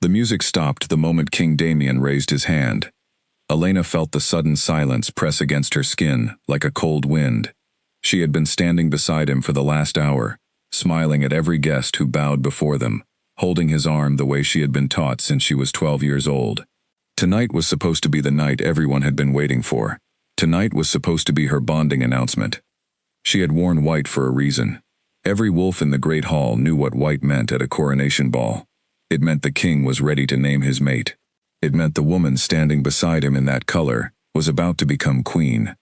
The music stopped the moment King Damien raised his hand. Elena felt the sudden silence press against her skin like a cold wind. She had been standing beside him for the last hour, smiling at every guest who bowed before them, holding his arm the way she had been taught since she was 12 years old. Tonight was supposed to be the night everyone had been waiting for. Tonight was supposed to be her bonding announcement. She had worn white for a reason. Every wolf in the Great Hall knew what white meant at a coronation ball. It meant the king was ready to name his mate. It meant the woman standing beside him in that color was about to become queen.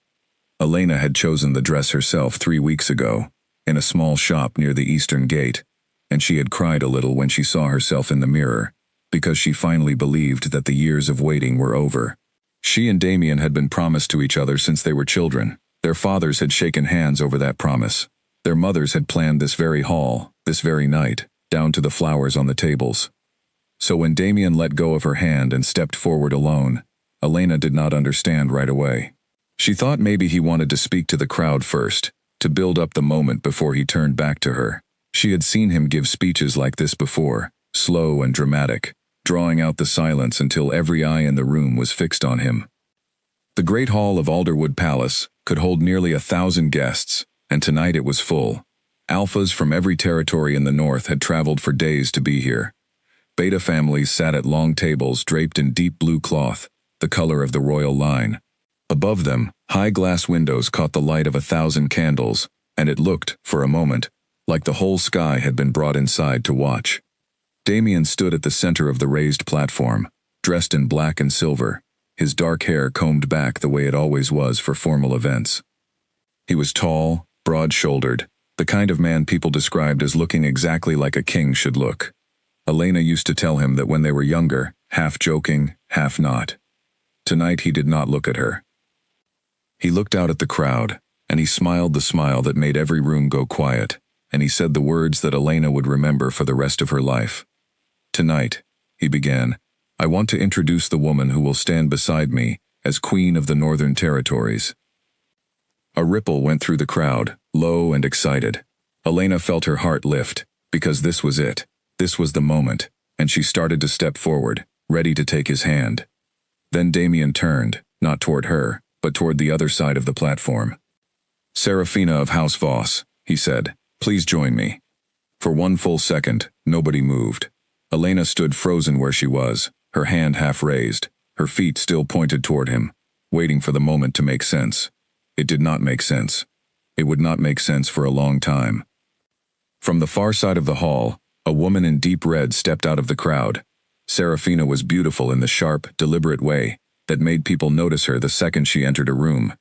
Elena had chosen the dress herself 3 weeks ago, in a small shop near the Eastern Gate, and she had cried a little when she saw herself in the mirror, because she finally believed that the years of waiting were over. She and Damien had been promised to each other since they were children. Their fathers had shaken hands over that promise. Their mothers had planned this very hall, this very night, down to the flowers on the tables. So when Damien let go of her hand and stepped forward alone, Elena did not understand right away. She thought maybe he wanted to speak to the crowd first, to build up the moment before he turned back to her. She had seen him give speeches like this before, slow and dramatic, drawing out the silence until every eye in the room was fixed on him. The Great Hall of Alderwood Palace could hold nearly 1,000 guests, and tonight it was full. Alphas from every territory in the north had traveled for days to be here. Beta families sat at long tables draped in deep blue cloth, the color of the royal line. Above them, high glass windows caught the light of 1,000 candles, and it looked, for a moment, like the whole sky had been brought inside to watch. Damien stood at the center of the raised platform, dressed in black and silver, his dark hair combed back the way it always was for formal events. He was tall, broad-shouldered, the kind of man people described as looking exactly like a king should look. Elena used to tell him that when they were younger, half joking, half not. Tonight he did not look at her. He looked out at the crowd, and he smiled the smile that made every room go quiet, and he said the words that Elena would remember for the rest of her life. "Tonight," he began, "I want to introduce the woman who will stand beside me as Queen of the Northern Territories." A ripple went through the crowd, low and excited. Elena felt her heart lift, because this was it. This was the moment, and she started to step forward, ready to take his hand. Then Damien turned, not toward her, but toward the other side of the platform. "Serafina of House Voss," he said, "please join me." For one full second, nobody moved. Elena stood frozen where she was, her hand half raised, her feet still pointed toward him, waiting for the moment to make sense. It did not make sense. It would not make sense for a long time. From the far side of the hall, a woman in deep red stepped out of the crowd. Serafina was beautiful in the sharp, deliberate way that made people notice her the second she entered a room.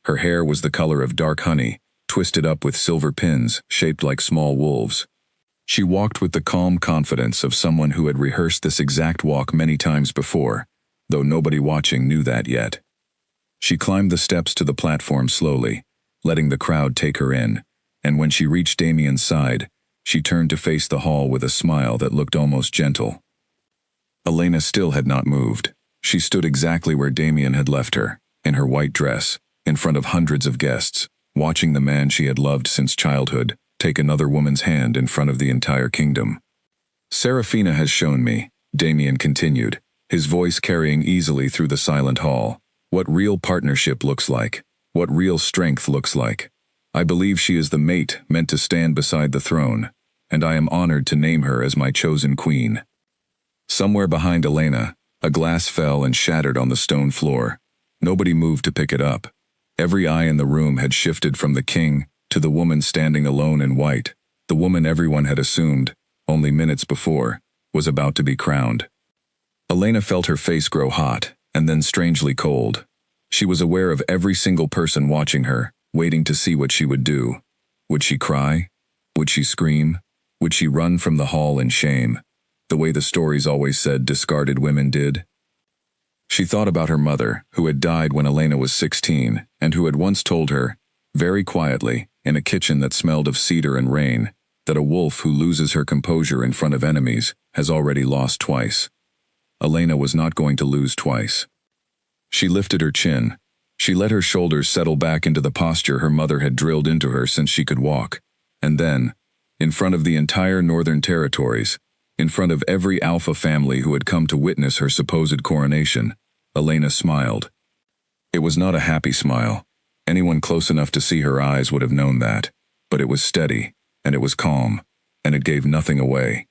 Her hair was the color of dark honey, twisted up with silver pins shaped like small wolves. She walked with the calm confidence of someone who had rehearsed this exact walk many times before, though nobody watching knew that yet. She climbed the steps to the platform slowly, letting the crowd take her in, and when she reached Damien's side, she turned to face the hall with a smile that looked almost gentle. Elena still had not moved. She stood exactly where Damien had left her, in her white dress, in front of hundreds of guests, watching the man she had loved since childhood take another woman's hand in front of the entire kingdom. "Serafina has shown me," Damien continued, his voice carrying easily through the silent hall, "what real partnership looks like, what real strength looks like. I believe she is the mate meant to stand beside the throne, and I am honored to name her as my chosen queen." Somewhere behind Elena, a glass fell and shattered on the stone floor. Nobody moved to pick it up. Every eye in the room had shifted from the king to the woman standing alone in white, the woman everyone had assumed, only minutes before, was about to be crowned. Elena felt her face grow hot, and then strangely cold. She was aware of every single person watching her, waiting to see what she would do. Would she cry? Would she scream? Would she run from the hall in shame, the way the stories always said discarded women did? She thought about her mother, who had died when Elena was 16, and who had once told her, very quietly, in a kitchen that smelled of cedar and rain, that a wolf who loses her composure in front of enemies has already lost twice. Elena was not going to lose twice. She lifted her chin. She let her shoulders settle back into the posture her mother had drilled into her since she could walk. And then, in front of the entire Northern Territories, In front of every Alpha family who had come to witness her supposed coronation, Elena smiled. It was not a happy smile. Anyone close enough to see her eyes would have known that. But it was steady, and it was calm, and it gave nothing away.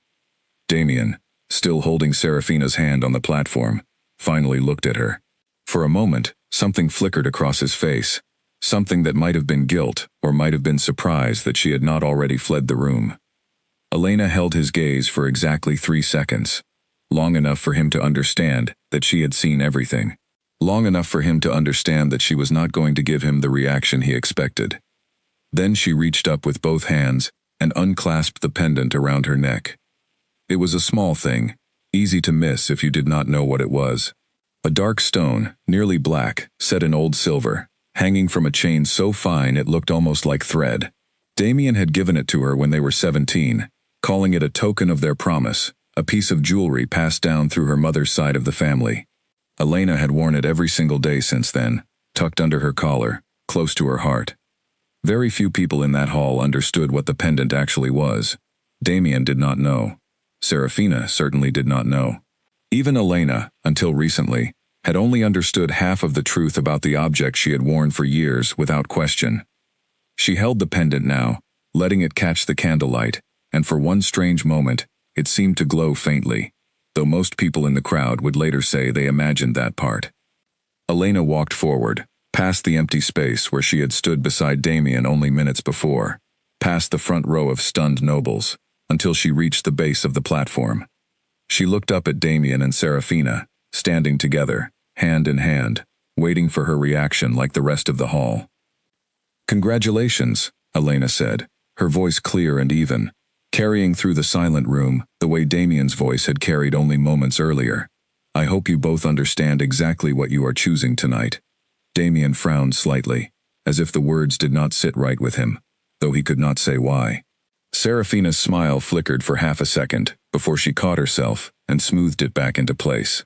Damien, still holding Serafina's hand on the platform, finally looked at her. For a moment, something flickered across his face, something that might have been guilt or might have been surprise that she had not already fled the room. Elena held his gaze for exactly 3 seconds, long enough for him to understand that she had seen everything, long enough for him to understand that she was not going to give him the reaction he expected. Then she reached up with both hands and unclasped the pendant around her neck. It was a small thing, easy to miss if you did not know what it was. A dark stone, nearly black, set in old silver, hanging from a chain so fine it looked almost like thread. Damien had given it to her when they were 17, calling it a token of their promise, a piece of jewelry passed down through her mother's side of the family. Elena had worn it every single day since then, tucked under her collar, close to her heart. Very few people in that hall understood what the pendant actually was. Damien did not know. Serafina certainly did not know. Even Elena, until recently, had only understood half of the truth about the object she had worn for years without question. She held the pendant now, letting it catch the candlelight, and for one strange moment, it seemed to glow faintly, though most people in the crowd would later say they imagined that part. Elena walked forward, past the empty space where she had stood beside Damien only minutes before, past the front row of stunned nobles, until she reached the base of the platform. She looked up at Damien and Serafina, standing together, hand in hand, waiting for her reaction like the rest of the hall. "Congratulations," Elena said, her voice clear and even, carrying through the silent room the way Damien's voice had carried only moments earlier. "I hope you both understand exactly what you are choosing tonight." Damien frowned slightly, as if the words did not sit right with him, though he could not say why. Serafina's smile flickered for half a second before she caught herself and smoothed it back into place.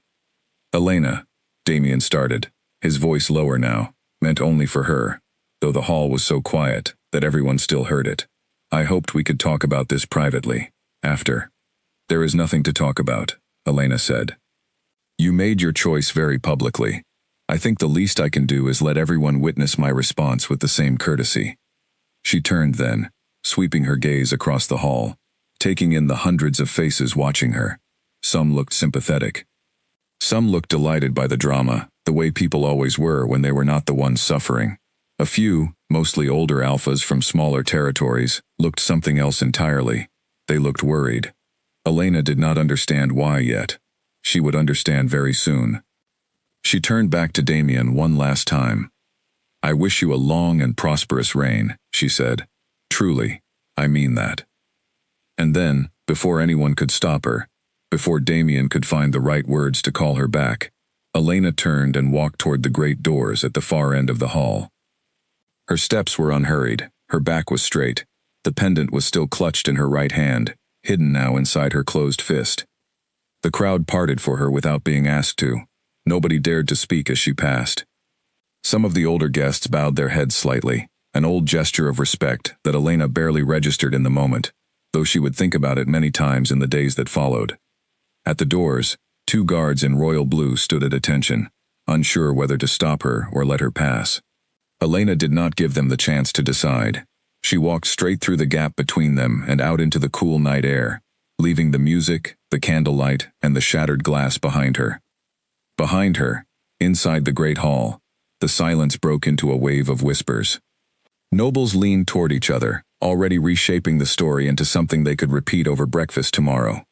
"Elena," Damien started, his voice lower now, meant only for her, though the hall was so quiet that everyone still heard it. "I hoped we could talk about this privately, after." "There is nothing to talk about," Elena said. "You made your choice very publicly. I think the least I can do is let everyone witness my response with the same courtesy." She turned then, sweeping her gaze across the hall, taking in the hundreds of faces watching her. Some looked sympathetic. Some looked delighted by the drama, the way people always were when they were not the ones suffering. A few, mostly older alphas from smaller territories, looked something else entirely. They looked worried. Elena did not understand why yet. She would understand very soon. She turned back to Damien one last time. "I wish you a long and prosperous reign," she said. "Truly, I mean that." And then, before anyone could stop her, before Damien could find the right words to call her back, Elena turned and walked toward the great doors at the far end of the hall. Her steps were unhurried, her back was straight, the pendant was still clutched in her right hand, hidden now inside her closed fist. The crowd parted for her without being asked to. Nobody dared to speak as she passed. Some of the older guests bowed their heads slightly, an old gesture of respect that Elena barely registered in the moment, though she would think about it many times in the days that followed. At the doors, 2 guards in royal blue stood at attention, unsure whether to stop her or let her pass. Elena did not give them the chance to decide. She walked straight through the gap between them and out into the cool night air, leaving the music, the candlelight, and the shattered glass behind her. Behind her, inside the great hall, the silence broke into a wave of whispers. Nobles leaned toward each other, already reshaping the story into something they could repeat over breakfast tomorrow.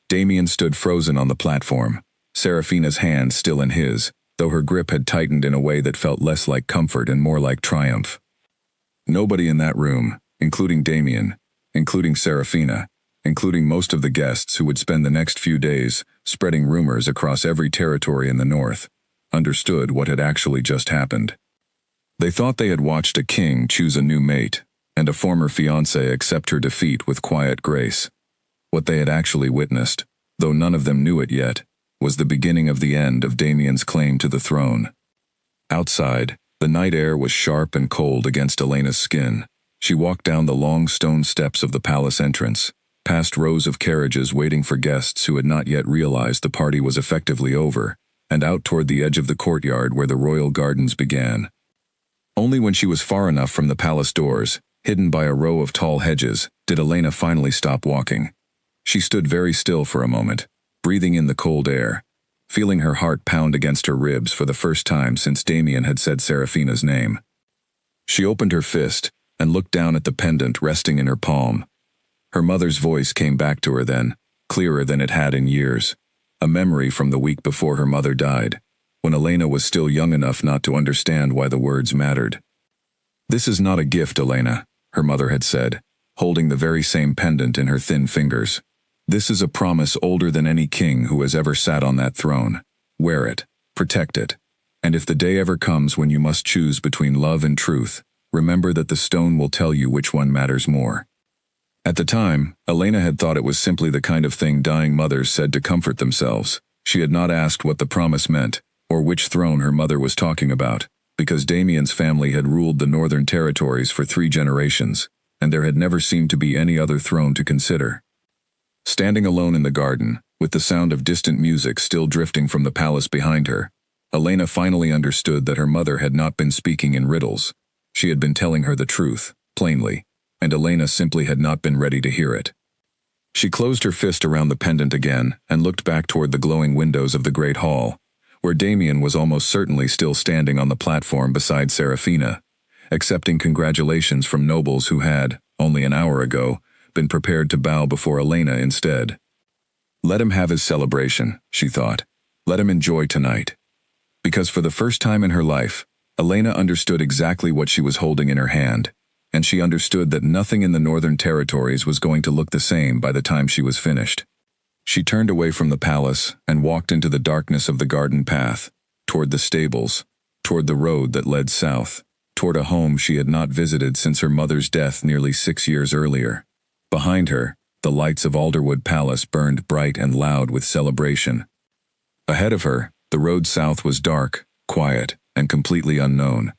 Damien stood frozen on the platform, Serafina's hand still in his, though her grip had tightened in a way that felt less like comfort and more like triumph. Nobody in that room, including Damien, including Serafina, including most of the guests who would spend the next few days spreading rumors across every territory in the north, understood what had actually just happened. They thought they had watched a king choose a new mate, and a former fiancé accept her defeat with quiet grace. What they had actually witnessed, though none of them knew it yet, was the beginning of the end of Damien's claim to the throne. Outside, the night air was sharp and cold against Elena's skin. She walked down the long stone steps of the palace entrance, past rows of carriages waiting for guests who had not yet realized the party was effectively over, and out toward the edge of the courtyard where the royal gardens began. Only when she was far enough from the palace doors, hidden by a row of tall hedges, did Elena finally stop walking. She stood very still for a moment, breathing in the cold air, feeling her heart pound against her ribs for the first time since Damien had said Serafina's name. She opened her fist and looked down at the pendant resting in her palm. Her mother's voice came back to her then, clearer than it had in years, a memory from the week before her mother died, when Elena was still young enough not to understand why the words mattered. "This is not a gift, Elena," her mother had said, holding the very same pendant in her thin fingers. "This is a promise older than any king who has ever sat on that throne. Wear it, protect it, and if the day ever comes when you must choose between love and truth, remember that the stone will tell you which one matters more." At the time, Elena had thought it was simply the kind of thing dying mothers said to comfort themselves. She had not asked what the promise meant, or which throne her mother was talking about, because Damien's family had ruled the northern territories for 3 generations, and there had never seemed to be any other throne to consider. Standing alone in the garden, with the sound of distant music still drifting from the palace behind her, Elena finally understood that her mother had not been speaking in riddles. She had been telling her the truth, plainly, and Elena simply had not been ready to hear it. She closed her fist around the pendant again and looked back toward the glowing windows of the great hall, where Damien was almost certainly still standing on the platform beside Serafina, accepting congratulations from nobles who had, only an hour ago, been prepared to bow before Elena instead. Let him have his celebration, she thought. Let him enjoy tonight. Because for the first time in her life, Elena understood exactly what she was holding in her hand, and she understood that nothing in the northern territories was going to look the same by the time she was finished. She turned away from the palace and walked into the darkness of the garden path, toward the stables, toward the road that led south, toward a home she had not visited since her mother's death nearly 6 years earlier. Behind her, the lights of Alderwood Palace burned bright and loud with celebration. Ahead of her, the road south was dark, quiet, and completely unknown.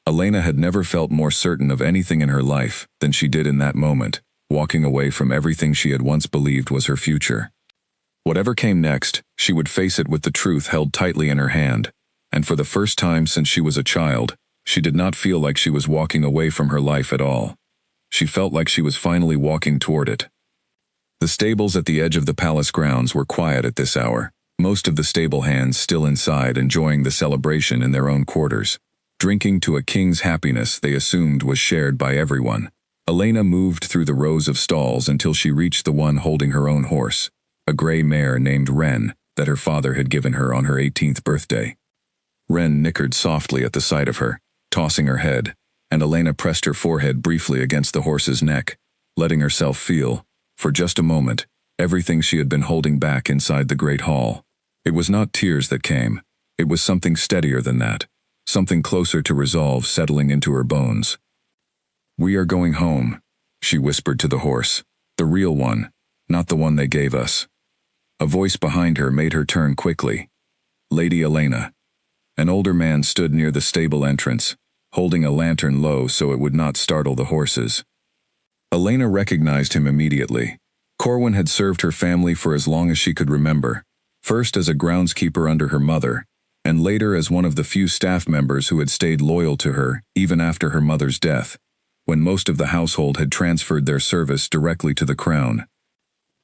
Elena had never felt more certain of anything in her life than she did in that moment, walking away from everything she had once believed was her future. Whatever came next, she would face it with the truth held tightly in her hand, and for the first time since she was a child, she did not feel like she was walking away from her life at all. She felt like she was finally walking toward it. The stables at the edge of the palace grounds were quiet at this hour, most of the stable hands still inside enjoying the celebration in their own quarters, drinking to a king's happiness they assumed was shared by everyone. Elena moved through the rows of stalls until she reached the one holding her own horse, a gray mare named Wren that her father had given her on her 18th birthday. Wren nickered softly at the sight of her, tossing her head, and Elena pressed her forehead briefly against the horse's neck, letting herself feel, for just a moment, everything she had been holding back inside the great hall. It was not tears that came. It was something steadier than that, something closer to resolve settling into her bones. "We are going home," she whispered to the horse. "The real one, not the one they gave us." A voice behind her made her turn quickly. Lady Elena. An older man stood near the stable entrance, holding a lantern low so it would not startle the horses. Elena recognized him immediately. Corwin had served her family for as long as she could remember, first as a groundskeeper under her mother, and later as one of the few staff members who had stayed loyal to her even after her mother's death, when most of the household had transferred their service directly to the crown.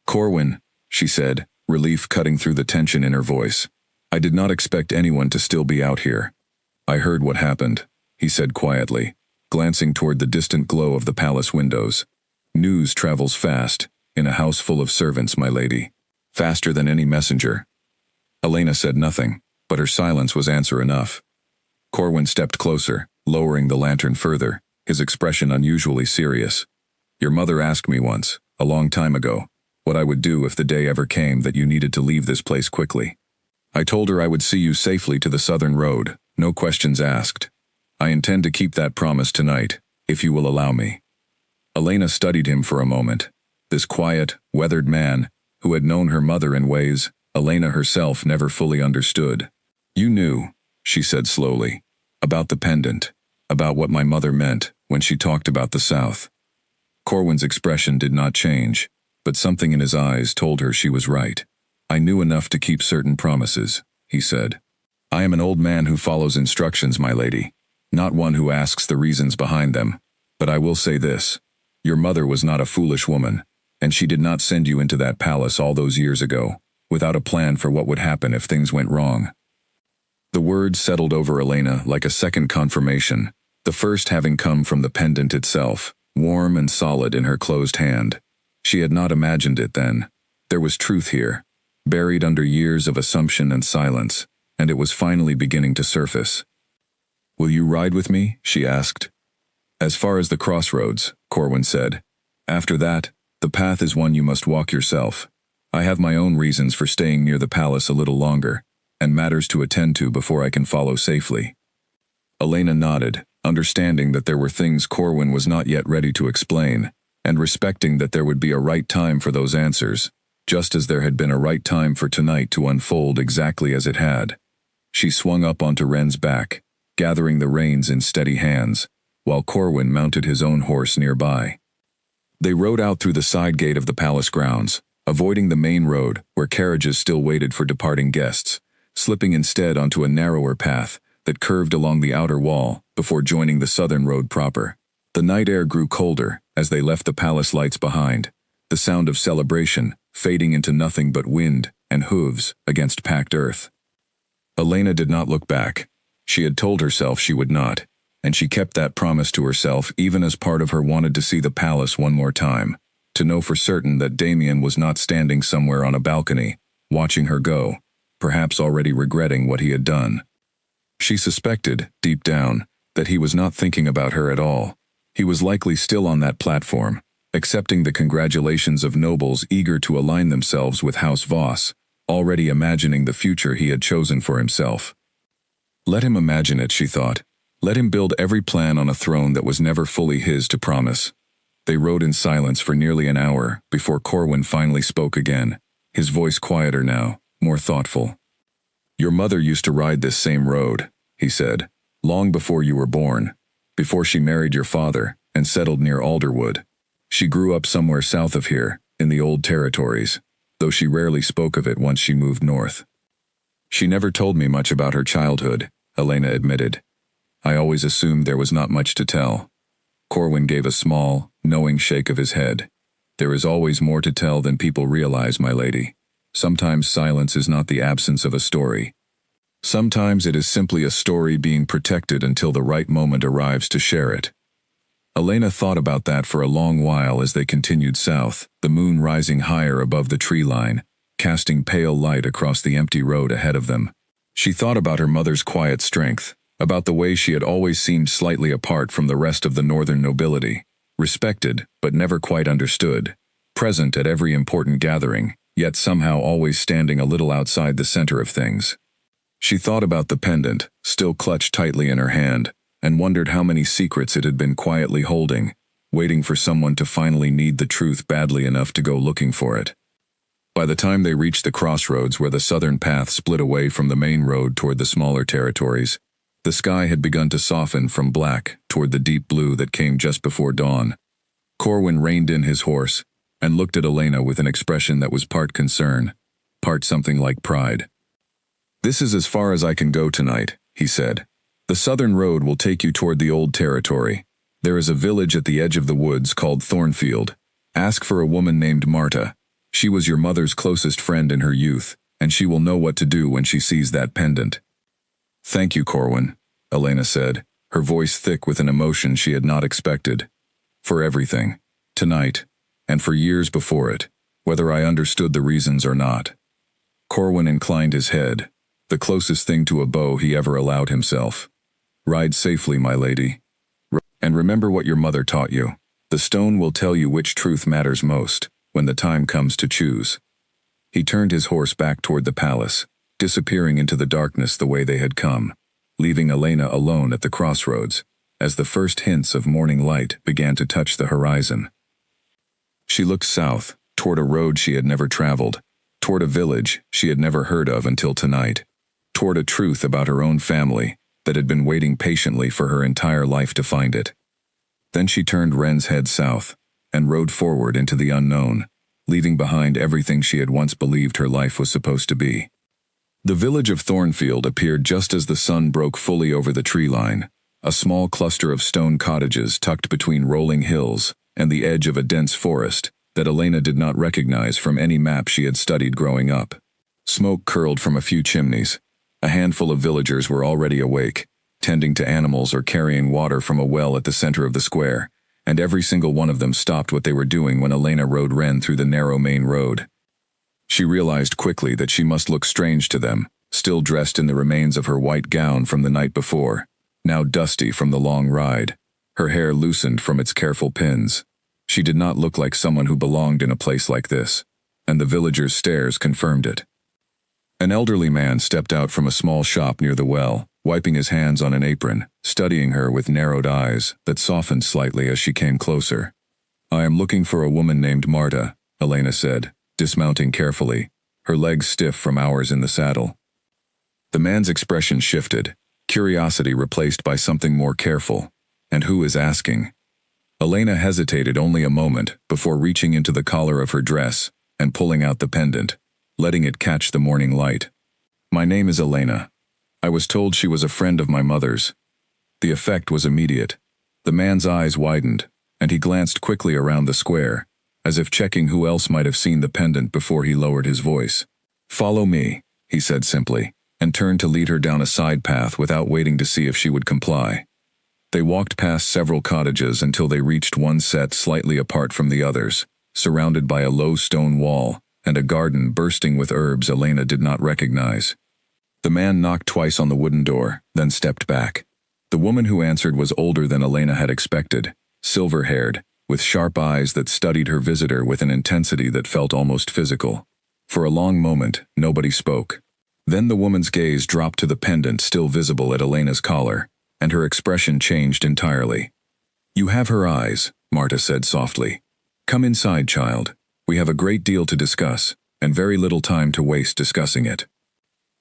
"Corwin," she said, relief cutting through the tension in her voice. "I did not expect anyone to still be out here." "I heard what happened," he said quietly, glancing toward the distant glow of the palace windows. "News travels fast, in a house full of servants, my lady. Faster than any messenger." Elena said nothing, but her silence was answer enough. Corwin stepped closer, lowering the lantern further, his expression unusually serious. "Your mother asked me once, a long time ago, what I would do if the day ever came that you needed to leave this place quickly. I told her I would see you safely to the southern road, no questions asked. I intend to keep that promise tonight, if you will allow me." Elena studied him for a moment. This quiet, weathered man, who had known her mother in ways Elena herself never fully understood. "You knew," she said slowly, "about the pendant, about what my mother meant when she talked about the South." Corwin's expression did not change. but something in his eyes told her she was right. "I knew enough to keep certain promises," he said. "I am an old man who follows instructions, my lady, not one who asks the reasons behind them. But I will say this. Your mother was not a foolish woman, and she did not send you into that palace all those years ago, without a plan for what would happen if things went wrong." The words settled over Elena like a second confirmation, the first having come from the pendant itself, warm and solid in her closed hand. She had not imagined it then. There was truth here, buried under years of assumption and silence, and it was finally beginning to surface. "Will you ride with me?" she asked. "As far as the crossroads," Corwin said. "After that, the path is one you must walk yourself. I have my own reasons for staying near the palace a little longer, and matters to attend to before I can follow safely." Elena nodded, understanding that there were things Corwin was not yet ready to explain, and respecting that there would be a right time for those answers, just as there had been a right time for tonight to unfold exactly as it had. She swung up onto Ren's back, gathering the reins in steady hands, while Corwin mounted his own horse nearby. They rode out through the side gate of the palace grounds, avoiding the main road where carriages still waited for departing guests, slipping instead onto a narrower path that curved along the outer wall before joining the southern road proper. The night air grew colder as they left the palace lights behind, the sound of celebration fading into nothing but wind and hooves against packed earth. Elena did not look back. She had told herself she would not, and she kept that promise to herself even as part of her wanted to see the palace one more time, to know for certain that Damien was not standing somewhere on a balcony, watching her go, perhaps already regretting what he had done. She suspected, deep down, that he was not thinking about her at all. He was likely still on that platform, accepting the congratulations of nobles eager to align themselves with House Voss, already imagining the future he had chosen for himself. Let him imagine it, she thought. Let him build every plan on a throne that was never fully his to promise. They rode in silence for nearly an hour before Corwin finally spoke again, his voice quieter now, more thoughtful. "Your mother used to ride this same road," he said, "long before you were born, before she married your father and settled near Alderwood. She grew up somewhere south of here, in the old territories, though she rarely spoke of it once she moved north." "She never told me much about her childhood," Elena admitted. "I always assumed there was not much to tell." Corwin gave a small, knowing shake of his head. "There is always more to tell than people realize, my lady. Sometimes silence is not the absence of a story. Sometimes it is simply a story being protected until the right moment arrives to share it." Elena thought about that for a long while as they continued south, the moon rising higher above the tree line, casting pale light across the empty road ahead of them. She thought about her mother's quiet strength, about the way she had always seemed slightly apart from the rest of the northern nobility, respected but never quite understood, present at every important gathering, yet somehow always standing a little outside the center of things. She thought about the pendant, still clutched tightly in her hand, and wondered how many secrets it had been quietly holding, waiting for someone to finally need the truth badly enough to go looking for it. By the time they reached the crossroads where the southern path split away from the main road toward the smaller territories, the sky had begun to soften from black toward the deep blue that came just before dawn. Corwin reined in his horse and looked at Elena with an expression that was part concern, part something like pride. "This is as far as I can go tonight," he said. "The southern road will take you toward the old territory. There is a village at the edge of the woods called Thornfield. Ask for a woman named Marta. She was your mother's closest friend in her youth, and she will know what to do when she sees that pendant." "Thank you, Corwin," Elena said, her voice thick with an emotion she had not expected. "For everything. Tonight. And for years before it, whether I understood the reasons or not." Corwin inclined his head, the closest thing to a bow he ever allowed himself. "Ride safely, my lady. And remember what your mother taught you. The stone will tell you which truth matters most, when the time comes to choose." He turned his horse back toward the palace, disappearing into the darkness the way they had come, leaving Elena alone at the crossroads, as the first hints of morning light began to touch the horizon. She looked south, toward a road she had never traveled, toward a village she had never heard of until tonight, toward a truth about her own family that had been waiting patiently for her entire life to find it. Then she turned Ren's head south, and rode forward into the unknown, leaving behind everything she had once believed her life was supposed to be. The village of Thornfield appeared just as the sun broke fully over the tree line, a small cluster of stone cottages tucked between rolling hills and the edge of a dense forest that Elena did not recognize from any map she had studied growing up. Smoke curled from a few chimneys. A handful of villagers were already awake, tending to animals or carrying water from a well at the center of the square, and every single one of them stopped what they were doing when Elena rode Ren through the narrow main road. She realized quickly that she must look strange to them, still dressed in the remains of her white gown from the night before, now dusty from the long ride, her hair loosened from its careful pins. She did not look like someone who belonged in a place like this, and the villagers' stares confirmed it. An elderly man stepped out from a small shop near the well, wiping his hands on an apron, studying her with narrowed eyes that softened slightly as she came closer. "I am looking for a woman named Marta," Elena said, dismounting carefully, her legs stiff from hours in the saddle. The man's expression shifted, curiosity replaced by something more careful. "And who is asking?" Elena hesitated only a moment before reaching into the collar of her dress and pulling out the pendant, letting it catch the morning light. "My name is Elena. I was told she was a friend of my mother's." The effect was immediate. The man's eyes widened, and he glanced quickly around the square, as if checking who else might have seen the pendant before he lowered his voice. "Follow me," he said simply, and turned to lead her down a side path without waiting to see if she would comply. They walked past several cottages until they reached one set slightly apart from the others, surrounded by a low stone wall and a garden bursting with herbs Elena did not recognize. The man knocked twice on the wooden door, then stepped back. The woman who answered was older than Elena had expected, silver-haired, with sharp eyes that studied her visitor with an intensity that felt almost physical. For a long moment, nobody spoke. Then the woman's gaze dropped to the pendant still visible at Elena's collar, and her expression changed entirely. "You have her eyes," Marta said softly. "Come inside, child. We have a great deal to discuss, and very little time to waste discussing it."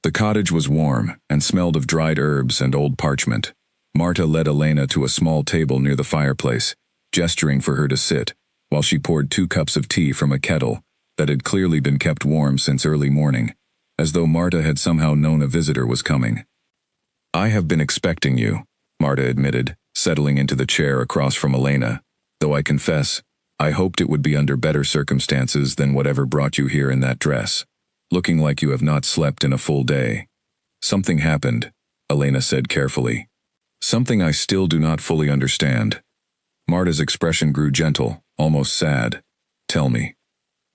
The cottage was warm and smelled of dried herbs and old parchment. Marta led Elena to a small table near the fireplace, gesturing for her to sit, while she poured 2 cups of tea from a kettle that had clearly been kept warm since early morning, as though Marta had somehow known a visitor was coming. "I have been expecting you," Marta admitted, settling into the chair across from Elena, "though I confess, I hoped it would be under better circumstances than whatever brought you here in that dress, looking like you have not slept in a full day." "Something happened," Elena said carefully. "Something I still do not fully understand." Marta's expression grew gentle, almost sad. "Tell me."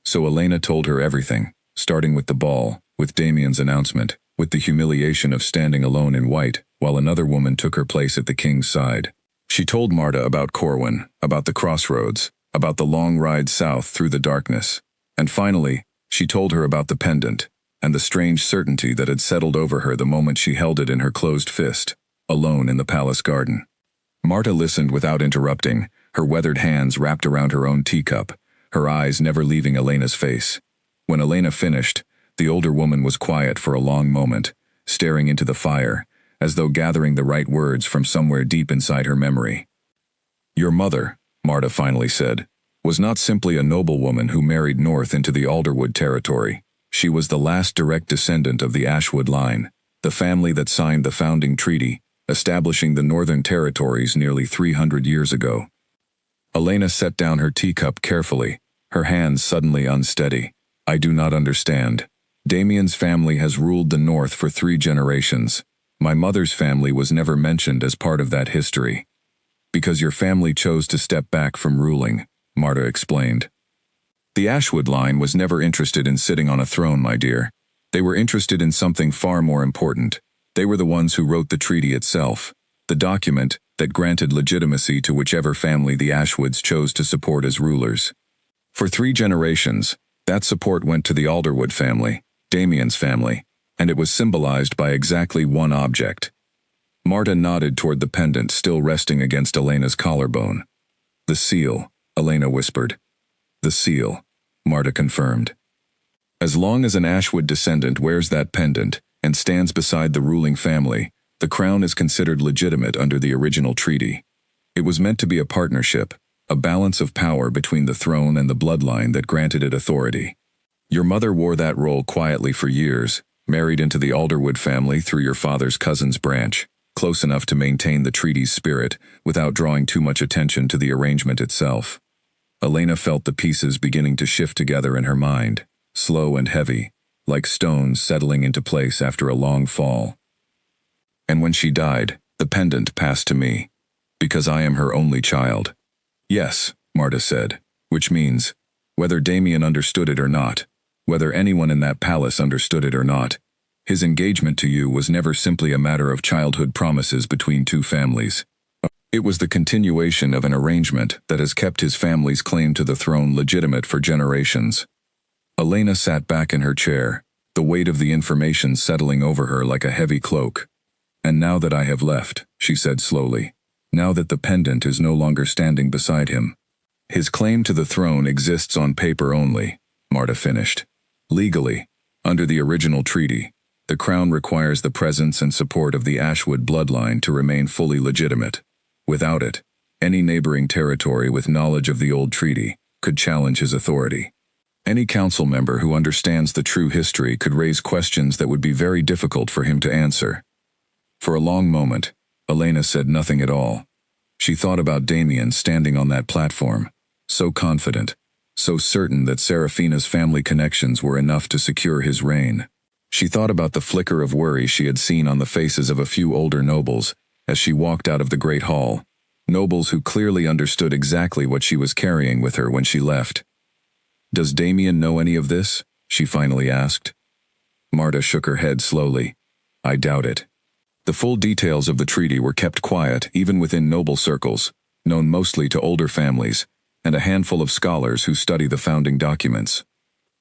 So Elena told her everything, starting with the ball, with Damien's announcement, with the humiliation of standing alone in white, while another woman took her place at the king's side. She told Marta about Corwin, about the crossroads, about the long ride south through the darkness, and finally, she told her about the pendant, and the strange certainty that had settled over her the moment she held it in her closed fist, alone in the palace garden. Marta listened without interrupting, her weathered hands wrapped around her own teacup, her eyes never leaving Elena's face. When Elena finished, the older woman was quiet for a long moment, staring into the fire, as though gathering the right words from somewhere deep inside her memory. "Your mother," Marta finally said, "was not simply a noblewoman who married north into the Alderwood territory. She was the last direct descendant of the Ashwood line, the family that signed the founding treaty, establishing the Northern Territories nearly 300 years ago." Elena set down her teacup carefully, her hands suddenly unsteady. "I do not understand. Damien's family has ruled the North for 3 generations. My mother's family was never mentioned as part of that history." "Because your family chose to step back from ruling," Marta explained. "The Ashwood line was never interested in sitting on a throne, my dear. They were interested in something far more important. They were the ones who wrote the treaty itself, the document that granted legitimacy to whichever family the Ashwoods chose to support as rulers. For 3 generations, that support went to the Alderwood family, Damien's family, and it was symbolized by exactly one object." Marta nodded toward the pendant still resting against Elena's collarbone. "The seal," Elena whispered. "The seal," Marta confirmed. "As long as an Ashwood descendant wears that pendant and stands beside the ruling family, the crown is considered legitimate under the original treaty. It was meant to be a partnership, a balance of power between the throne and the bloodline that granted it authority. Your mother wore that role quietly for years, married into the Alderwood family through your father's cousin's branch, close enough to maintain the treaty's spirit without drawing too much attention to the arrangement itself. Elena felt the pieces beginning to shift together in her mind, slow and heavy, like stones settling into place after a long fall. And when she died, the pendant passed to me, because I am her only child. Yes, Marta said, which means, whether Damien understood it or not, whether anyone in that palace understood it or not, his engagement to you was never simply a matter of childhood promises between two families. It was the continuation of an arrangement that has kept his family's claim to the throne legitimate for generations. Elena sat back in her chair, the weight of the information settling over her like a heavy cloak. And now that I have left, she said slowly, now that the pendant is no longer standing beside him. His claim to the throne exists on paper only, Marta finished. Legally, under the original treaty, the crown requires the presence and support of the Ashwood bloodline to remain fully legitimate. Without it, any neighboring territory with knowledge of the old treaty could challenge his authority. Any council member who understands the true history could raise questions that would be very difficult for him to answer. For a long moment, Elena said nothing at all. She thought about Damien standing on that platform, so confident, so certain that Seraphina's family connections were enough to secure his reign. She thought about the flicker of worry she had seen on the faces of a few older nobles as she walked out of the great hall, nobles who clearly understood exactly what she was carrying with her when she left. "Does Damien know any of this?" she finally asked. Marta shook her head slowly. "I doubt it." The full details of the treaty were kept quiet even within noble circles, known mostly to older families, and a handful of scholars who study the founding documents.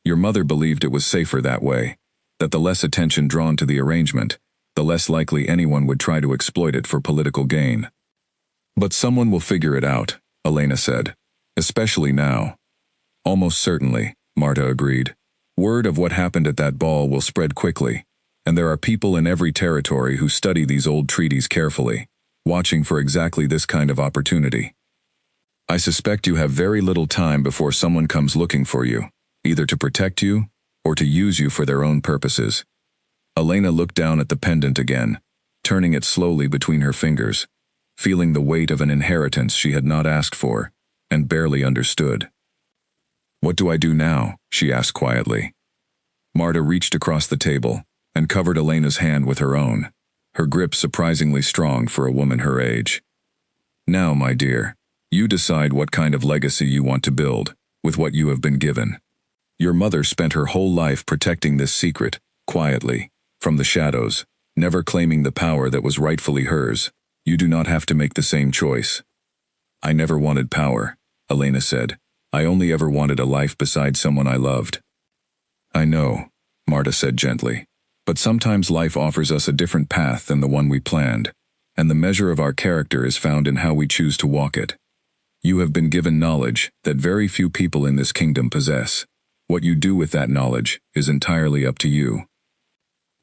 Your mother believed it was safer that way, that the less attention drawn to the arrangement, the less likely anyone would try to exploit it for political gain. "But someone will figure it out," Elena said, "especially now." "Almost certainly," Marta agreed. "Word of what happened at that ball will spread quickly, and there are people in every territory who study these old treaties carefully, watching for exactly this kind of opportunity. I suspect you have very little time before someone comes looking for you, either to protect you or to use you for their own purposes." Elena looked down at the pendant again, turning it slowly between her fingers, feeling the weight of an inheritance she had not asked for and barely understood. "What do I do now?" she asked quietly. Marta reached across the table and covered Elena's hand with her own, her grip surprisingly strong for a woman her age. "Now, my dear, you decide what kind of legacy you want to build with what you have been given. Your mother spent her whole life protecting this secret, quietly, from the shadows, never claiming the power that was rightfully hers. You do not have to make the same choice." "I never wanted power," Elena said. "I only ever wanted a life beside someone I loved." "I know," Marta said gently. "But sometimes life offers us a different path than the one we planned, and the measure of our character is found in how we choose to walk it. You have been given knowledge that very few people in this kingdom possess. What you do with that knowledge is entirely up to you."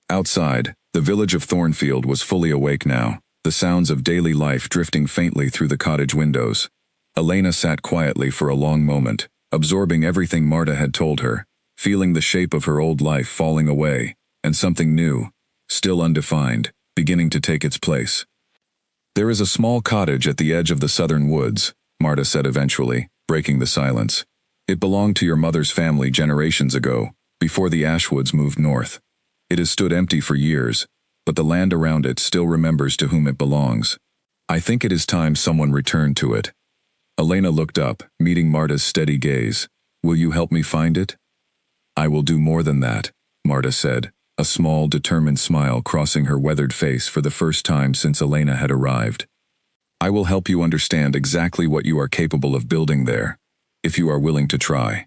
Outside, the village of Thornfield was fully awake now, the sounds of daily life drifting faintly through the cottage windows. Elena sat quietly for a long moment, absorbing everything Marta had told her, feeling the shape of her old life falling away, and something new, still undefined, beginning to take its place. "There is a small cottage at the edge of the southern woods," Marta said eventually, breaking the silence. "It belonged to your mother's family generations ago, before the Ashwoods moved north. It has stood empty for years, but the land around it still remembers to whom it belongs. I think it is time someone returned to it." Elena looked up, meeting Marta's steady gaze. "Will you help me find it?" "I will do more than that," Marta said, a small, determined smile crossing her weathered face for the first time since Elena had arrived. "I will help you understand exactly what you are capable of building there, if you are willing to try."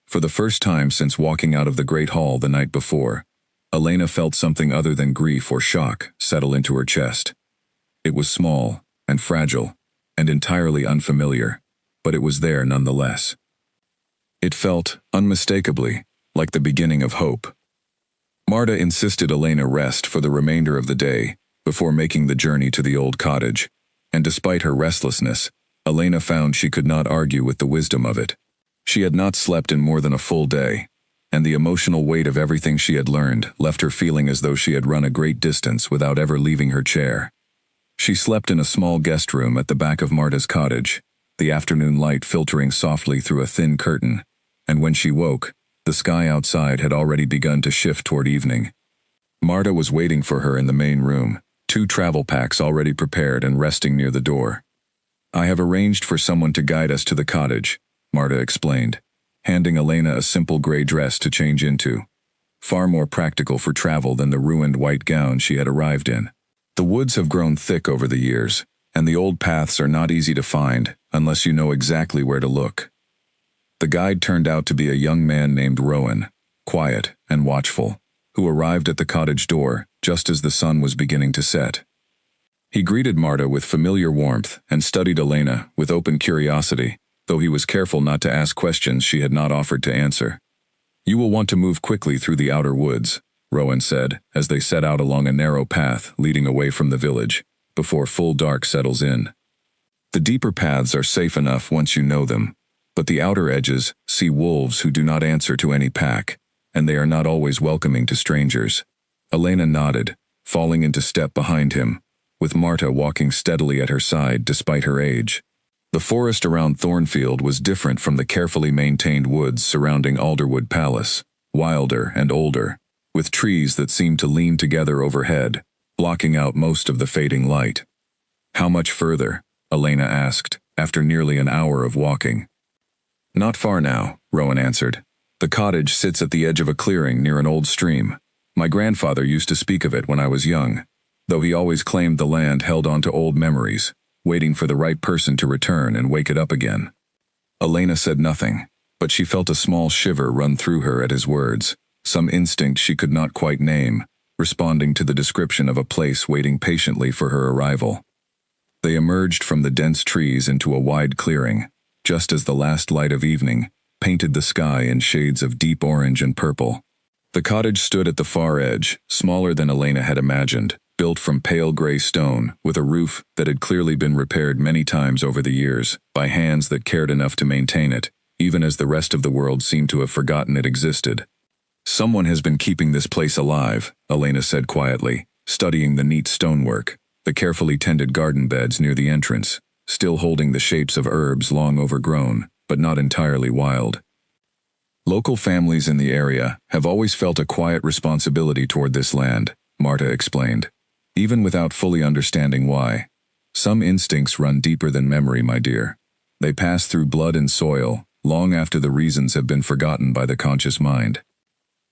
For the first time since walking out of the great hall the night before, Elena felt something other than grief or shock settle into her chest. It was small and fragile and entirely unfamiliar, but it was there nonetheless. It felt, unmistakably, like the beginning of hope. Marta insisted Elena rest for the remainder of the day before making the journey to the old cottage, and despite her restlessness, Elena found she could not argue with the wisdom of it. She had not slept in more than a full day, and the emotional weight of everything she had learned left her feeling as though she had run a great distance without ever leaving her chair. She slept in a small guest room at the back of Marta's cottage, the afternoon light filtering softly through a thin curtain, and when she woke, the sky outside had already begun to shift toward evening. Marta was waiting for her in the main room, 2 travel packs already prepared and resting near the door. "I have arranged for someone to guide us to the cottage," Marta explained, handing Elena a simple gray dress to change into, far more practical for travel than the ruined white gown she had arrived in. The woods have grown thick over the years, and the old paths are not easy to find unless you know exactly where to look. The guide turned out to be a young man named Rowan, quiet and watchful, who arrived at the cottage door just as the sun was beginning to set. He greeted Marta with familiar warmth and studied Elena with open curiosity, though he was careful not to ask questions she had not offered to answer. "You will want to move quickly through the outer woods," Rowan said, as they set out along a narrow path leading away from the village, before full dark settles in. "The deeper paths are safe enough once you know them, but the outer edges see wolves who do not answer to any pack, and they are not always welcoming to strangers." Elena nodded, falling into step behind him, with Marta walking steadily at her side despite her age. The forest around Thornfield was different from the carefully maintained woods surrounding Alderwood Palace, wilder and older, with trees that seemed to lean together overhead, blocking out most of the fading light. "How much further?" Elena asked, after nearly an hour of walking. "Not far now," Rowan answered. "The cottage sits at the edge of a clearing near an old stream. My grandfather used to speak of it when I was young, though he always claimed the land held on to old memories, waiting for the right person to return and wake it up again." Elena said nothing, but she felt a small shiver run through her at his words, some instinct she could not quite name, responding to the description of a place waiting patiently for her arrival. They emerged from the dense trees into a wide clearing, just as the last light of evening painted the sky in shades of deep orange and purple. The cottage stood at the far edge, smaller than Elena had imagined, built from pale gray stone, with a roof that had clearly been repaired many times over the years, by hands that cared enough to maintain it, even as the rest of the world seemed to have forgotten it existed. "Someone has been keeping this place alive," Elena said quietly, studying the neat stonework, the carefully tended garden beds near the entrance, still holding the shapes of herbs long overgrown, but not entirely wild. "Local families in the area have always felt a quiet responsibility toward this land," Marta explained, even without fully understanding why. "Some instincts run deeper than memory, my dear. They pass through blood and soil, long after the reasons have been forgotten by the conscious mind."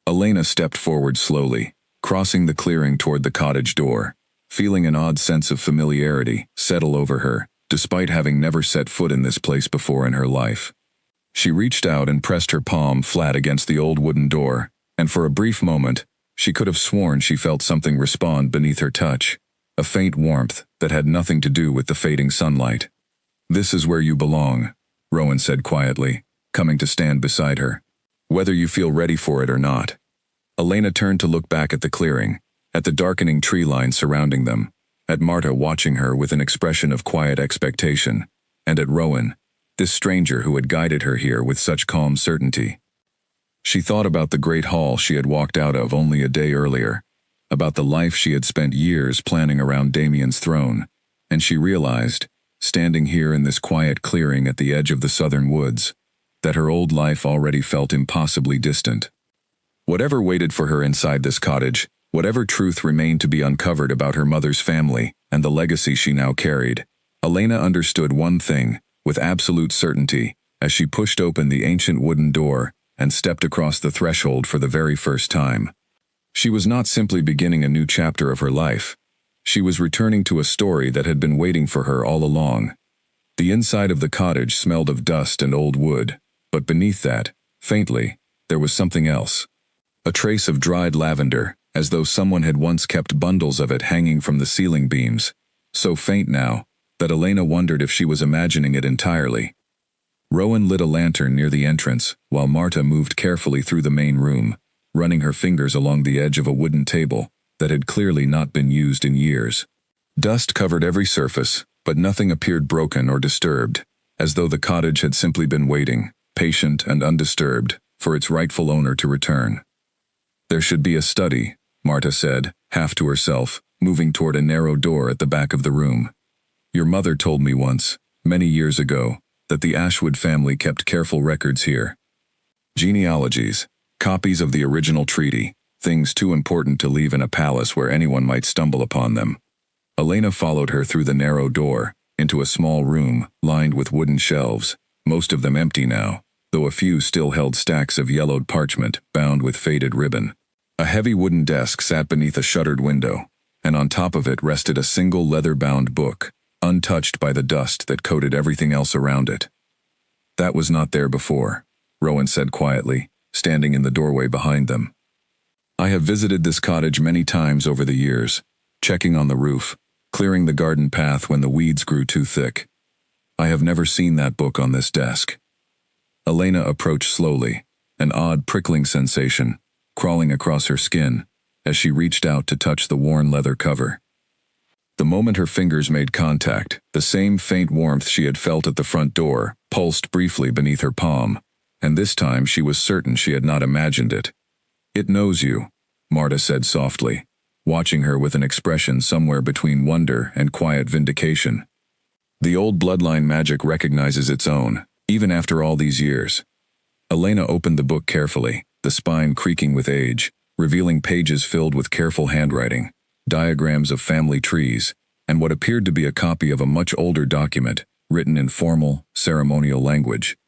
Elena stepped forward slowly, crossing the clearing toward the cottage door, feeling an odd sense of familiarity settle over her, despite having never set foot in this place before in her life. She reached out and pressed her palm flat against the old wooden door, and for a brief moment, she could have sworn she felt something respond beneath her touch, a faint warmth that had nothing to do with the fading sunlight. "This is where you belong," Rowan said quietly, coming to stand beside her, "whether you feel ready for it or not." Elena turned to look back at the clearing, at the darkening tree line surrounding them, at Marta watching her with an expression of quiet expectation, and at Rowan, this stranger who had guided her here with such calm certainty. She thought about the great hall she had walked out of only a day earlier, about the life she had spent years planning around Damien's throne, and she realized, standing here in this quiet clearing at the edge of the southern woods, that her old life already felt impossibly distant. Whatever waited for her inside this cottage, whatever truth remained to be uncovered about her mother's family and the legacy she now carried, Elena understood one thing with absolute certainty as she pushed open the ancient wooden door and stepped across the threshold for the very first time. She was not simply beginning a new chapter of her life. She was returning to a story that had been waiting for her all along. The inside of the cottage smelled of dust and old wood, but beneath that, faintly, there was something else. A trace of dried lavender, as though someone had once kept bundles of it hanging from the ceiling beams, so faint now that Elena wondered if she was imagining it entirely. Rowan lit a lantern near the entrance, while Marta moved carefully through the main room, running her fingers along the edge of a wooden table that had clearly not been used in years. Dust covered every surface, but nothing appeared broken or disturbed, as though the cottage had simply been waiting, patient and undisturbed, for its rightful owner to return. "There should be a study," Marta said, half to herself, moving toward a narrow door at the back of the room. "Your mother told me once, many years ago, that the Ashwood family kept careful records here. Genealogies, copies of the original treaty, things too important to leave in a palace where anyone might stumble upon them." Elena followed her through the narrow door, into a small room lined with wooden shelves, most of them empty now, though a few still held stacks of yellowed parchment bound with faded ribbon. A heavy wooden desk sat beneath a shuttered window, and on top of it rested a single leather-bound book, untouched by the dust that coated everything else around it. "That was not there before," Rowan said quietly, standing in the doorway behind them. "I have visited this cottage many times over the years, checking on the roof, clearing the garden path when the weeds grew too thick. I have never seen that book on this desk." Elena approached slowly, an odd prickling sensation crawling across her skin as she reached out to touch the worn leather cover. The moment her fingers made contact, the same faint warmth she had felt at the front door pulsed briefly beneath her palm, and this time she was certain she had not imagined it. "It knows you," Marta said softly, watching her with an expression somewhere between wonder and quiet vindication. "The old bloodline magic recognizes its own, even after all these years." Elena opened the book carefully, the spine creaking with age, revealing pages filled with careful handwriting, diagrams of family trees, and what appeared to be a copy of a much older document, written in formal, ceremonial language.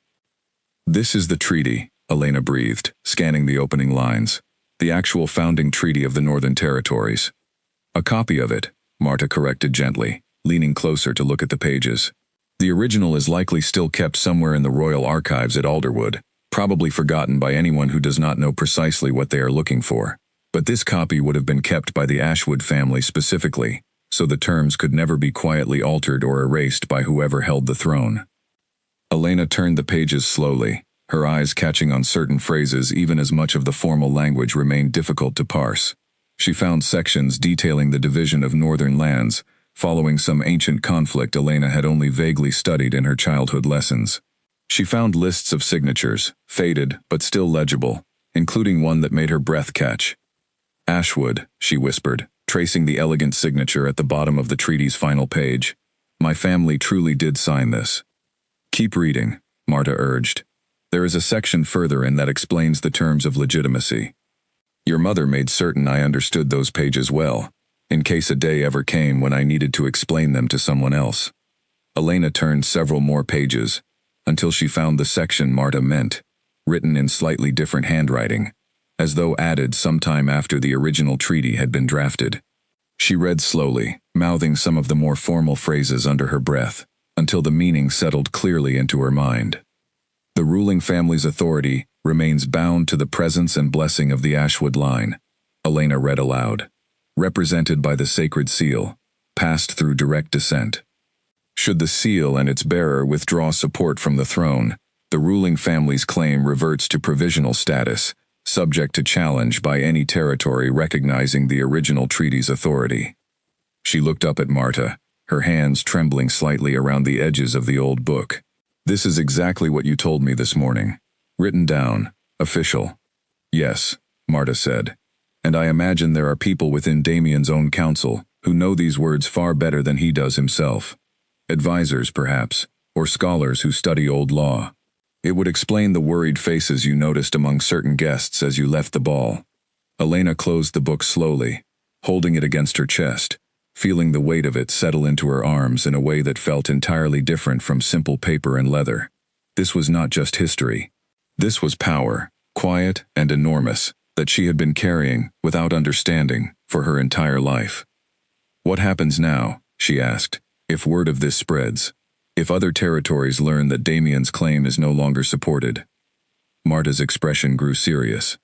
"This is the treaty," Elena breathed, scanning the opening lines. "The actual founding treaty of the Northern Territories." "A copy of it," Marta corrected gently, leaning closer to look at the pages. "The original is likely still kept somewhere in the Royal Archives at Alderwood, probably forgotten by anyone who does not know precisely what they are looking for. But this copy would have been kept by the Ashwood family specifically, so the terms could never be quietly altered or erased by whoever held the throne." Elena turned the pages slowly, her eyes catching on certain phrases even as much of the formal language remained difficult to parse. She found sections detailing the division of northern lands, following some ancient conflict Elena had only vaguely studied in her childhood lessons. She found lists of signatures, faded but still legible, including one that made her breath catch. "Ashwood," she whispered, tracing the elegant signature at the bottom of the treaty's final page. "My family truly did sign this." "Keep reading," Marta urged. "There is a section further in that explains the terms of legitimacy. Your mother made certain I understood those pages well, in case a day ever came when I needed to explain them to someone else." Elena turned several more pages, until she found the section Marta meant, written in slightly different handwriting, as though added sometime after the original treaty had been drafted. She read slowly, mouthing some of the more formal phrases under her breath, until the meaning settled clearly into her mind. "The ruling family's authority remains bound to the presence and blessing of the Ashwood line," Elena read aloud. "Represented by the sacred seal, passed through direct descent. Should the seal and its bearer withdraw support from the throne, the ruling family's claim reverts to provisional status, subject to challenge by any territory recognizing the original treaty's authority." She looked up at Marta, her hands trembling slightly around the edges of the old book. "This is exactly what you told me this morning. Written down, official." "Yes," Marta said. "And I imagine there are people within Damien's own council who know these words far better than he does himself. Advisors, perhaps, or scholars who study old law. It would explain the worried faces you noticed among certain guests as you left the ball." Elena closed the book slowly, holding it against her chest, feeling the weight of it settle into her arms in a way that felt entirely different from simple paper and leather. This was not just history. This was power, quiet and enormous, that she had been carrying, without understanding, for her entire life. "What happens now," she asked, "if word of this spreads? If other territories learn that Damien's claim is no longer supported?" Marta's expression grew serious.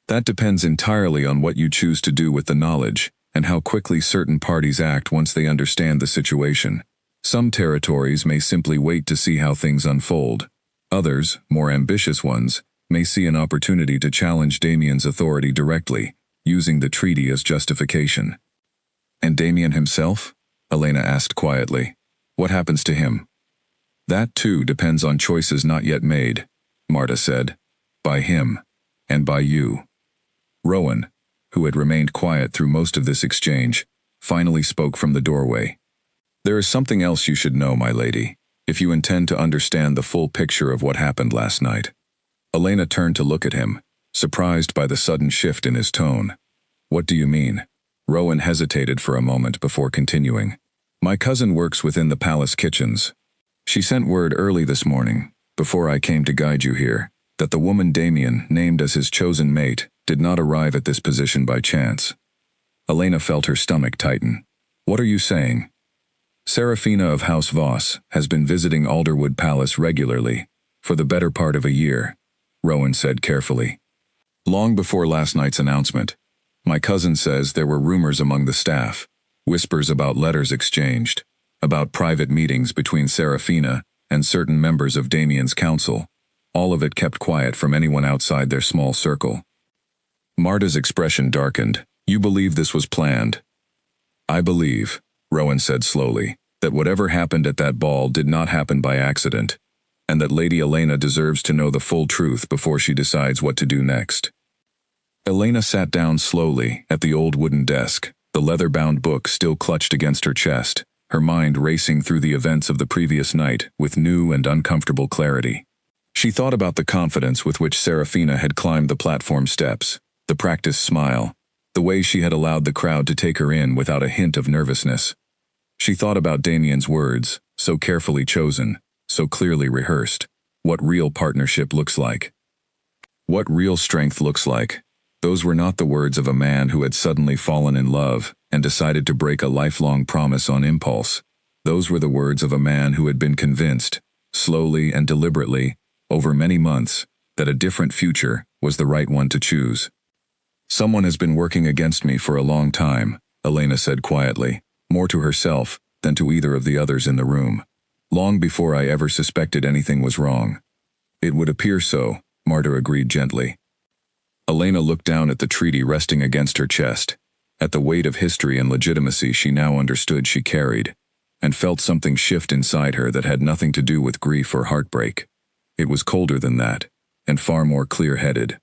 "That depends entirely on what you choose to do with the knowledge, and how quickly certain parties act once they understand the situation. Some territories may simply wait to see how things unfold. Others, more ambitious ones, may see an opportunity to challenge Damien's authority directly, using the treaty as justification." "And Damien himself?" Elena asked quietly. What happens to him? That too depends on choices not yet made, Marta said. By him. And by you. Rowan, who had remained quiet through most of this exchange, finally spoke from the doorway. There is something else you should know, my lady, if you intend to understand the full picture of what happened last night. Elena turned to look at him, surprised by the sudden shift in his tone. What do you mean? Rowan hesitated for a moment before continuing. My cousin works within the palace kitchens. She sent word early this morning, before I came to guide you here, that the woman Damien, named as his chosen mate, did not arrive at this position by chance. Elena felt her stomach tighten. What are you saying? Serafina of House Voss has been visiting Alderwood Palace regularly, for the better part of a year, Rowan said carefully. Long before last night's announcement, my cousin says there were rumors among the staff, whispers about letters exchanged, about private meetings between Serafina and certain members of Damien's council, all of it kept quiet from anyone outside their small circle. Marta's expression darkened. You believe this was planned? I believe, Rowan said slowly, that whatever happened at that ball did not happen by accident, and that Lady Elena deserves to know the full truth before she decides what to do next. Elena sat down slowly at the old wooden desk, the leather-bound book still clutched against her chest, her mind racing through the events of the previous night with new and uncomfortable clarity. She thought about the confidence with which Serafina had climbed the platform steps, the practiced smile, the way she had allowed the crowd to take her in without a hint of nervousness. She thought about Damien's words, so carefully chosen, so clearly rehearsed, what real partnership looks like. What real strength looks like. Those were not the words of a man who had suddenly fallen in love and decided to break a lifelong promise on impulse. Those were the words of a man who had been convinced, slowly and deliberately, over many months, that a different future was the right one to choose. Someone has been working against me for a long time, Elena said quietly, more to herself than to either of the others in the room. Long before I ever suspected anything was wrong. It would appear so, Marta agreed gently. Elena looked down at the treaty resting against her chest, at the weight of history and legitimacy she now understood she carried, and felt something shift inside her that had nothing to do with grief or heartbreak. It was colder than that, and far more clear-headed.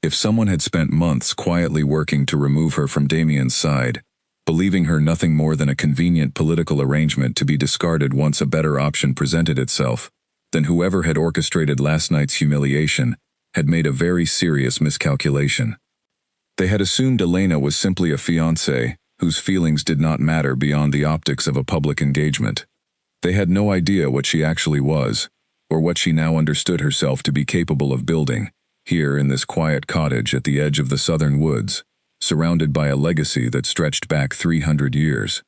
If someone had spent months quietly working to remove her from Damien's side, believing her nothing more than a convenient political arrangement to be discarded once a better option presented itself, then whoever had orchestrated last night's humiliation had made a very serious miscalculation. They had assumed Elena was simply a fiancée whose feelings did not matter beyond the optics of a public engagement. They had no idea what she actually was, or what she now understood herself to be capable of building, here in this quiet cottage at the edge of the southern woods, surrounded by a legacy that stretched back 300 years.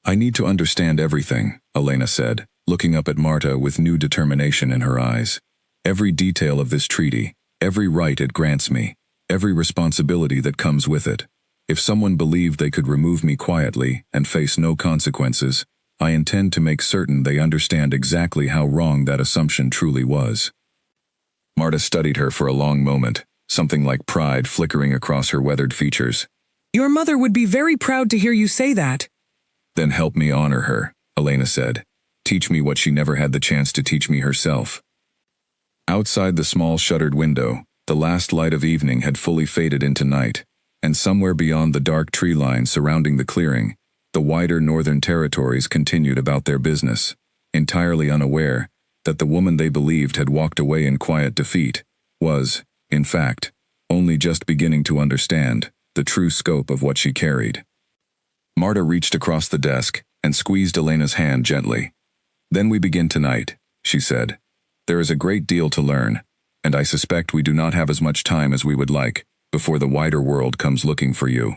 I need to understand everything, Elena said, looking up at Marta with new determination in her eyes. Every detail of this treaty, every right it grants me, every responsibility that comes with it. If someone believed they could remove me quietly and face no consequences, I intend to make certain they understand exactly how wrong that assumption truly was. Marta studied her for a long moment, something like pride flickering across her weathered features. Your mother would be very proud to hear you say that. Then help me honor her, Elena said. Teach me what she never had the chance to teach me herself. Outside the small shuttered window, the last light of evening had fully faded into night, and somewhere beyond the dark tree line surrounding the clearing, the wider northern territories continued about their business, entirely unaware that the woman they believed had walked away in quiet defeat was, in fact, only just beginning to understand the true scope of what she carried. Marta reached across the desk and squeezed Elena's hand gently. Then we begin tonight, she said. There is a great deal to learn, and I suspect we do not have as much time as we would like before the wider world comes looking for you.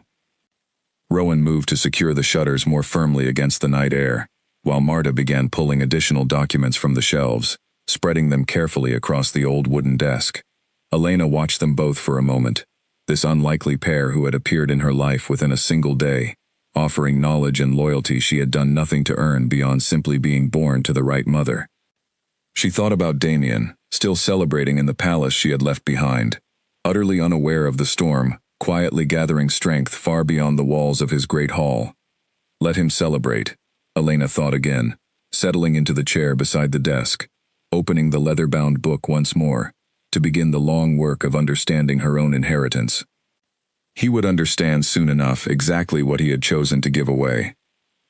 Rowan moved to secure the shutters more firmly against the night air, while Marta began pulling additional documents from the shelves, spreading them carefully across the old wooden desk. Elena watched them both for a moment, this unlikely pair who had appeared in her life within a single day, offering knowledge and loyalty she had done nothing to earn beyond simply being born to the right mother. She thought about Damien, still celebrating in the palace she had left behind, utterly unaware of the storm, quietly gathering strength far beyond the walls of his great hall. Let him celebrate, Elena thought again, settling into the chair beside the desk, opening the leather-bound book once more, to begin the long work of understanding her own inheritance. He would understand soon enough exactly what he had chosen to give away.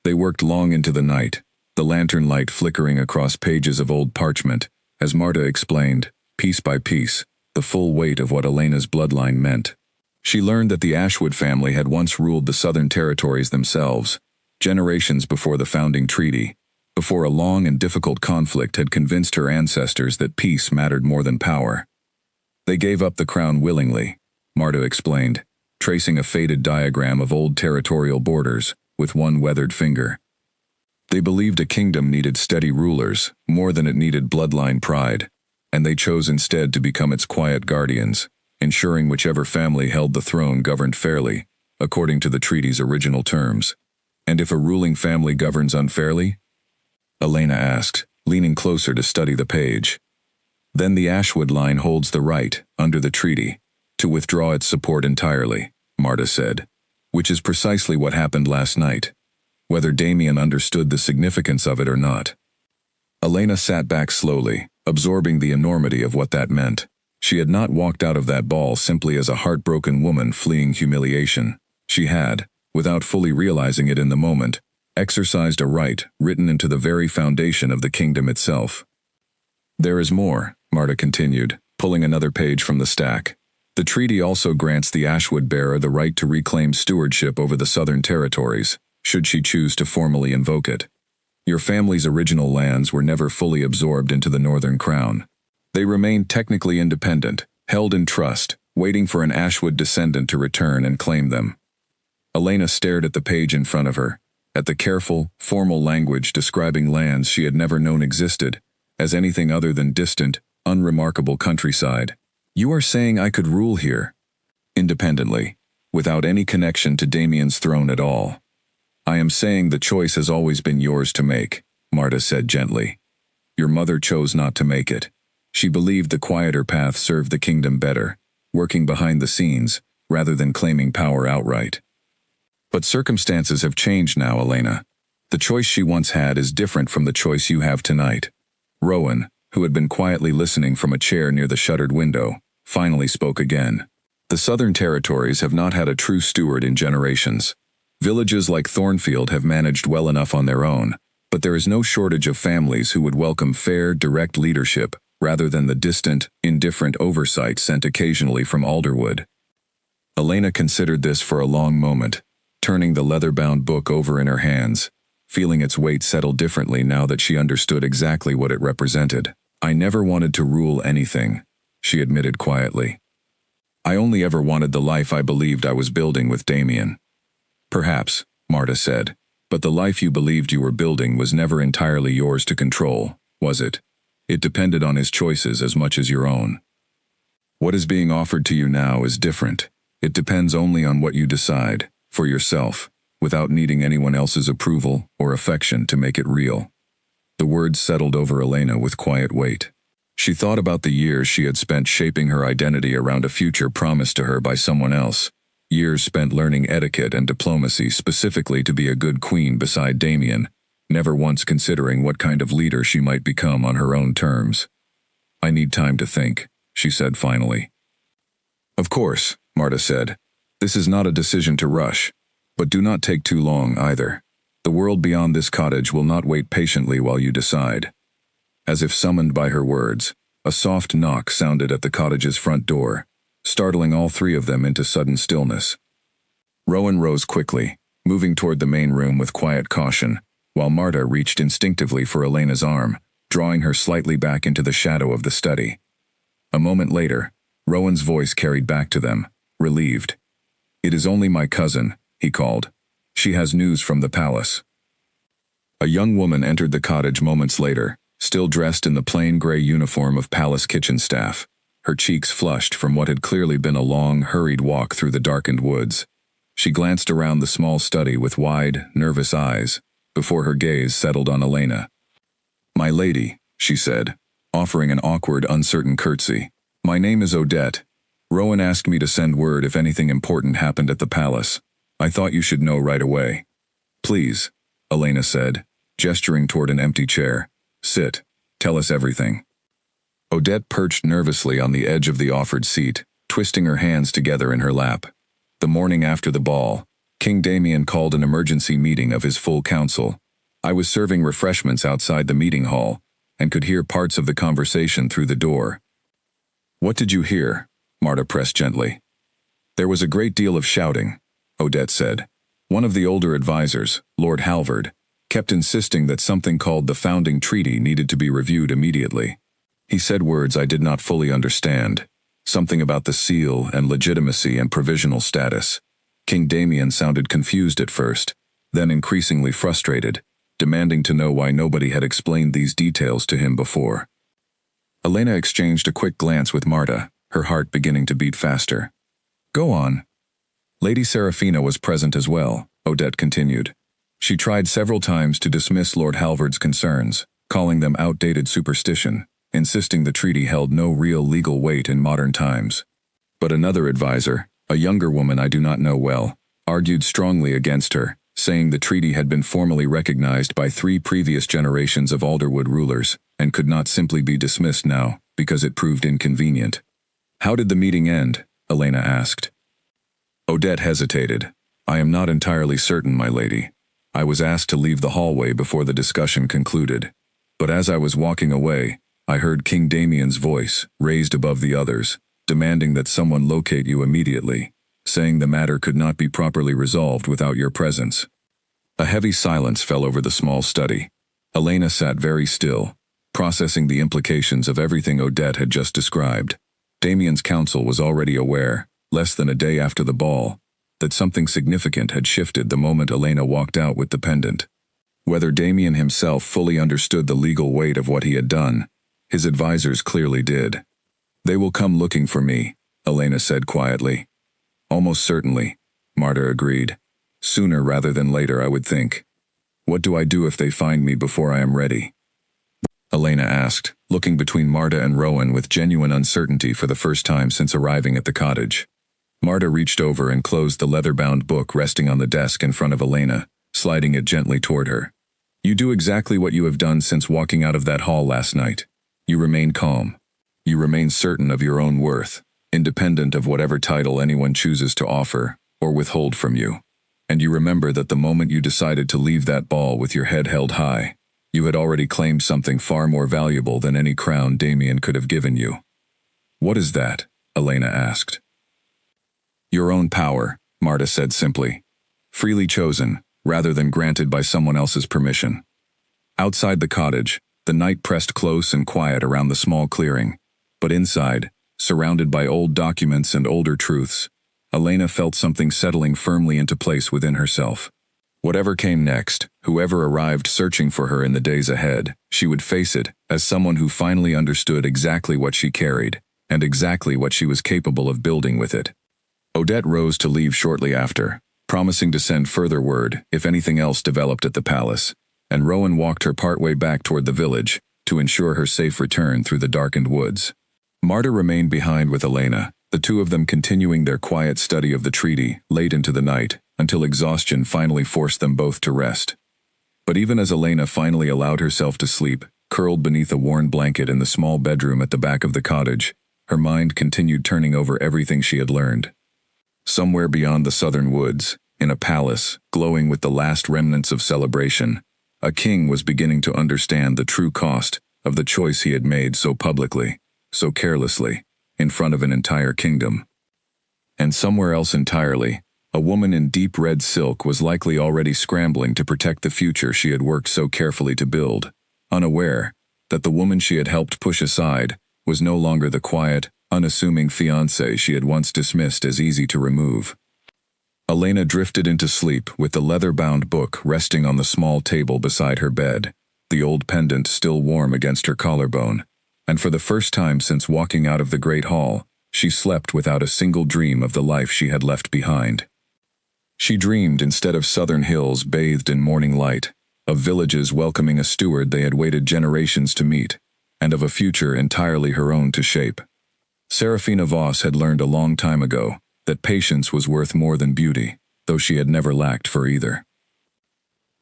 They worked long into the night, the lantern light flickering across pages of old parchment, as Marta explained, piece by piece, the full weight of what Elena's bloodline meant. She learned that the Ashwood family had once ruled the Southern Territories themselves, generations before the founding treaty, before a long and difficult conflict had convinced her ancestors that peace mattered more than power. They gave up the crown willingly, Marta explained, tracing a faded diagram of old territorial borders with one weathered finger. They believed a kingdom needed steady rulers more than it needed bloodline pride, and they chose instead to become its quiet guardians, ensuring whichever family held the throne governed fairly, according to the treaty's original terms. And if a ruling family governs unfairly? Elena asked, leaning closer to study the page. Then the Ashwood line holds the right, under the treaty, to withdraw its support entirely, Marta said, which is precisely what happened last night, whether Damien understood the significance of it or not. Elena sat back slowly, absorbing the enormity of what that meant. She had not walked out of that ball simply as a heartbroken woman fleeing humiliation. She had, without fully realizing it in the moment, exercised a right written into the very foundation of the kingdom itself. There is more, Marta continued, pulling another page from the stack. The treaty also grants the Ashwood bearer the right to reclaim stewardship over the Southern Territories, should she choose to formally invoke it. Your family's original lands were never fully absorbed into the Northern Crown. They remained technically independent, held in trust, waiting for an Ashwood descendant to return and claim them. Elena stared at the page in front of her, at the careful, formal language describing lands she had never known existed, as anything other than distant, unremarkable countryside. You are saying I could rule here, independently, without any connection to Damien's throne at all. I am saying the choice has always been yours to make, Marta said gently. Your mother chose not to make it. She believed the quieter path served the kingdom better, working behind the scenes, rather than claiming power outright. But circumstances have changed now, Elena. The choice she once had is different from the choice you have tonight. Rowan, who had been quietly listening from a chair near the shuttered window, finally spoke again. The Southern Territories have not had a true steward in generations. Villages like Thornfield have managed well enough on their own, but there is no shortage of families who would welcome fair, direct leadership rather than the distant, indifferent oversight sent occasionally from Alderwood. Elena considered this for a long moment, turning the leather-bound book over in her hands, feeling its weight settle differently now that she understood exactly what it represented. I never wanted to rule anything, she admitted quietly. I only ever wanted the life I believed I was building with Damien. Perhaps, Marta said, but the life you believed you were building was never entirely yours to control, was it? It depended on his choices as much as your own. What is being offered to you now is different. It depends only on what you decide, for yourself, without needing anyone else's approval or affection to make it real. The words settled over Elena with quiet weight. She thought about the years she had spent shaping her identity around a future promised to her by someone else, years spent learning etiquette and diplomacy specifically to be a good queen beside Damien, never once considering what kind of leader she might become on her own terms. I need time to think, she said finally. Of course, Marta said. This is not a decision to rush, but do not take too long either. The world beyond this cottage will not wait patiently while you decide. As if summoned by her words, a soft knock sounded at the cottage's front door, startling all three of them into sudden stillness. Rowan rose quickly, moving toward the main room with quiet caution, while Marta reached instinctively for Elena's arm, drawing her slightly back into the shadow of the study. A moment later, Rowan's voice carried back to them, relieved. It is only my cousin, he called. She has news from the palace. A young woman entered the cottage moments later, still dressed in the plain gray uniform of palace kitchen staff, her cheeks flushed from what had clearly been a long, hurried walk through the darkened woods. She glanced around the small study with wide, nervous eyes, before her gaze settled on Elena. My lady, she said, offering an awkward, uncertain curtsy. My name is Odette. Rowan asked me to send word if anything important happened at the palace. I thought you should know right away. Please, Elena said, gesturing toward an empty chair. "Sit. Tell us everything." Odette perched nervously on the edge of the offered seat, twisting her hands together in her lap. The morning after the ball, King Damien called an emergency meeting of his full council. I was serving refreshments outside the meeting hall, and could hear parts of the conversation through the door. "What did you hear?" Marta pressed gently. "There was a great deal of shouting," Odette said. One of the older advisors, Lord Halvard, kept insisting that something called the Founding Treaty needed to be reviewed immediately. He said words I did not fully understand, something about the seal and legitimacy and provisional status. King Damien sounded confused at first, then increasingly frustrated, demanding to know why nobody had explained these details to him before. Elena exchanged a quick glance with Marta, her heart beginning to beat faster. "Go on." Lady Serafina was present as well, Odette continued. She tried several times to dismiss Lord Halvard's concerns, calling them outdated superstition, insisting the treaty held no real legal weight in modern times. But another advisor, a younger woman I do not know well, argued strongly against her, saying the treaty had been formally recognized by 3 previous generations of Alderwood rulers, and could not simply be dismissed now, because it proved inconvenient. "How did the meeting end?" Elena asked. Odette hesitated. "I am not entirely certain, my lady. I was asked to leave the hallway before the discussion concluded. But as I was walking away, I heard King Damien's voice, raised above the others, demanding that someone locate you immediately, saying the matter could not be properly resolved without your presence." A heavy silence fell over the small study. Elena sat very still, processing the implications of everything Odette had just described. Damien's council was already aware, less than a day after the ball, that something significant had shifted the moment Elena walked out with the pendant. Whether Damien himself fully understood the legal weight of what he had done, his advisors clearly did. "They will come looking for me," Elena said quietly. "Almost certainly," Marta agreed. "Sooner rather than later, I would think." "What do I do if they find me before I am ready?" Elena asked, looking between Marta and Rowan with genuine uncertainty for the first time since arriving at the cottage. Marta reached over and closed the leather-bound book resting on the desk in front of Elena, sliding it gently toward her. "You do exactly what you have done since walking out of that hall last night. You remain calm. You remain certain of your own worth, independent of whatever title anyone chooses to offer or withhold from you. And you remember that the moment you decided to leave that ball with your head held high, you had already claimed something far more valuable than any crown Damien could have given you." "What is that?" Elena asked. "Your own power," Marta said simply. "Freely chosen, rather than granted by someone else's permission." Outside the cottage, the night pressed close and quiet around the small clearing, but inside, surrounded by old documents and older truths, Elena felt something settling firmly into place within herself. Whatever came next, whoever arrived searching for her in the days ahead, she would face it as someone who finally understood exactly what she carried, and exactly what she was capable of building with it. Odette rose to leave shortly after, promising to send further word if anything else developed at the palace, and Rowan walked her partway back toward the village to ensure her safe return through the darkened woods. Marta remained behind with Elena, the two of them continuing their quiet study of the treaty late into the night, until exhaustion finally forced them both to rest. But even as Elena finally allowed herself to sleep, curled beneath a worn blanket in the small bedroom at the back of the cottage, her mind continued turning over everything she had learned. Somewhere beyond the southern woods, in a palace glowing with the last remnants of celebration, a king was beginning to understand the true cost of the choice he had made so publicly, so carelessly, in front of an entire kingdom. And somewhere else entirely, a woman in deep red silk was likely already scrambling to protect the future she had worked so carefully to build, unaware that the woman she had helped push aside was no longer the quiet, unassuming fiancé she had once dismissed as easy to remove. Elena drifted into sleep with the leather-bound book resting on the small table beside her bed, the old pendant still warm against her collarbone, and for the first time since walking out of the great hall, she slept without a single dream of the life she had left behind. She dreamed, instead of southern hills bathed in morning light, of villages welcoming a steward they had waited generations to meet, and of a future entirely her own to shape. Serafina Voss had learned a long time ago that patience was worth more than beauty, though she had never lacked for either.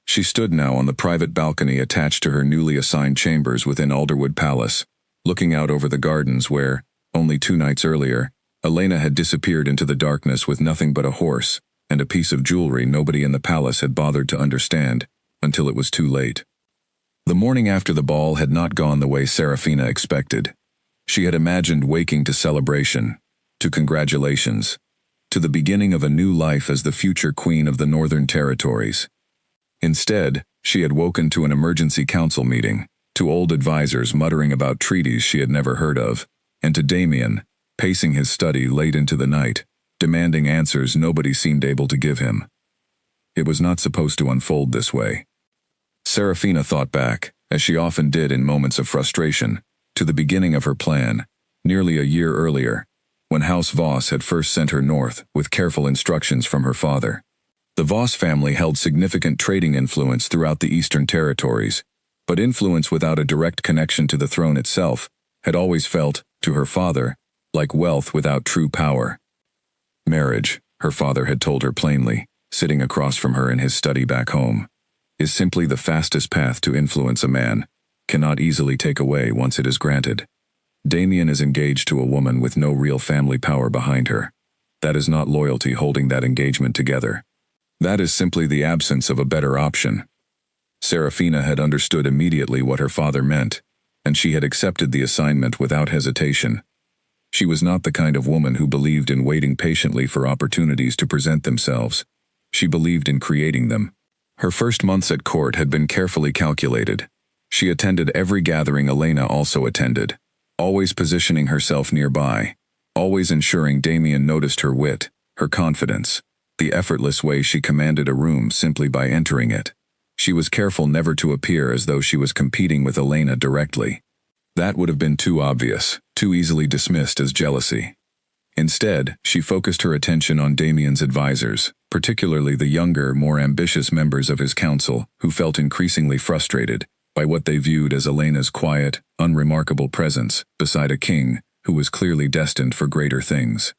She stood now on the private balcony attached to her newly assigned chambers within Alderwood Palace, looking out over the gardens where, only 2 nights earlier, Elena had disappeared into the darkness with nothing but a horse and a piece of jewelry nobody in the palace had bothered to understand until it was too late. The morning after the ball had not gone the way Serafina expected. She had imagined waking to celebration, to congratulations, to the beginning of a new life as the future queen of the Northern Territories. Instead, she had woken to an emergency council meeting, to old advisors muttering about treaties she had never heard of, and to Damien, pacing his study late into the night, demanding answers nobody seemed able to give him. It was not supposed to unfold this way. Serafina thought back, as she often did in moments of frustration, to the beginning of her plan, nearly a year earlier, when House Voss had first sent her north with careful instructions from her father. The Voss family held significant trading influence throughout the Eastern Territories, but influence without a direct connection to the throne itself had always felt, to her father, like wealth without true power. Marriage, her father had told her plainly, sitting across from her in his study back home, is simply the fastest path to influence a man, cannot easily take away once it is granted. Damien is engaged to a woman with no real family power behind her. That is not loyalty holding that engagement together. That is simply the absence of a better option. Serafina had understood immediately what her father meant, and she had accepted the assignment without hesitation. She was not the kind of woman who believed in waiting patiently for opportunities to present themselves. She believed in creating them. Her first months at court had been carefully calculated. She attended every gathering Elena also attended, always positioning herself nearby, always ensuring Damien noticed her wit, her confidence, the effortless way she commanded a room simply by entering it. She was careful never to appear as though she was competing with Elena directly. That would have been too obvious, too easily dismissed as jealousy. Instead, she focused her attention on Damien's advisors, particularly the younger, more ambitious members of his council, who felt increasingly frustrated by what they viewed as Elena's quiet, unremarkable presence beside a king who was clearly destined for greater things.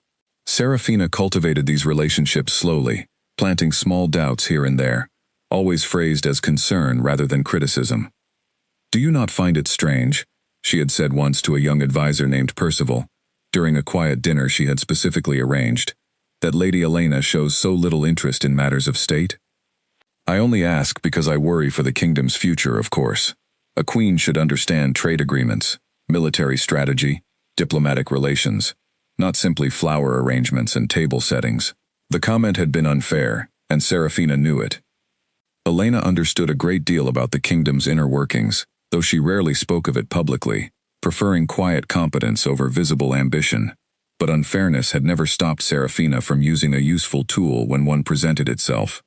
Serafina cultivated these relationships slowly, planting small doubts here and there, always phrased as concern rather than criticism. "Do you not find it strange," she had said once to a young advisor named Percival, during a quiet dinner she had specifically arranged, "that Lady Elena shows so little interest in matters of state? I only ask because I worry for the kingdom's future, of course. A queen should understand trade agreements, military strategy, diplomatic relations, not simply flower arrangements and table settings." The comment had been unfair, and Serafina knew it. Elena understood a great deal about the kingdom's inner workings, though she rarely spoke of it publicly, preferring quiet competence over visible ambition. But unfairness had never stopped Serafina from using a useful tool when one presented itself.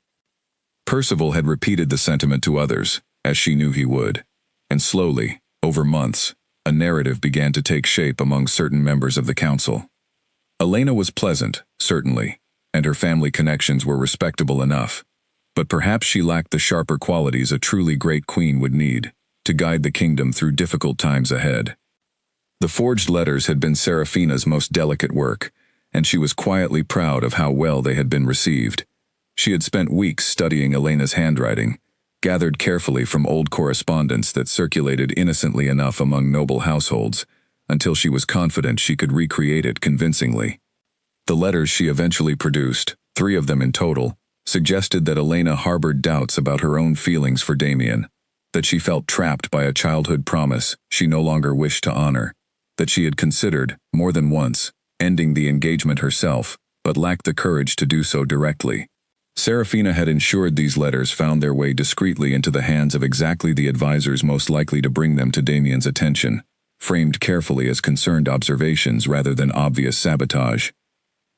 Percival had repeated the sentiment to others, as she knew he would, and slowly, over months, a narrative began to take shape among certain members of the council. Elena was pleasant, certainly, and her family connections were respectable enough, but perhaps she lacked the sharper qualities a truly great queen would need to guide the kingdom through difficult times ahead. The forged letters had been Serafina's most delicate work, and she was quietly proud of how well they had been received. She had spent weeks studying Elena's handwriting, gathered carefully from old correspondence that circulated innocently enough among noble households, until she was confident she could recreate it convincingly. The letters she eventually produced, 3 of them in total, suggested that Elena harbored doubts about her own feelings for Damien, that she felt trapped by a childhood promise she no longer wished to honor, that she had considered, more than once, ending the engagement herself, but lacked the courage to do so directly. Serafina had ensured these letters found their way discreetly into the hands of exactly the advisors most likely to bring them to Damien's attention, framed carefully as concerned observations rather than obvious sabotage.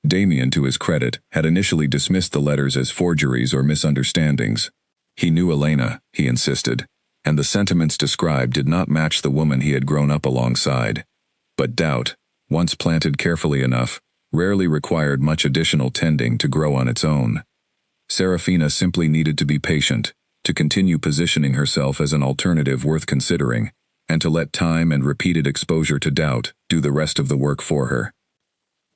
Damien, to his credit, had initially dismissed the letters as forgeries or misunderstandings. He knew Elena, he insisted, and the sentiments described did not match the woman he had grown up alongside. But doubt, once planted carefully enough, rarely required much additional tending to grow on its own. Serafina simply needed to be patient, to continue positioning herself as an alternative worth considering, and to let time and repeated exposure to doubt do the rest of the work for her.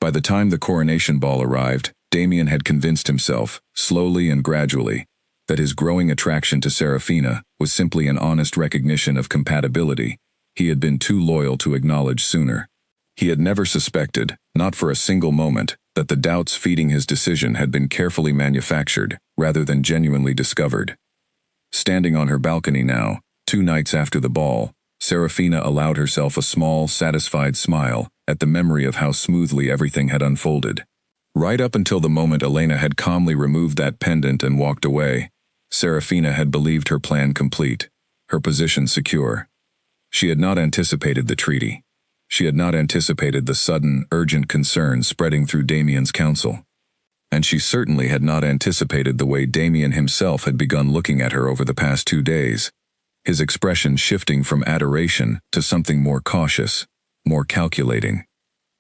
By the time the coronation ball arrived, Damien had convinced himself, slowly and gradually, that his growing attraction to Serafina was simply an honest recognition of compatibility he had been too loyal to acknowledge sooner. He had never suspected, not for a single moment, that the doubts feeding his decision had been carefully manufactured rather than genuinely discovered. Standing on her balcony now, 2 nights after the ball, Serafina allowed herself a small, satisfied smile at the memory of how smoothly everything had unfolded. Right up until the moment Elena had calmly removed that pendant and walked away, Serafina had believed her plan complete, her position secure. She had not anticipated the treaty. She had not anticipated the sudden, urgent concern spreading through Damien's council. And she certainly had not anticipated the way Damien himself had begun looking at her over the past 2 days, his expression shifting from adoration to something more cautious, more calculating.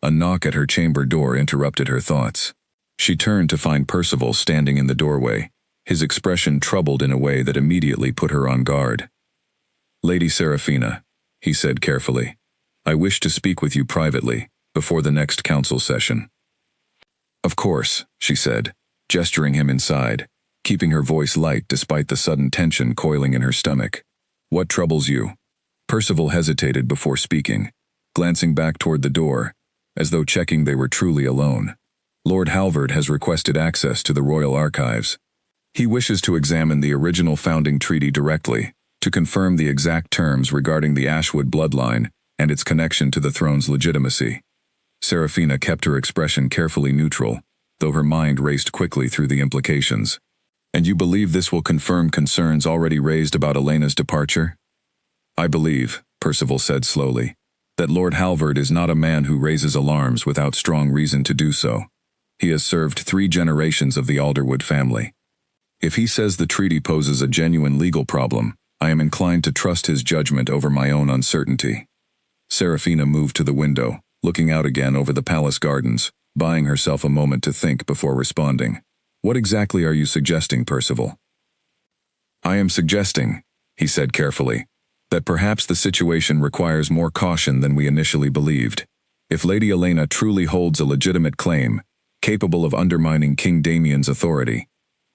A knock at her chamber door interrupted her thoughts. She turned to find Percival standing in the doorway, his expression troubled in a way that immediately put her on guard. "Lady Serafina," he said carefully, "I wish to speak with you privately, before the next council session." "Of course," she said, gesturing him inside, keeping her voice light despite the sudden tension coiling in her stomach. "What troubles you?" Percival hesitated before speaking, glancing back toward the door, as though checking they were truly alone. "Lord Halvard has requested access to the Royal Archives. He wishes to examine the original founding treaty directly, to confirm the exact terms regarding the Ashwood bloodline and its connection to the throne's legitimacy." Serafina kept her expression carefully neutral, though her mind raced quickly through the implications. "And you believe this will confirm concerns already raised about Elena's departure?" "I believe," Percival said slowly, "that Lord Halvard is not a man who raises alarms without strong reason to do so. He has served 3 generations of the Alderwood family. If he says the treaty poses a genuine legal problem, I am inclined to trust his judgment over my own uncertainty." Serafina moved to the window, looking out again over the palace gardens, buying herself a moment to think before responding. "What exactly are you suggesting, Percival?" "I am suggesting," he said carefully, "that perhaps the situation requires more caution than we initially believed. If Lady Elena truly holds a legitimate claim, capable of undermining King Damien's authority,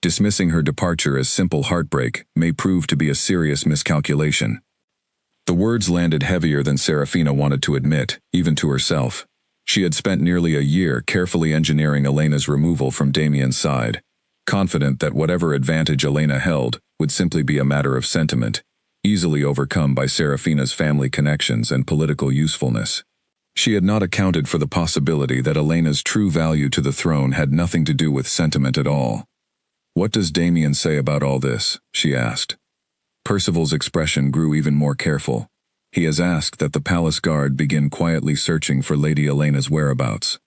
dismissing her departure as simple heartbreak may prove to be a serious miscalculation." The words landed heavier than Serafina wanted to admit, even to herself. She had spent nearly a year carefully engineering Elena's removal from Damien's side, confident that whatever advantage Elena held would simply be a matter of sentiment, easily overcome by Serafina's family connections and political usefulness. She had not accounted for the possibility that Elena's true value to the throne had nothing to do with sentiment at all. "What does Damien say about all this?" she asked. Percival's expression grew even more careful. "He has asked that the palace guard begin quietly searching for Lady Elena's whereabouts.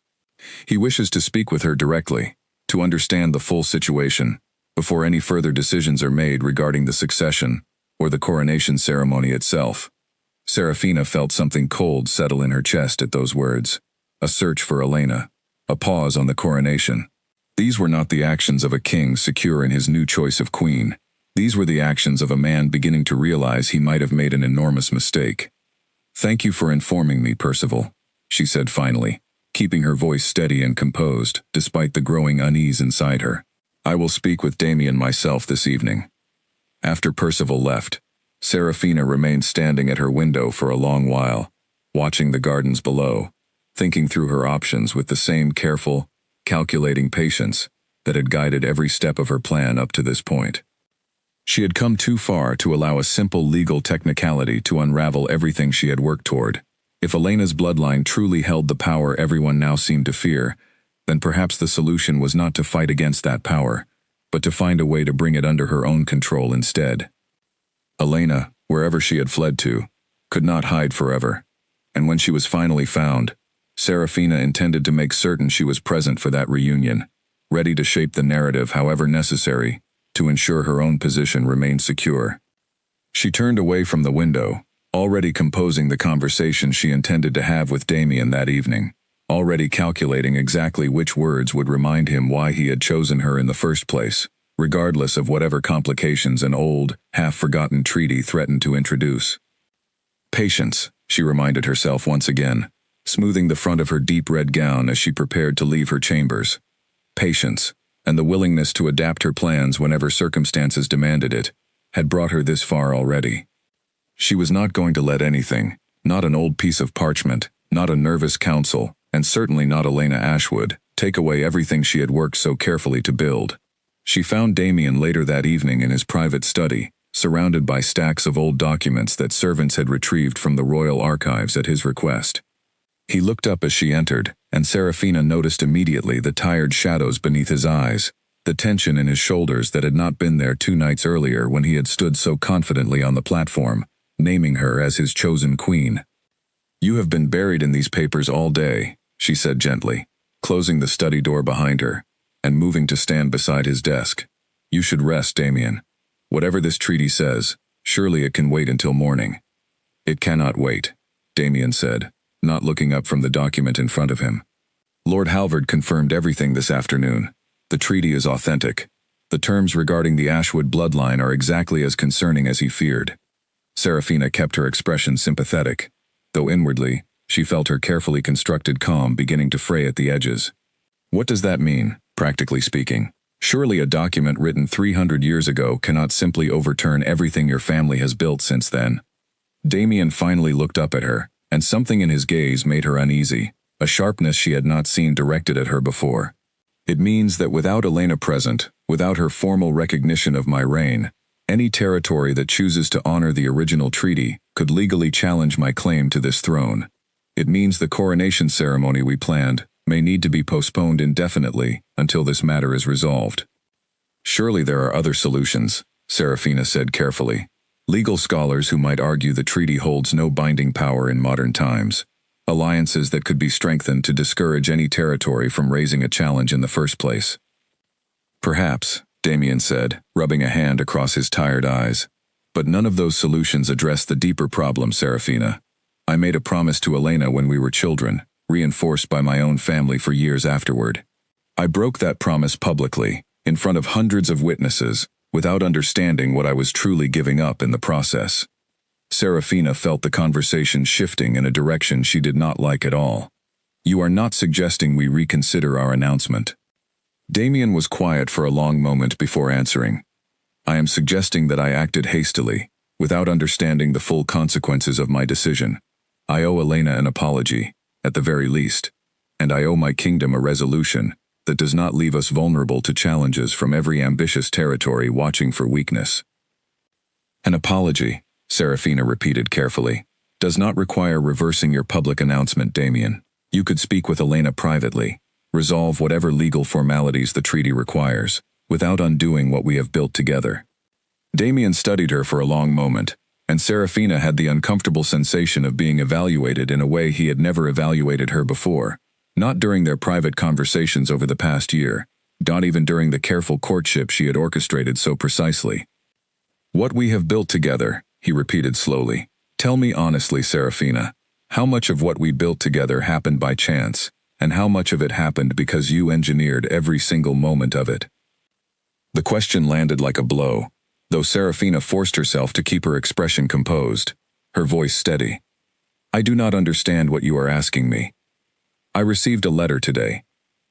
He wishes to speak with her directly, to understand the full situation, before any further decisions are made regarding the succession or the coronation ceremony itself." Serafina felt something cold settle in her chest at those words. A search for Elena. A pause on the coronation. These were not the actions of a king secure in his new choice of queen. These were the actions of a man beginning to realize he might have made an enormous mistake. "Thank you for informing me, Percival," she said finally, keeping her voice steady and composed, despite the growing unease inside her. "I will speak with Damien myself this evening." After Percival left, Serafina remained standing at her window for a long while, watching the gardens below, thinking through her options with the same careful, calculating patience that had guided every step of her plan up to this point. She had come too far to allow a simple legal technicality to unravel everything she had worked toward. If Elena's bloodline truly held the power everyone now seemed to fear, then perhaps the solution was not to fight against that power, but to find a way to bring it under her own control instead. Elena, wherever she had fled to, could not hide forever, and when she was finally found, Serafina intended to make certain she was present for that reunion, ready to shape the narrative however necessary, to ensure her own position remained secure. She turned away from the window, already composing the conversation she intended to have with Damien that evening, already calculating exactly which words would remind him why he had chosen her in the first place, regardless of whatever complications an old, half-forgotten treaty threatened to introduce. "Patience," she reminded herself once again, smoothing the front of her deep red gown as she prepared to leave her chambers. "Patience. and the willingness to adapt her plans whenever circumstances demanded it, had brought her this far already. She was not going to let anything, not an old piece of parchment, not a nervous counsel, and certainly not Elena Ashwood, take away everything she had worked so carefully to build. She found Damien later that evening in his private study, surrounded by stacks of old documents that servants had retrieved from the royal archives at his request. He looked up as she entered, and Serafina noticed immediately the tired shadows beneath his eyes, the tension in his shoulders that had not been there 2 nights earlier when he had stood so confidently on the platform, naming her as his chosen queen. "You have been buried in these papers all day," she said gently, closing the study door behind her, and moving to stand beside his desk. "You should rest, Damien. Whatever this treaty says, surely it can wait until morning." "It cannot wait," Damien said, not looking up from the document in front of him. "Lord Halvard confirmed everything this afternoon. The treaty is authentic. The terms regarding the Ashwood bloodline are exactly as concerning as he feared." Serafina kept her expression sympathetic, though inwardly, she felt her carefully constructed calm beginning to fray at the edges. "What does that mean, practically speaking? Surely a document written 300 years ago cannot simply overturn everything your family has built since then." Damien finally looked up at her, and something in his gaze made her uneasy, a sharpness she had not seen directed at her before. "It means that without Elena present, without her formal recognition of my reign, any territory that chooses to honor the original treaty could legally challenge my claim to this throne. It means the coronation ceremony we planned may need to be postponed indefinitely until this matter is resolved." "Surely there are other solutions," Serafina said carefully. "Legal scholars who might argue the treaty holds no binding power in modern times. Alliances that could be strengthened to discourage any territory from raising a challenge in the first place." "Perhaps," Damien said, rubbing a hand across his tired eyes. "But none of those solutions address the deeper problem, Serafina. I made a promise to Elena when we were children, reinforced by my own family for years afterward. I broke that promise publicly, in front of hundreds of witnesses, without understanding what I was truly giving up in the process." Serafina felt the conversation shifting in a direction she did not like at all. "You are not suggesting we reconsider our announcement?" Damien was quiet for a long moment before answering. "I am suggesting that I acted hastily, without understanding the full consequences of my decision. I owe Elena an apology, at the very least, and I owe my kingdom a resolution that does not leave us vulnerable to challenges from every ambitious territory watching for weakness." "An apology," Serafina repeated carefully, "does not require reversing your public announcement, Damien. You could speak with Elena privately, resolve whatever legal formalities the treaty requires, without undoing what we have built together." Damien studied her for a long moment, and Serafina had the uncomfortable sensation of being evaluated in a way he had never evaluated her before. Not during their private conversations over the past year, not even during the careful courtship she had orchestrated so precisely. "What we have built together," he repeated slowly. "Tell me honestly, Serafina, how much of what we built together happened by chance, and how much of it happened because you engineered every single moment of it?" The question landed like a blow, though Serafina forced herself to keep her expression composed, her voice steady. "I do not understand what you are asking me." "I received a letter today,"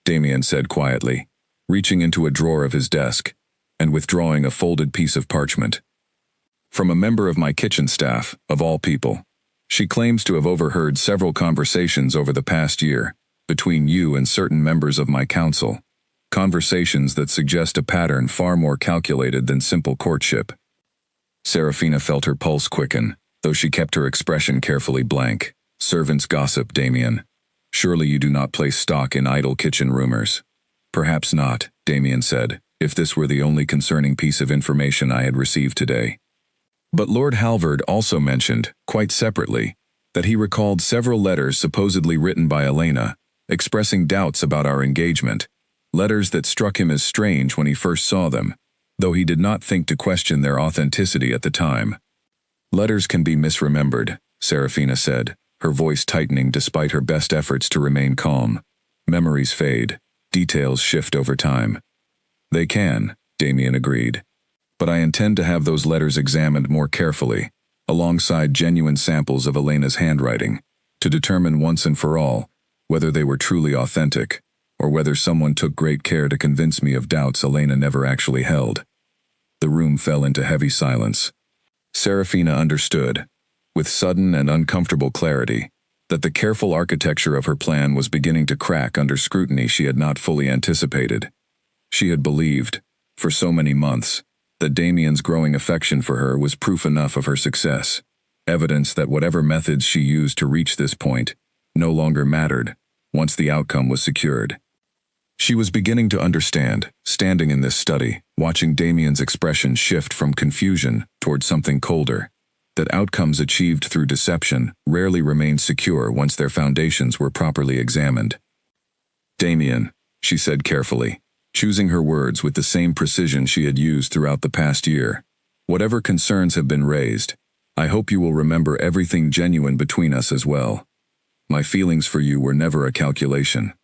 Damien said quietly, reaching into a drawer of his desk, and withdrawing a folded piece of parchment. "From a member of my kitchen staff, of all people. She claims to have overheard several conversations over the past year, between you and certain members of my council. Conversations that suggest a pattern far more calculated than simple courtship." Serafina felt her pulse quicken, though she kept her expression carefully blank. "Servants gossip, Damien. Surely you do not place stock in idle kitchen rumors." "Perhaps not," Damien said, "if this were the only concerning piece of information I had received today." But Lord Halvard also mentioned, quite separately, that he recalled several letters supposedly written by Elena, expressing doubts about our engagement, letters that struck him as strange when he first saw them, though he did not think to question their authenticity at the time. "Letters can be misremembered," Serafina said, her voice tightening despite her best efforts to remain calm. "Memories fade, details shift over time." "They can," Damien agreed. "But I intend to have those letters examined more carefully, alongside genuine samples of Elena's handwriting, to determine once and for all whether they were truly authentic, or whether someone took great care to convince me of doubts Elena never actually held. The room fell into heavy silence. Serafina understood, with sudden and uncomfortable clarity, that the careful architecture of her plan was beginning to crack under scrutiny she had not fully anticipated. She had believed, for so many months, that Damien's growing affection for her was proof enough of her success, evidence that whatever methods she used to reach this point no longer mattered once the outcome was secured. She was beginning to understand, standing in this study, watching Damien's expression shift from confusion toward something colder, that outcomes achieved through deception rarely remained secure once their foundations were properly examined. "Damien," she said carefully, choosing her words with the same precision she had used throughout the past year. "Whatever concerns have been raised, I hope you will remember everything genuine between us as well. My feelings for you were never a calculation."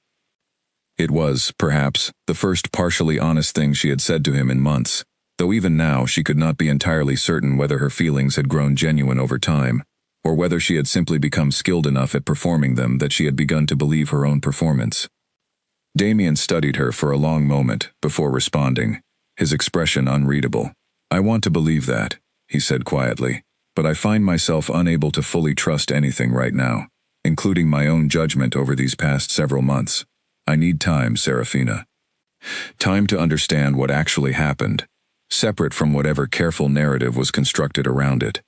It was, perhaps, the first partially honest thing she had said to him in months, though even now she could not be entirely certain whether her feelings had grown genuine over time, or whether she had simply become skilled enough at performing them that she had begun to believe her own performance. Damien studied her for a long moment before responding, his expression unreadable. "I want to believe that," he said quietly, "but I find myself unable to fully trust anything right now, including my own judgment over these past several months. I need time, Serafina. Time to understand what actually happened, separate from whatever careful narrative was constructed around it."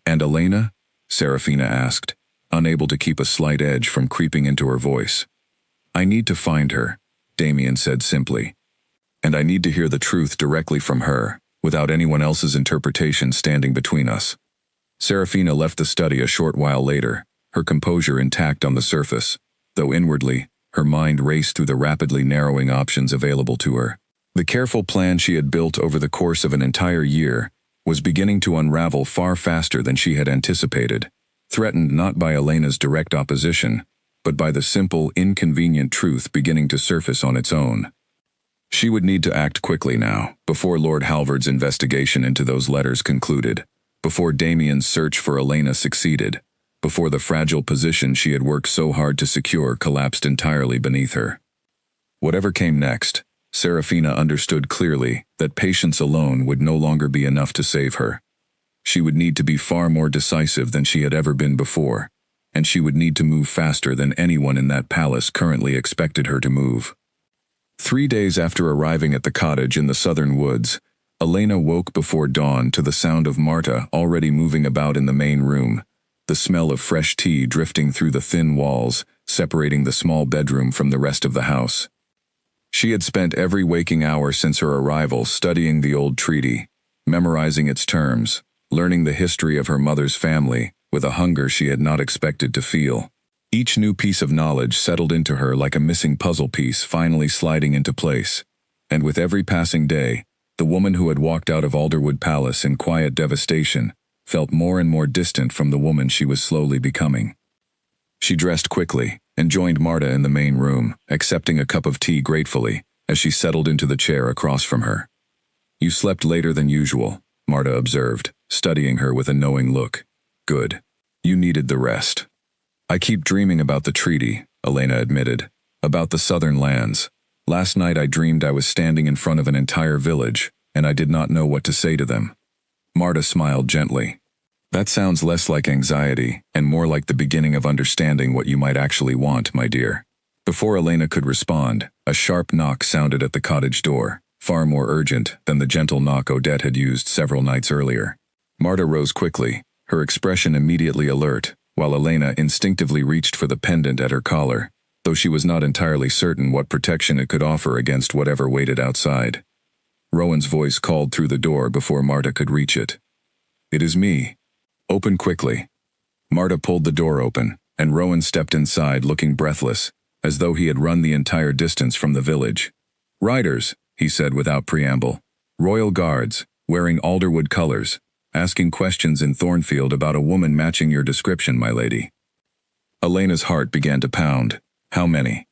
"And Elena?" Serafina asked, unable to keep a slight edge from creeping into her voice. "I need to find her," Damien said simply. "And I need to hear the truth directly from her, without anyone else's interpretation standing between us." Serafina left the study a short while later, her composure intact on the surface, though inwardly, her mind raced through the rapidly narrowing options available to her. The careful plan she had built over the course of an entire year was beginning to unravel far faster than she had anticipated, threatened not by Elena's direct opposition, but by the simple, inconvenient truth beginning to surface on its own. She would need to act quickly now, before Lord Halvard's investigation into those letters concluded, before Damien's search for Elena succeeded, before the fragile position she had worked so hard to secure collapsed entirely beneath her. Whatever came next, Serafina understood clearly that patience alone would no longer be enough to save her. She would need to be far more decisive than she had ever been before, and she would need to move faster than anyone in that palace currently expected her to move. 3 days after arriving at the cottage in the southern woods, Elena woke before dawn to the sound of Marta already moving about in the main room, the smell of fresh tea drifting through the thin walls, separating the small bedroom from the rest of the house. She had spent every waking hour since her arrival studying the old treaty, memorizing its terms, learning the history of her mother's family, with a hunger she had not expected to feel. Each new piece of knowledge settled into her like a missing puzzle piece finally sliding into place, and with every passing day, the woman who had walked out of Alderwood Palace in quiet devastation felt more and more distant from the woman she was slowly becoming. She dressed quickly and joined Marta in the main room, accepting a cup of tea gratefully as she settled into the chair across from her. "You slept later than usual," Marta observed, studying her with a knowing look. "Good. You needed the rest." "I keep dreaming about the treaty," Elena admitted, "about the southern lands. Last night I dreamed I was standing in front of an entire village, and I did not know what to say to them." Marta smiled gently. "That sounds less like anxiety and more like the beginning of understanding what you might actually want, my dear." Before Elena could respond, a sharp knock sounded at the cottage door, far more urgent than the gentle knock Odette had used several nights earlier. Marta rose quickly, her expression immediately alert, while Elena instinctively reached for the pendant at her collar, though she was not entirely certain what protection it could offer against whatever waited outside. Rowan's voice called through the door before Marta could reach it. "It is me. Open quickly." Marta pulled the door open, and Rowan stepped inside looking breathless, as though he had run the entire distance from the village. "Riders," he said without preamble. "Royal guards, wearing Alderwood colors, asking questions in Thornfield about a woman matching your description, my lady." Elena's heart began to pound. "How many?"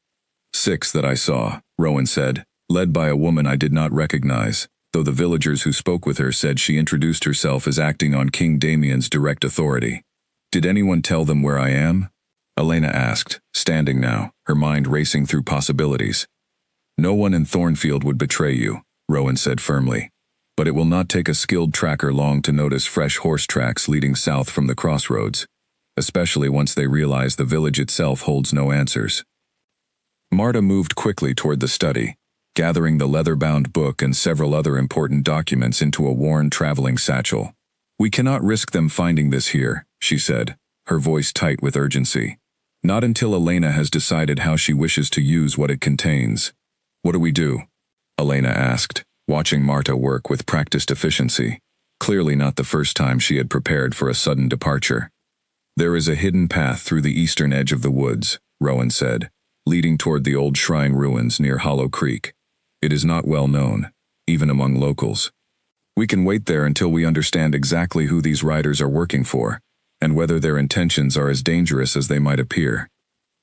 "6 that I saw," Rowan said, led by a woman I did not recognize, though the villagers who spoke with her said she introduced herself as acting on King Damien's direct authority. "Did anyone tell them where I am?" Elena asked, standing now, her mind racing through possibilities. No one in Thornfield would betray you, Rowan said firmly. But it will not take a skilled tracker long to notice fresh horse tracks leading south from the crossroads, especially once they realize the village itself holds no answers. Marta moved quickly toward the study, gathering the leather-bound book and several other important documents into a worn traveling satchel. We cannot risk them finding this here, she said, her voice tight with urgency. Not until Elena has decided how she wishes to use what it contains. What do we do? Elena asked, watching Marta work with practiced efficiency, clearly not the first time she had prepared for a sudden departure. There is a hidden path through the eastern edge of the woods, Rowan said, leading toward the old shrine ruins near Hollow Creek. It is not well known, even among locals. We can wait there until we understand exactly who these riders are working for, and whether their intentions are as dangerous as they might appear.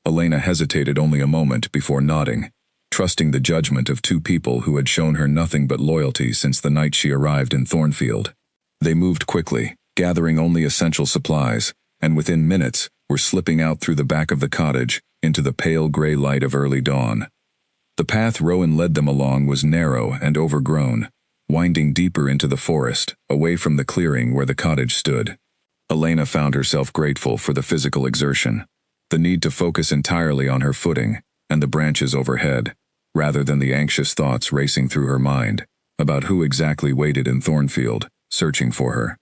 Elena hesitated only a moment before nodding, trusting the judgment of two people who had shown her nothing but loyalty since the night she arrived in Thornfield. They moved quickly, gathering only essential supplies, and within minutes were slipping out through the back of the cottage into the pale gray light of early dawn. The path Rowan led them along was narrow and overgrown, winding deeper into the forest, away from the clearing where the cottage stood. Elena found herself grateful for the physical exertion, the need to focus entirely on her footing and the branches overhead, rather than the anxious thoughts racing through her mind about who exactly waited in Thornfield, searching for her.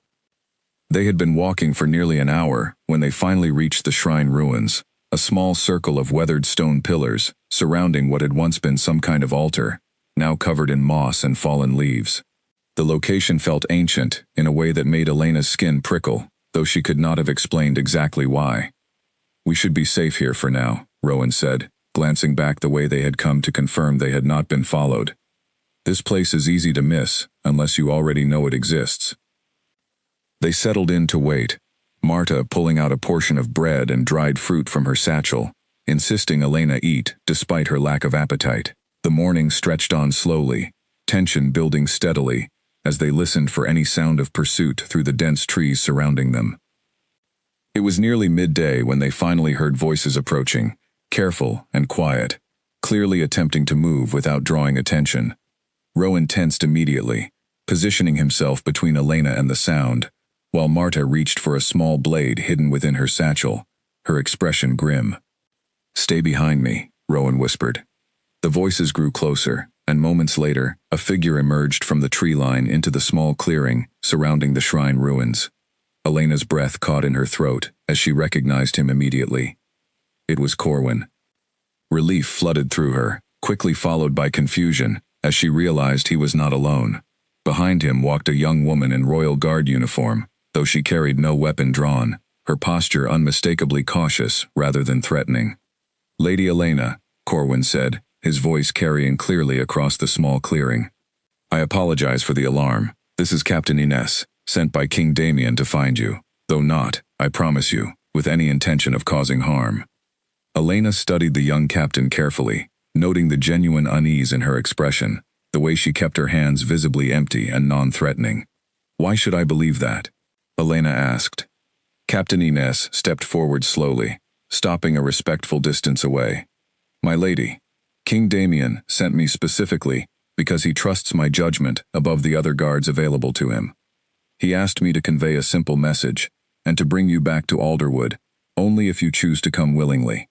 They had been walking for nearly an hour when they finally reached the shrine ruins, a small circle of weathered stone pillars surrounding what had once been some kind of altar, now covered in moss and fallen leaves. The location felt ancient in a way that made Elena's skin prickle, though she could not have explained exactly why. We should be safe here for now, Rowan said, glancing back the way they had come to confirm they had not been followed. This place is easy to miss, unless you already know it exists. They settled in to wait, Marta pulling out a portion of bread and dried fruit from her satchel, insisting Elena eat despite her lack of appetite. The morning stretched on slowly, tension building steadily, as they listened for any sound of pursuit through the dense trees surrounding them. It was nearly midday when they finally heard voices approaching, careful and quiet, clearly attempting to move without drawing attention. Rowan tensed immediately, positioning himself between Elena and the sound, while Marta reached for a small blade hidden within her satchel, her expression grim. "Stay behind me," Rowan whispered. The voices grew closer, and moments later, a figure emerged from the tree line into the small clearing surrounding the shrine ruins. Elena's breath caught in her throat as she recognized him immediately. It was Corwin. Relief flooded through her, quickly followed by confusion, as she realized he was not alone. Behind him walked a young woman in Royal Guard uniform, though she carried no weapon drawn, her posture unmistakably cautious rather than threatening. "Lady Elena," Corwin said, his voice carrying clearly across the small clearing. "I apologize for the alarm. This is Captain Ines, sent by King Damien to find you, though not, I promise you, with any intention of causing harm." Elena studied the young captain carefully, noting the genuine unease in her expression, the way she kept her hands visibly empty and non-threatening. "Why should I believe that?" Elena asked. Captain Ines stepped forward slowly, stopping a respectful distance away. "My lady, King Damien sent me specifically because he trusts my judgment above the other guards available to him. He asked me to convey a simple message, and to bring you back to Alderwood, only if you choose to come willingly.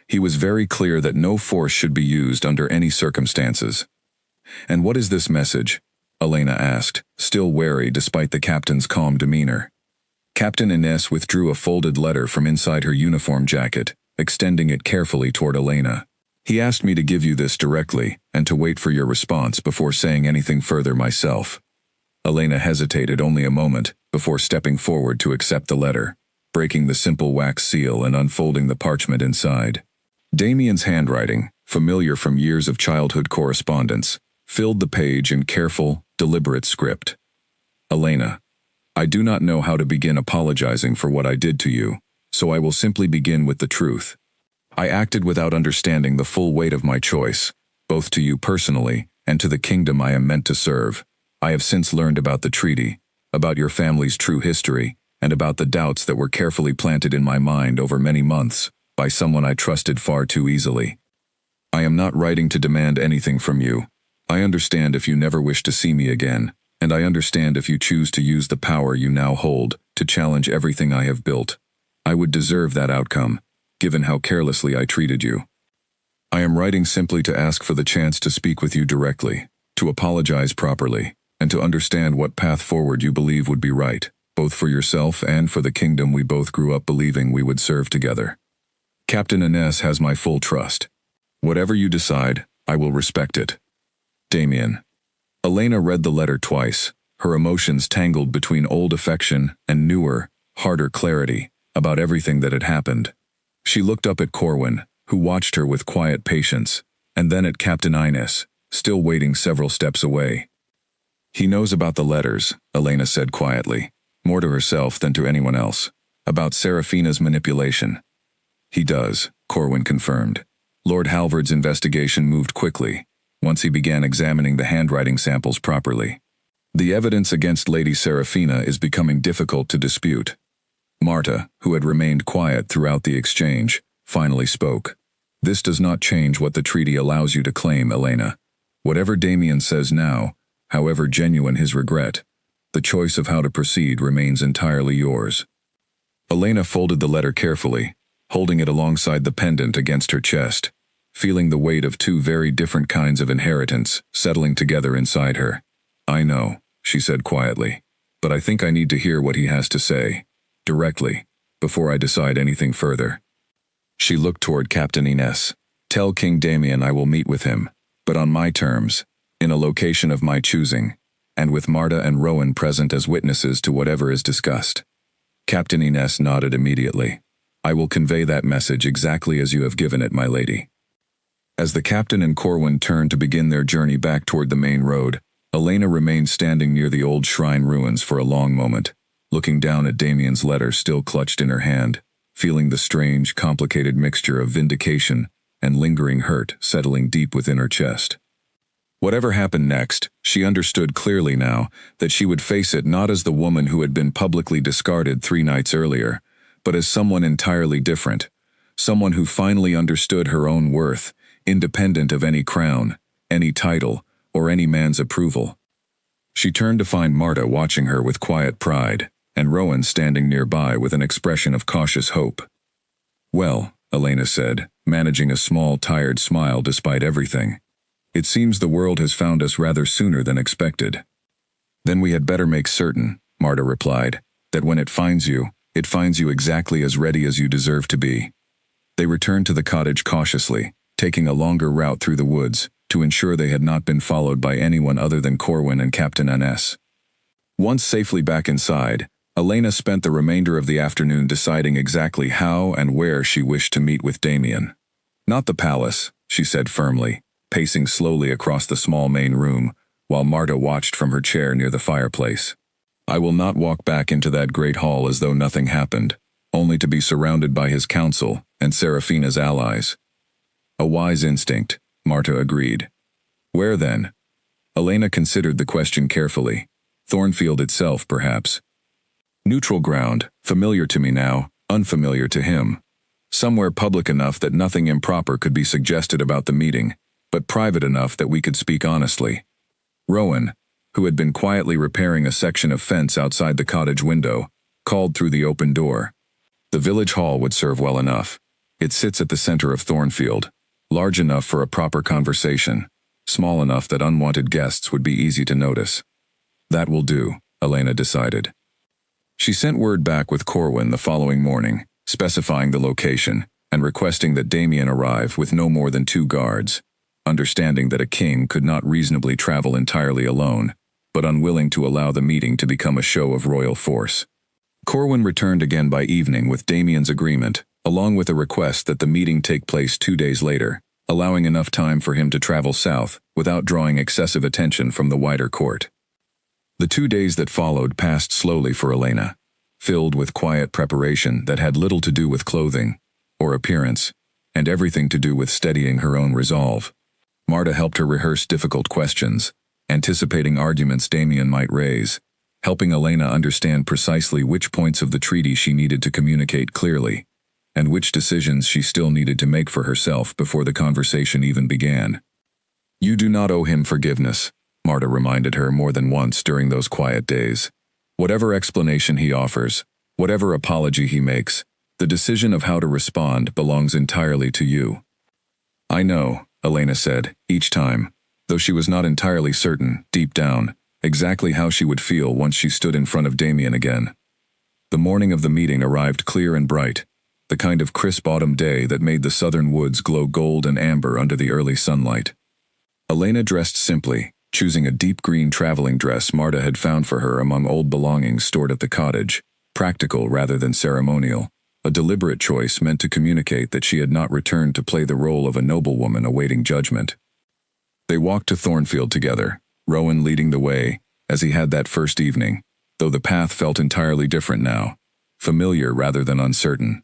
He was very clear that no force should be used under any circumstances." "And what is this message?" Elena asked, still wary despite the captain's calm demeanor. Captain Ines withdrew a folded letter from inside her uniform jacket, extending it carefully toward Elena. "He asked me to give you this directly, and to wait for your response before saying anything further myself." Elena hesitated only a moment before stepping forward to accept the letter, breaking the simple wax seal and unfolding the parchment inside. Damien's handwriting, familiar from years of childhood correspondence, filled the page in careful, deliberate script. "Elena, I do not know how to begin apologizing for what I did to you, so I will simply begin with the truth. I acted without understanding the full weight of my choice, both to you personally and to the kingdom I am meant to serve. I have since learned about the treaty, about your family's true history, and about the doubts that were carefully planted in my mind over many months by someone I trusted far too easily. I am not writing to demand anything from you. I understand if you never wish to see me again, and I understand if you choose to use the power you now hold to challenge everything I have built. I would deserve that outcome, given how carelessly I treated you. I am writing simply to ask for the chance to speak with you directly, to apologize properly, and to understand what path forward you believe would be right, both for yourself and for the kingdom we both grew up believing we would serve together. Captain Ines has my full trust. Whatever you decide, I will respect it. Damien. Elena read the letter twice, her emotions tangled between old affection and newer, harder clarity about everything that had happened. She looked up at Corwin, who watched her with quiet patience, and then at Captain Ines, still waiting several steps away. He knows about the letters, Elena said quietly, more to herself than to anyone else, about Serafina's manipulation. He does, Corwin confirmed. Lord Halvard's investigation moved quickly, once he began examining the handwriting samples properly. The evidence against Lady Serafina is becoming difficult to dispute. Marta, who had remained quiet throughout the exchange, finally spoke. This does not change what the treaty allows you to claim, Elena. Whatever Damien says now, however genuine his regret, the choice of how to proceed remains entirely yours. Elena folded the letter carefully, holding it alongside the pendant against her chest, feeling the weight of two very different kinds of inheritance settling together inside her. I know, she said quietly, but I think I need to hear what he has to say, directly, before I decide anything further. She looked toward Captain Ines. Tell King Damien I will meet with him, but on my terms, in a location of my choosing, and with Marta and Rowan present as witnesses to whatever is discussed. Captain Ines nodded immediately. I will convey that message exactly as you have given it, my lady. As the captain and Corwin turned to begin their journey back toward the main road, Elena remained standing near the old shrine ruins for a long moment, looking down at Damien's letter still clutched in her hand, feeling the strange, complicated mixture of vindication and lingering hurt settling deep within her chest. Whatever happened next, she understood clearly now that she would face it not as the woman who had been publicly discarded 3 nights earlier, but as someone entirely different, someone who finally understood her own worth, independent of any crown, any title, or any man's approval. She turned to find Marta watching her with quiet pride, and Rowan standing nearby with an expression of cautious hope. Well, Elena said, managing a small, tired smile despite everything. It seems the world has found us rather sooner than expected. Then we had better make certain, Marta replied, that when it finds you exactly as ready as you deserve to be. They returned to the cottage cautiously, taking a longer route through the woods, to ensure they had not been followed by anyone other than Corwin and Captain Ines. Once safely back inside, Elena spent the remainder of the afternoon deciding exactly how and where she wished to meet with Damien. Not the palace, she said firmly, pacing slowly across the small main room, while Marta watched from her chair near the fireplace. I will not walk back into that great hall as though nothing happened, only to be surrounded by his council and Serafina's allies. A wise instinct, Marta agreed. Where then? Elena considered the question carefully. Thornfield itself, perhaps. Neutral ground, familiar to me now, unfamiliar to him. Somewhere public enough that nothing improper could be suggested about the meeting, but private enough that we could speak honestly. Rowan, who had been quietly repairing a section of fence outside the cottage window, called through the open door. The village hall would serve well enough. It sits at the center of Thornfield, large enough for a proper conversation, small enough that unwanted guests would be easy to notice. That will do, Elena decided. She sent word back with Corwin the following morning, specifying the location, and requesting that Damien arrive with no more than 2 guards, understanding that a king could not reasonably travel entirely alone, but unwilling to allow the meeting to become a show of royal force. Corwin returned again by evening with Damien's agreement, along with a request that the meeting take place 2 days later, allowing enough time for him to travel south without drawing excessive attention from the wider court. The 2 days that followed passed slowly for Elena, filled with quiet preparation that had little to do with clothing or appearance, and everything to do with steadying her own resolve. Marta helped her rehearse difficult questions, anticipating arguments Damien might raise, helping Elena understand precisely which points of the treaty she needed to communicate clearly, and which decisions she still needed to make for herself before the conversation even began. "You do not owe him forgiveness," Marta reminded her more than once during those quiet days. "Whatever explanation he offers, whatever apology he makes, the decision of how to respond belongs entirely to you." "I know," Elena said, each time, though she was not entirely certain, deep down, exactly how she would feel once she stood in front of Damien again. The morning of the meeting arrived clear and bright, the kind of crisp autumn day that made the southern woods glow gold and amber under the early sunlight. Elena dressed simply, choosing a deep green traveling dress Marta had found for her among old belongings stored at the cottage, practical rather than ceremonial, a deliberate choice meant to communicate that she had not returned to play the role of a noblewoman awaiting judgment. They walked to Thornfield together, Rowan leading the way, as he had that first evening, though the path felt entirely different now, familiar rather than uncertain.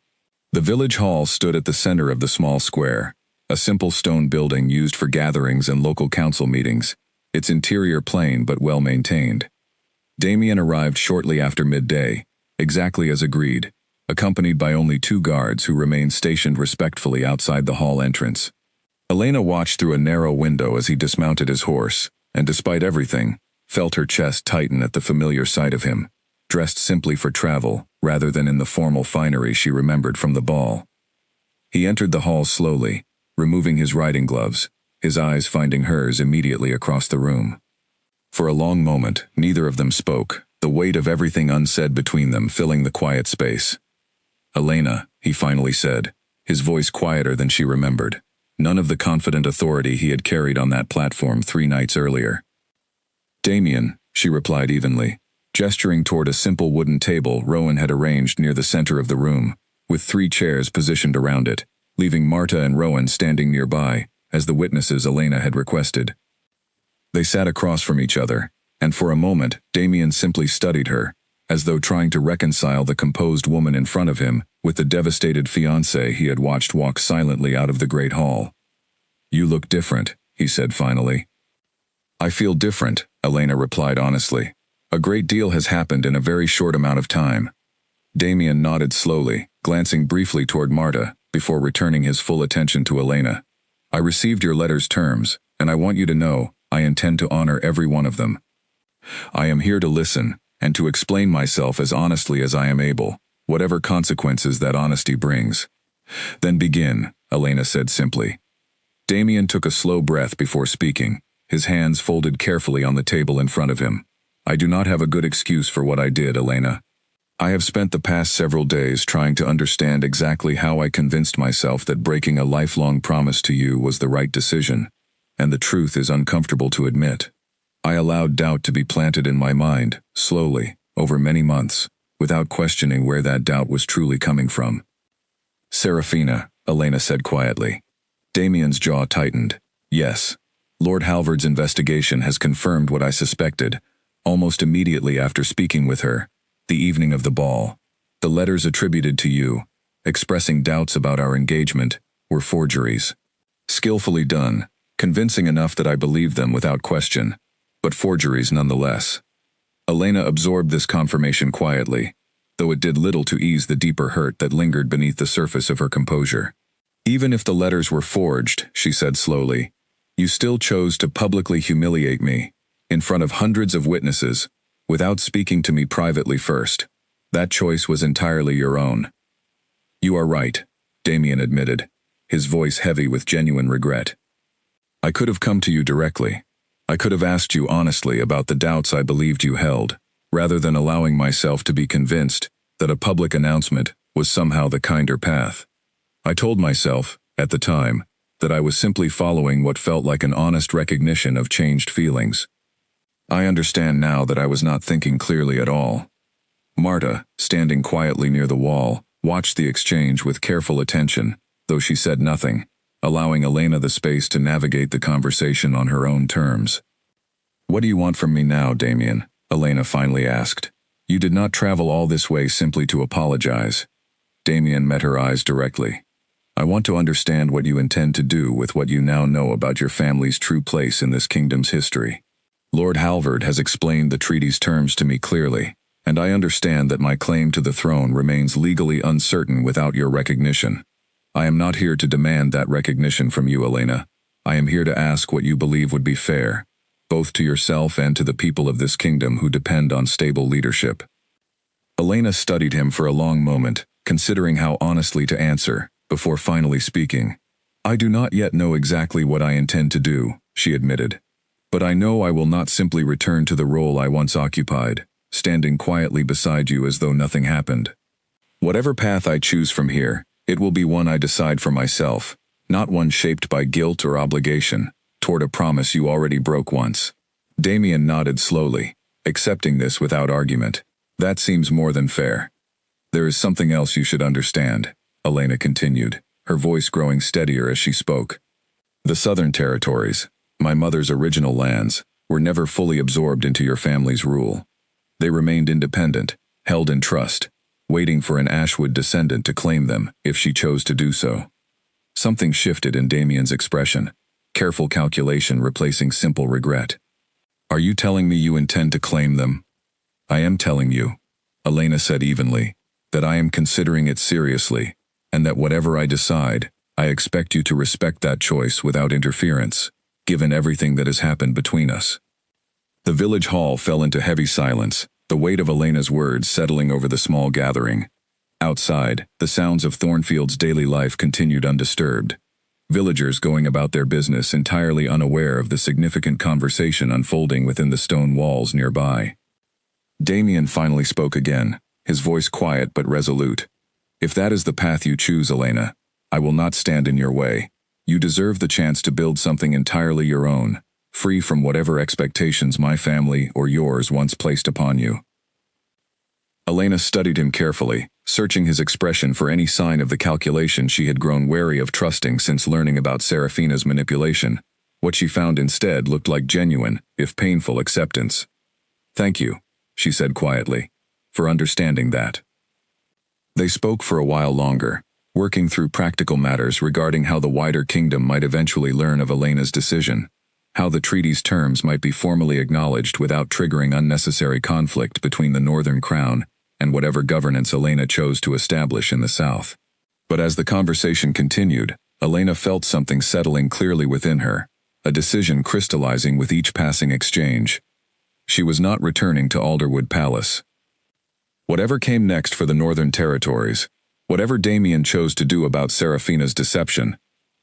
The village hall stood at the center of the small square, a simple stone building used for gatherings and local council meetings, its interior plain but well maintained. Damien arrived shortly after midday, exactly as agreed, accompanied by only 2 guards who remained stationed respectfully outside the hall entrance. Elena watched through a narrow window as he dismounted his horse, and despite everything, felt her chest tighten at the familiar sight of him, dressed simply for travel rather than in the formal finery she remembered from the ball. He entered the hall slowly, removing his riding gloves, his eyes finding hers immediately across the room. For a long moment, neither of them spoke, the weight of everything unsaid between them filling the quiet space. "Elena," he finally said, his voice quieter than she remembered, none of the confident authority he had carried on that platform 3 nights earlier. "Damien," she replied evenly, gesturing toward a simple wooden table Rowan had arranged near the center of the room, with 3 chairs positioned around it, leaving Marta and Rowan standing nearby, as the witnesses Elena had requested. They sat across from each other, and for a moment Damien simply studied her, as though trying to reconcile the composed woman in front of him with the devastated fiancé he had watched walk silently out of the great hall. "You look different," he said finally. "I feel different," Elena replied honestly. "A great deal has happened in a very short amount of time." Damien nodded slowly, glancing briefly toward Marta, before returning his full attention to Elena. "I received your letter's terms, and I want you to know I intend to honor every one of them. I am here to listen, and to explain myself as honestly as I am able, whatever consequences that honesty brings." "Then begin," Elena said simply. Damien took a slow breath before speaking, his hands folded carefully on the table in front of him. "I do not have a good excuse for what I did, Elena. I have spent the past several days trying to understand exactly how I convinced myself that breaking a lifelong promise to you was the right decision, and the truth is uncomfortable to admit. I allowed doubt to be planted in my mind, slowly, over many months, without questioning where that doubt was truly coming from." "Serafina," Elena said quietly. Damien's jaw tightened. "Yes. Lord Halvard's investigation has confirmed what I suspected, almost immediately after speaking with her, the evening of the ball. The letters attributed to you, expressing doubts about our engagement, were forgeries. Skillfully done, convincing enough that I believed them without question, but forgeries nonetheless." Elena absorbed this confirmation quietly, though it did little to ease the deeper hurt that lingered beneath the surface of her composure. "Even if the letters were forged," she said slowly, "you still chose to publicly humiliate me, in front of hundreds of witnesses, without speaking to me privately first. That choice was entirely your own." "You are right," Damien admitted, his voice heavy with genuine regret. "I could have come to you directly. I could have asked you honestly about the doubts I believed you held, rather than allowing myself to be convinced that a public announcement was somehow the kinder path. I told myself, at the time, that I was simply following what felt like an honest recognition of changed feelings. I understand now that I was not thinking clearly at all." Marta, standing quietly near the wall, watched the exchange with careful attention, though she said nothing, allowing Elena the space to navigate the conversation on her own terms. "What do you want from me now, Damien?" Elena finally asked. "You did not travel all this way simply to apologize." Damien met her eyes directly. "I want to understand what you intend to do with what you now know about your family's true place in this kingdom's history." Lord Halvard has explained the treaty's terms to me clearly, and I understand that my claim to the throne remains legally uncertain without your recognition. I am not here to demand that recognition from you, Elena. I am here to ask what you believe would be fair, both to yourself and to the people of this kingdom who depend on stable leadership. Elena studied him for a long moment, considering how honestly to answer, before finally speaking. I do not yet know exactly what I intend to do, she admitted. But I know I will not simply return to the role I once occupied, standing quietly beside you as though nothing happened. Whatever path I choose from here, it will be one I decide for myself, not one shaped by guilt or obligation, toward a promise you already broke once. Damien nodded slowly, accepting this without argument. That seems more than fair. There is something else you should understand, Elena continued, her voice growing steadier as she spoke. The Southern Territories, my mother's original lands, were never fully absorbed into your family's rule. They remained independent, held in trust, waiting for an Ashwood descendant to claim them if she chose to do so. Something shifted in Damien's expression, careful calculation replacing simple regret. Are you telling me you intend to claim them? I am telling you, Elena said evenly, that I am considering it seriously, and that whatever I decide, I expect you to respect that choice without interference, given everything that has happened between us. The village hall fell into heavy silence, the weight of Elena's words settling over the small gathering. Outside, the sounds of Thornfield's daily life continued undisturbed, villagers going about their business entirely unaware of the significant conversation unfolding within the stone walls nearby. Damien finally spoke again, his voice quiet but resolute. If that is the path you choose, Elena, I will not stand in your way. You deserve the chance to build something entirely your own, free from whatever expectations my family or yours once placed upon you. Elena studied him carefully, searching his expression for any sign of the calculation she had grown wary of trusting since learning about Serafina's manipulation. What she found instead looked like genuine, if painful, acceptance. Thank you, she said quietly, for understanding that. They spoke for a while longer, working through practical matters regarding how the wider kingdom might eventually learn of Elena's decision, how the treaty's terms might be formally acknowledged without triggering unnecessary conflict between the Northern Crown and whatever governance Elena chose to establish in the South. But as the conversation continued, Elena felt something settling clearly within her, a decision crystallizing with each passing exchange. She was not returning to Alderwood Palace. Whatever came next for the Northern Territories, whatever Damien chose to do about Serafina's deception,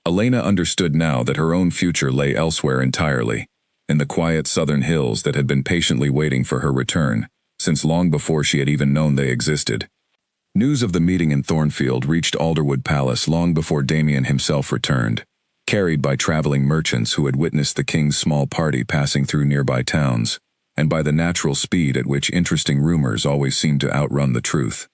Elena understood now that her own future lay elsewhere entirely, in the quiet southern hills that had been patiently waiting for her return, since long before she had even known they existed. News of the meeting in Thornfield reached Alderwood Palace long before Damien himself returned, carried by traveling merchants who had witnessed the king's small party passing through nearby towns, and by the natural speed at which interesting rumors always seemed to outrun the truth.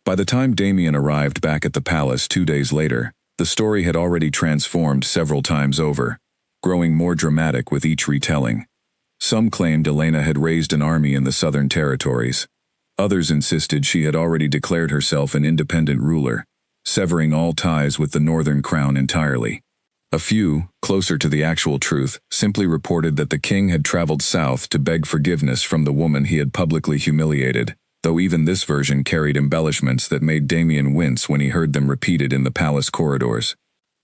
By the time Damien arrived back at the palace 2 days later, the story had already transformed several times over, growing more dramatic with each retelling. Some claimed Elena had raised an army in the Southern Territories. Others insisted she had already declared herself an independent ruler, severing all ties with the Northern Crown entirely. A few, closer to the actual truth, simply reported that the king had traveled south to beg forgiveness from the woman he had publicly humiliated, though even this version carried embellishments that made Damien wince when he heard them repeated in the palace corridors.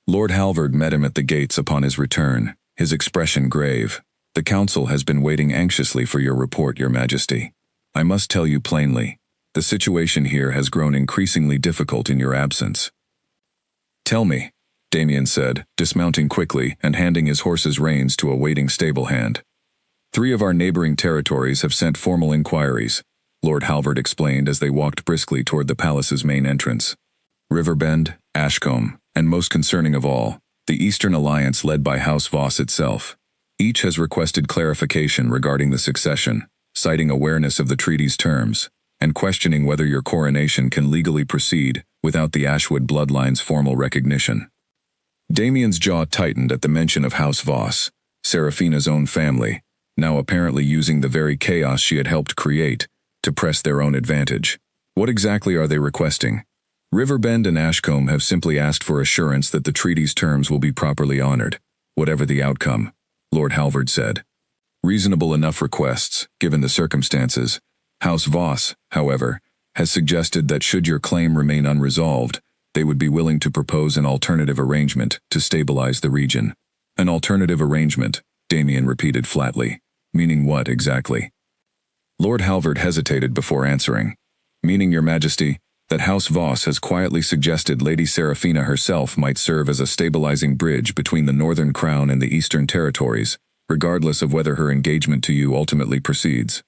Lord Halvard met him at the gates upon his return, his expression grave. The council has been waiting anxiously for your report, Your Majesty. I must tell you plainly, the situation here has grown increasingly difficult in your absence. Tell me, Damien said, dismounting quickly and handing his horse's reins to a waiting stable hand. 3 of our neighboring territories have sent formal inquiries, Lord Halvard explained as they walked briskly toward the palace's main entrance. Riverbend, Ashcombe, and most concerning of all, the Eastern Alliance led by House Voss itself. Each has requested clarification regarding the succession, citing awareness of the treaty's terms, and questioning whether your coronation can legally proceed without the Ashwood bloodline's formal recognition. Damien's jaw tightened at the mention of House Voss, Serafina's own family, now apparently using the very chaos she had helped create to press their own advantage. What exactly are they requesting? Riverbend and Ashcombe have simply asked for assurance that the treaty's terms will be properly honored, whatever the outcome, Lord Halvard said. Reasonable enough requests, given the circumstances. House Voss, however, has suggested that should your claim remain unresolved, they would be willing to propose an alternative arrangement to stabilize the region. An alternative arrangement, Damien repeated flatly. Meaning what exactly? Lord Halvard hesitated before answering. Meaning, Your Majesty, that House Voss has quietly suggested Lady Seraphina herself might serve as a stabilizing bridge between the Northern Crown and the Eastern Territories, regardless of whether her engagement to you ultimately proceeds.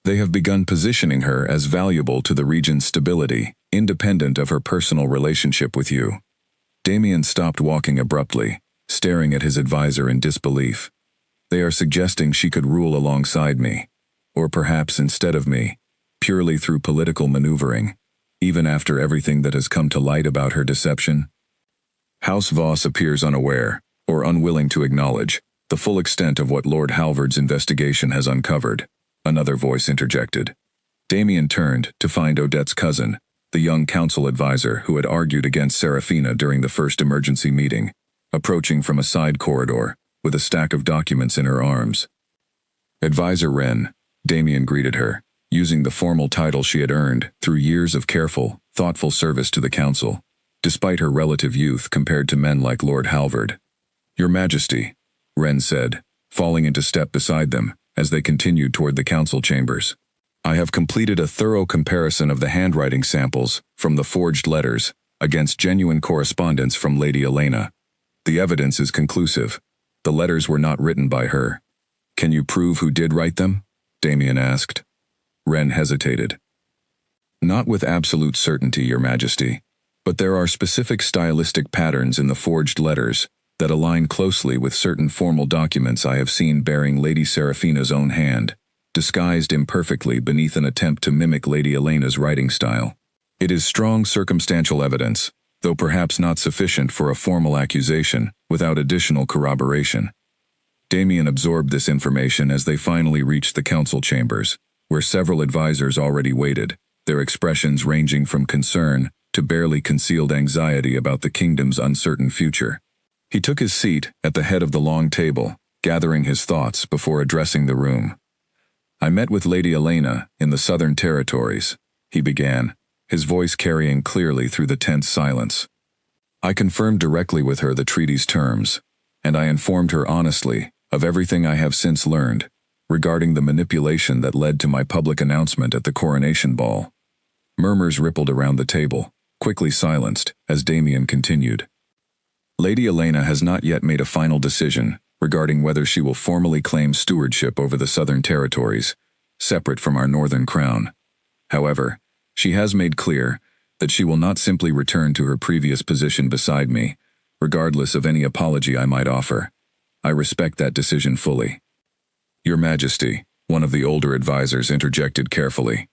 They have begun positioning her as valuable to the region's stability, independent of her personal relationship with you. Damien stopped walking abruptly, staring at his advisor in disbelief. They are suggesting she could rule alongside me, or perhaps instead of me, purely through political maneuvering, even after everything that has come to light about her deception. House Voss appears unaware, or unwilling to acknowledge, the full extent of what Lord Halvard's investigation has uncovered. Another voice interjected. Damien turned to find Odette's cousin, the young council advisor who had argued against Seraphina during the first emergency meeting, approaching from a side corridor, with a stack of documents in her arms. Advisor Wren, Damien greeted her, using the formal title she had earned through years of careful, thoughtful service to the council, despite her relative youth compared to men like Lord Halvard. Your Majesty, Wren said, falling into step beside them as they continued toward the council chambers. I have completed a thorough comparison of the handwriting samples from the forged letters against genuine correspondence from Lady Elena. The evidence is conclusive. The letters were not written by her. Can you prove who did write them? Damien asked. Wren hesitated. Not with absolute certainty, Your Majesty, but there are specific stylistic patterns in the forged letters that align closely with certain formal documents I have seen bearing Lady Seraphina's own hand, disguised imperfectly beneath an attempt to mimic Lady Elena's writing style. It is strong circumstantial evidence, though perhaps not sufficient for a formal accusation without additional corroboration. Damien absorbed this information as they finally reached the council chambers, where several advisors already waited, their expressions ranging from concern to barely concealed anxiety about the kingdom's uncertain future. He took his seat at the head of the long table, gathering his thoughts before addressing the room. I met with Lady Elena in the Southern Territories, he began, his voice carrying clearly through the tense silence. I confirmed directly with her the treaty's terms, and I informed her honestly of everything I have since learned regarding the manipulation that led to my public announcement at the coronation ball. Murmurs rippled around the table, quickly silenced as Damien continued. Lady Elena has not yet made a final decision regarding whether she will formally claim stewardship over the Southern Territories, separate from our Northern Crown. However, she has made clear that she will not simply return to her previous position beside me, regardless of any apology I might offer. I respect that decision fully. Your Majesty, one of the older advisors interjected carefully.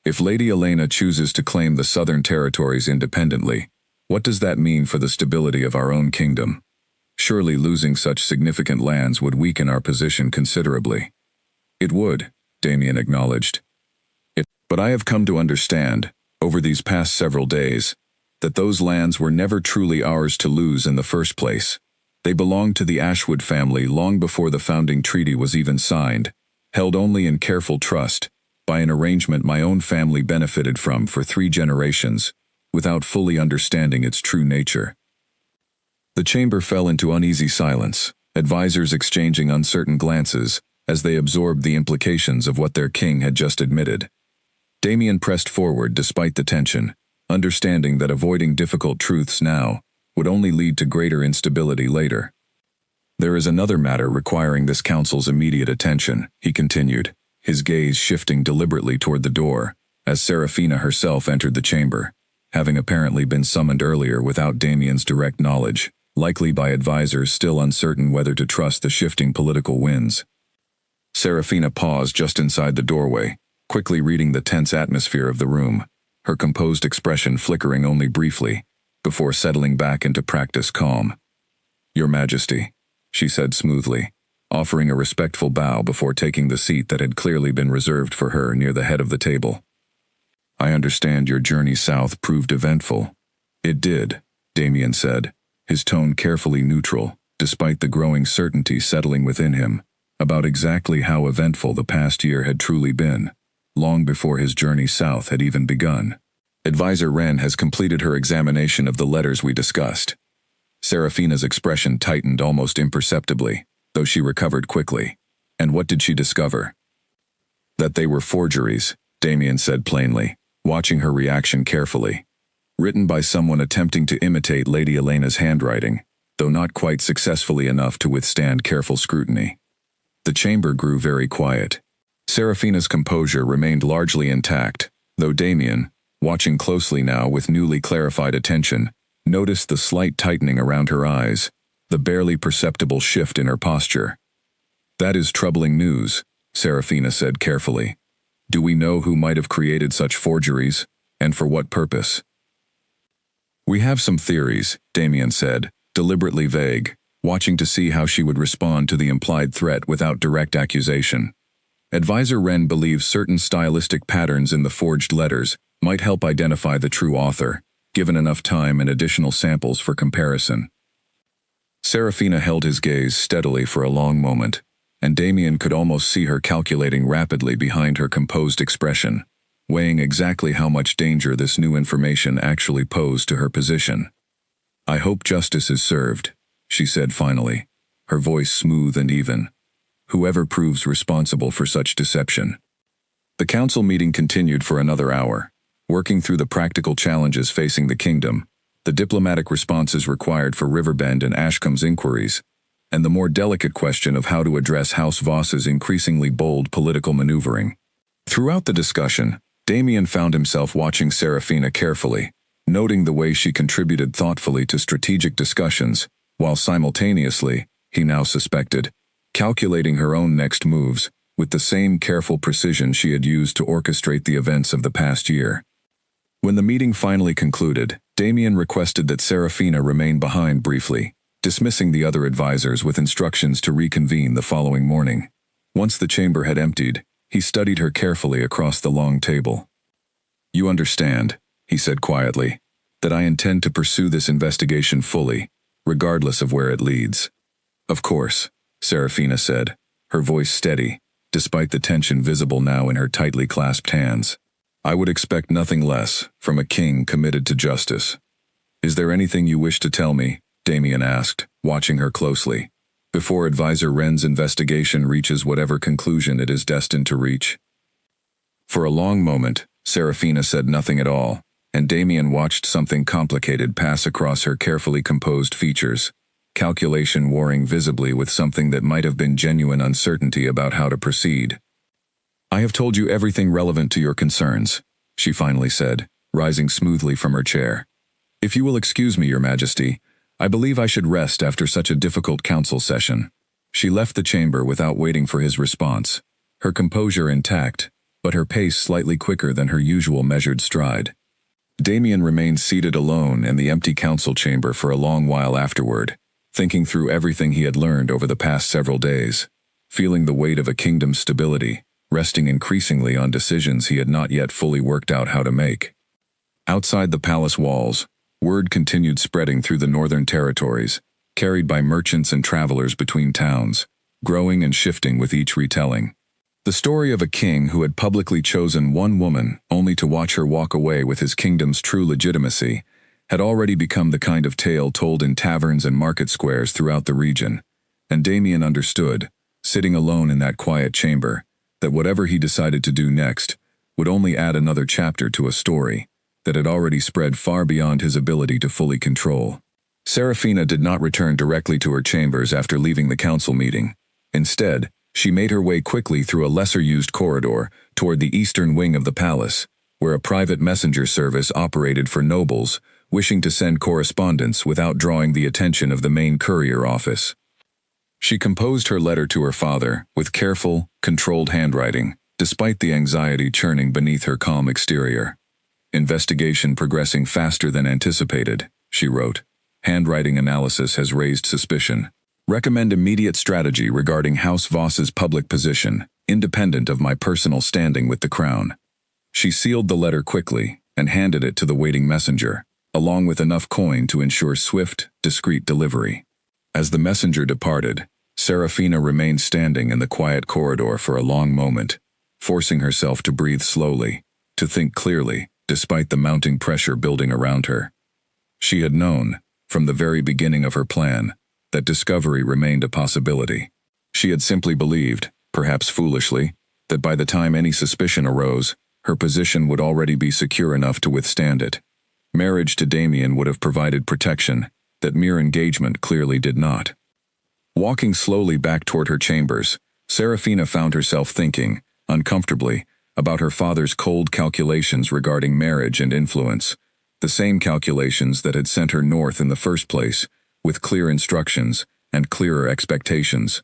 If Lady Elena chooses to claim the Southern Territories independently, what does that mean for the stability of our own kingdom? Surely losing such significant lands would weaken our position considerably. It would, Damien acknowledged. But I have come to understand, over these past several days, that those lands were never truly ours to lose in the first place. They belonged to the Ashwood family long before the founding treaty was even signed, held only in careful trust, by an arrangement my own family benefited from for 3 generations, without fully understanding its true nature. The chamber fell into uneasy silence, advisors exchanging uncertain glances as they absorbed the implications of what their king had just admitted. Damien pressed forward despite the tension, understanding that avoiding difficult truths now would only lead to greater instability later. There is another matter requiring this council's immediate attention, he continued, his gaze shifting deliberately toward the door, as Seraphina herself entered the chamber, having apparently been summoned earlier without Damien's direct knowledge, likely by advisors still uncertain whether to trust the shifting political winds. Seraphina paused just inside the doorway, quickly reading the tense atmosphere of the room, her composed expression flickering only briefly, before settling back into practiced calm. Your Majesty, she said smoothly, offering a respectful bow before taking the seat that had clearly been reserved for her near the head of the table. I understand your journey south proved eventful. It did, Damien said, his tone carefully neutral, despite the growing certainty settling within him. about exactly how eventful the past year had truly been, long before his journey south had even begun. Advisor Wren has completed her examination of the letters we discussed. Serafina's expression tightened almost imperceptibly, though she recovered quickly. And what did she discover? That they were forgeries, Damien said plainly, watching her reaction carefully. Written by someone attempting to imitate Lady Elena's handwriting, though not quite successfully enough to withstand careful scrutiny. The chamber grew very quiet. Serafina's composure remained largely intact, though Damien, watching closely now with newly clarified attention, noticed the slight tightening around her eyes, the barely perceptible shift in her posture. That is troubling news, Serafina said carefully. Do we know who might have created such forgeries, and for what purpose? We have some theories, Damien said, deliberately vague, watching to see how she would respond to the implied threat without direct accusation. Advisor Wren believes certain stylistic patterns in the forged letters might help identify the true author, given enough time and additional samples for comparison. Serafina held his gaze steadily for a long moment, and Damien could almost see her calculating rapidly behind her composed expression, weighing exactly how much danger this new information actually posed to her position. I hope justice is served, she said finally, her voice smooth and even. Whoever proves responsible for such deception. The council meeting continued for another hour, working through the practical challenges facing the kingdom, the diplomatic responses required for Riverbend and Ashcomb's inquiries, and the more delicate question of how to address House Voss's increasingly bold political maneuvering. Throughout the discussion, Damien found himself watching Serafina carefully, noting the way she contributed thoughtfully to strategic discussions, while simultaneously, he now suspected, calculating her own next moves with the same careful precision she had used to orchestrate the events of the past year. When the meeting finally concluded, Damien requested that Serafina remain behind briefly, dismissing the other advisors with instructions to reconvene the following morning. Once the chamber had emptied, he studied her carefully across the long table. You understand, he said quietly, that I intend to pursue this investigation fully, regardless of where it leads. Of course, Serafina said, her voice steady, despite the tension visible now in her tightly clasped hands. I would expect nothing less from a king committed to justice. Is there anything you wish to tell me? Damien asked, watching her closely, before Advisor Wren's investigation reaches whatever conclusion it is destined to reach. For a long moment, Serafina said nothing at all, and Damien watched something complicated pass across her carefully composed features, calculation warring visibly with something that might have been genuine uncertainty about how to proceed. I have told you everything relevant to your concerns, she finally said, rising smoothly from her chair. If you will excuse me, Your Majesty, I believe I should rest after such a difficult council session. She left the chamber without waiting for his response, her composure intact, but her pace slightly quicker than her usual measured stride. Damien remained seated alone in the empty council chamber for a long while afterward, thinking through everything he had learned over the past several days, feeling the weight of a kingdom's stability, resting increasingly on decisions he had not yet fully worked out how to make. Outside the palace walls, word continued spreading through the northern territories, carried by merchants and travelers between towns, growing and shifting with each retelling. The story of a king who had publicly chosen one woman only to watch her walk away with his kingdom's true legitimacy had already become the kind of tale told in taverns and market squares throughout the region, and Damien understood, sitting alone in that quiet chamber, that whatever he decided to do next would only add another chapter to a story that had already spread far beyond his ability to fully control. Serafina did not return directly to her chambers after leaving the council meeting. Instead, she made her way quickly through a lesser-used corridor toward the eastern wing of the palace, where a private messenger service operated for nobles wishing to send correspondence without drawing the attention of the main courier office. She composed her letter to her father with careful, controlled handwriting, despite the anxiety churning beneath her calm exterior. Investigation progressing faster than anticipated, she wrote. Handwriting analysis has raised suspicion. Recommend immediate strategy regarding House Voss's public position, independent of my personal standing with the crown. She sealed the letter quickly and handed it to the waiting messenger, along with enough coin to ensure swift, discreet delivery. As the messenger departed, Serafina remained standing in the quiet corridor for a long moment, forcing herself to breathe slowly, to think clearly, despite the mounting pressure building around her. She had known, from the very beginning of her plan, that discovery remained a possibility. She had simply believed, perhaps foolishly, that by the time any suspicion arose, her position would already be secure enough to withstand it. Marriage to Damien would have provided protection that mere engagement clearly did not. Walking slowly back toward her chambers, Serafina found herself thinking, uncomfortably, about her father's cold calculations regarding marriage and influence, the same calculations that had sent her north in the first place, with clear instructions and clearer expectations.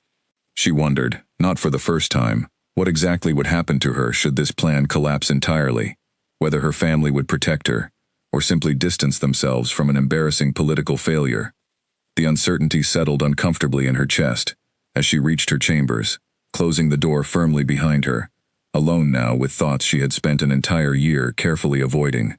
She wondered, not for the first time, what exactly would happen to her should this plan collapse entirely, whether her family would protect her, or simply distance themselves from an embarrassing political failure. The uncertainty settled uncomfortably in her chest as she reached her chambers, closing the door firmly behind her, alone now with thoughts she had spent an entire year carefully avoiding.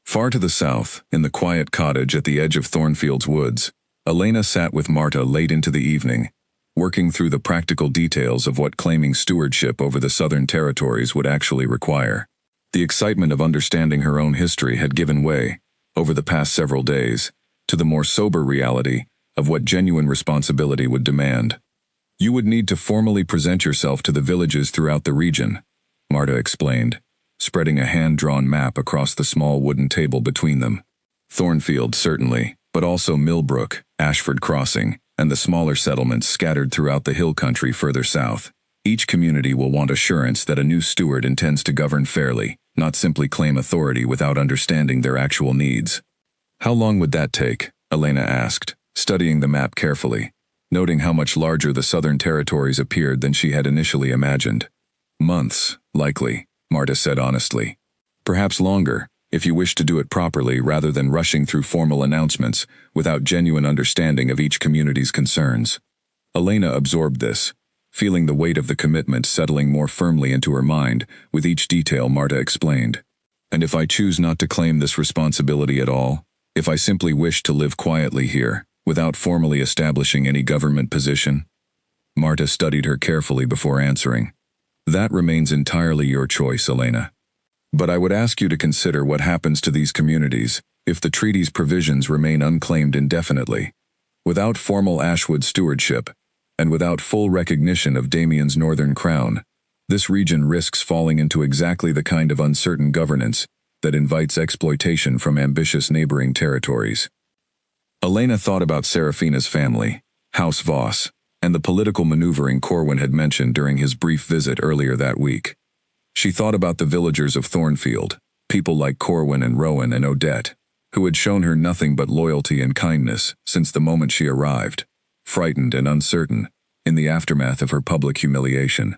Far to the south, in the quiet cottage at the edge of Thornfield's woods, Elena sat with Marta late into the evening, working through the practical details of what claiming stewardship over the southern territories would actually require. The excitement of understanding her own history had given way, over the past several days, to the more sober reality of what genuine responsibility would demand. You would need to formally present yourself to the villages throughout the region, Marta explained, spreading a hand-drawn map across the small wooden table between them. Thornfield, certainly, but also Millbrook, Ashford Crossing, and the smaller settlements scattered throughout the hill country further south. Each community will want assurance that a new steward intends to govern fairly, not simply claim authority without understanding their actual needs. How long would that take? Elena asked, studying the map carefully, noting how much larger the southern territories appeared than she had initially imagined. Months, likely, Marta said honestly. Perhaps longer, if you wish to do it properly rather than rushing through formal announcements without genuine understanding of each community's concerns. Elena absorbed this, feeling the weight of the commitment settling more firmly into her mind with each detail Marta explained. And if I choose not to claim this responsibility at all, if I simply wish to live quietly here, without formally establishing any government position? Marta studied her carefully before answering. That remains entirely your choice, Elena. But I would ask you to consider what happens to these communities if the treaty's provisions remain unclaimed indefinitely. Without formal Ashwood stewardship, and without full recognition of Damien's northern crown, this region risks falling into exactly the kind of uncertain governance that invites exploitation from ambitious neighboring territories. Elena thought about Serafina's family, House Voss, and the political maneuvering Corwin had mentioned during his brief visit earlier that week. She thought about the villagers of Thornfield, people like Corwin and Rowan and Odette, who had shown her nothing but loyalty and kindness since the moment she arrived, frightened and uncertain, in the aftermath of her public humiliation.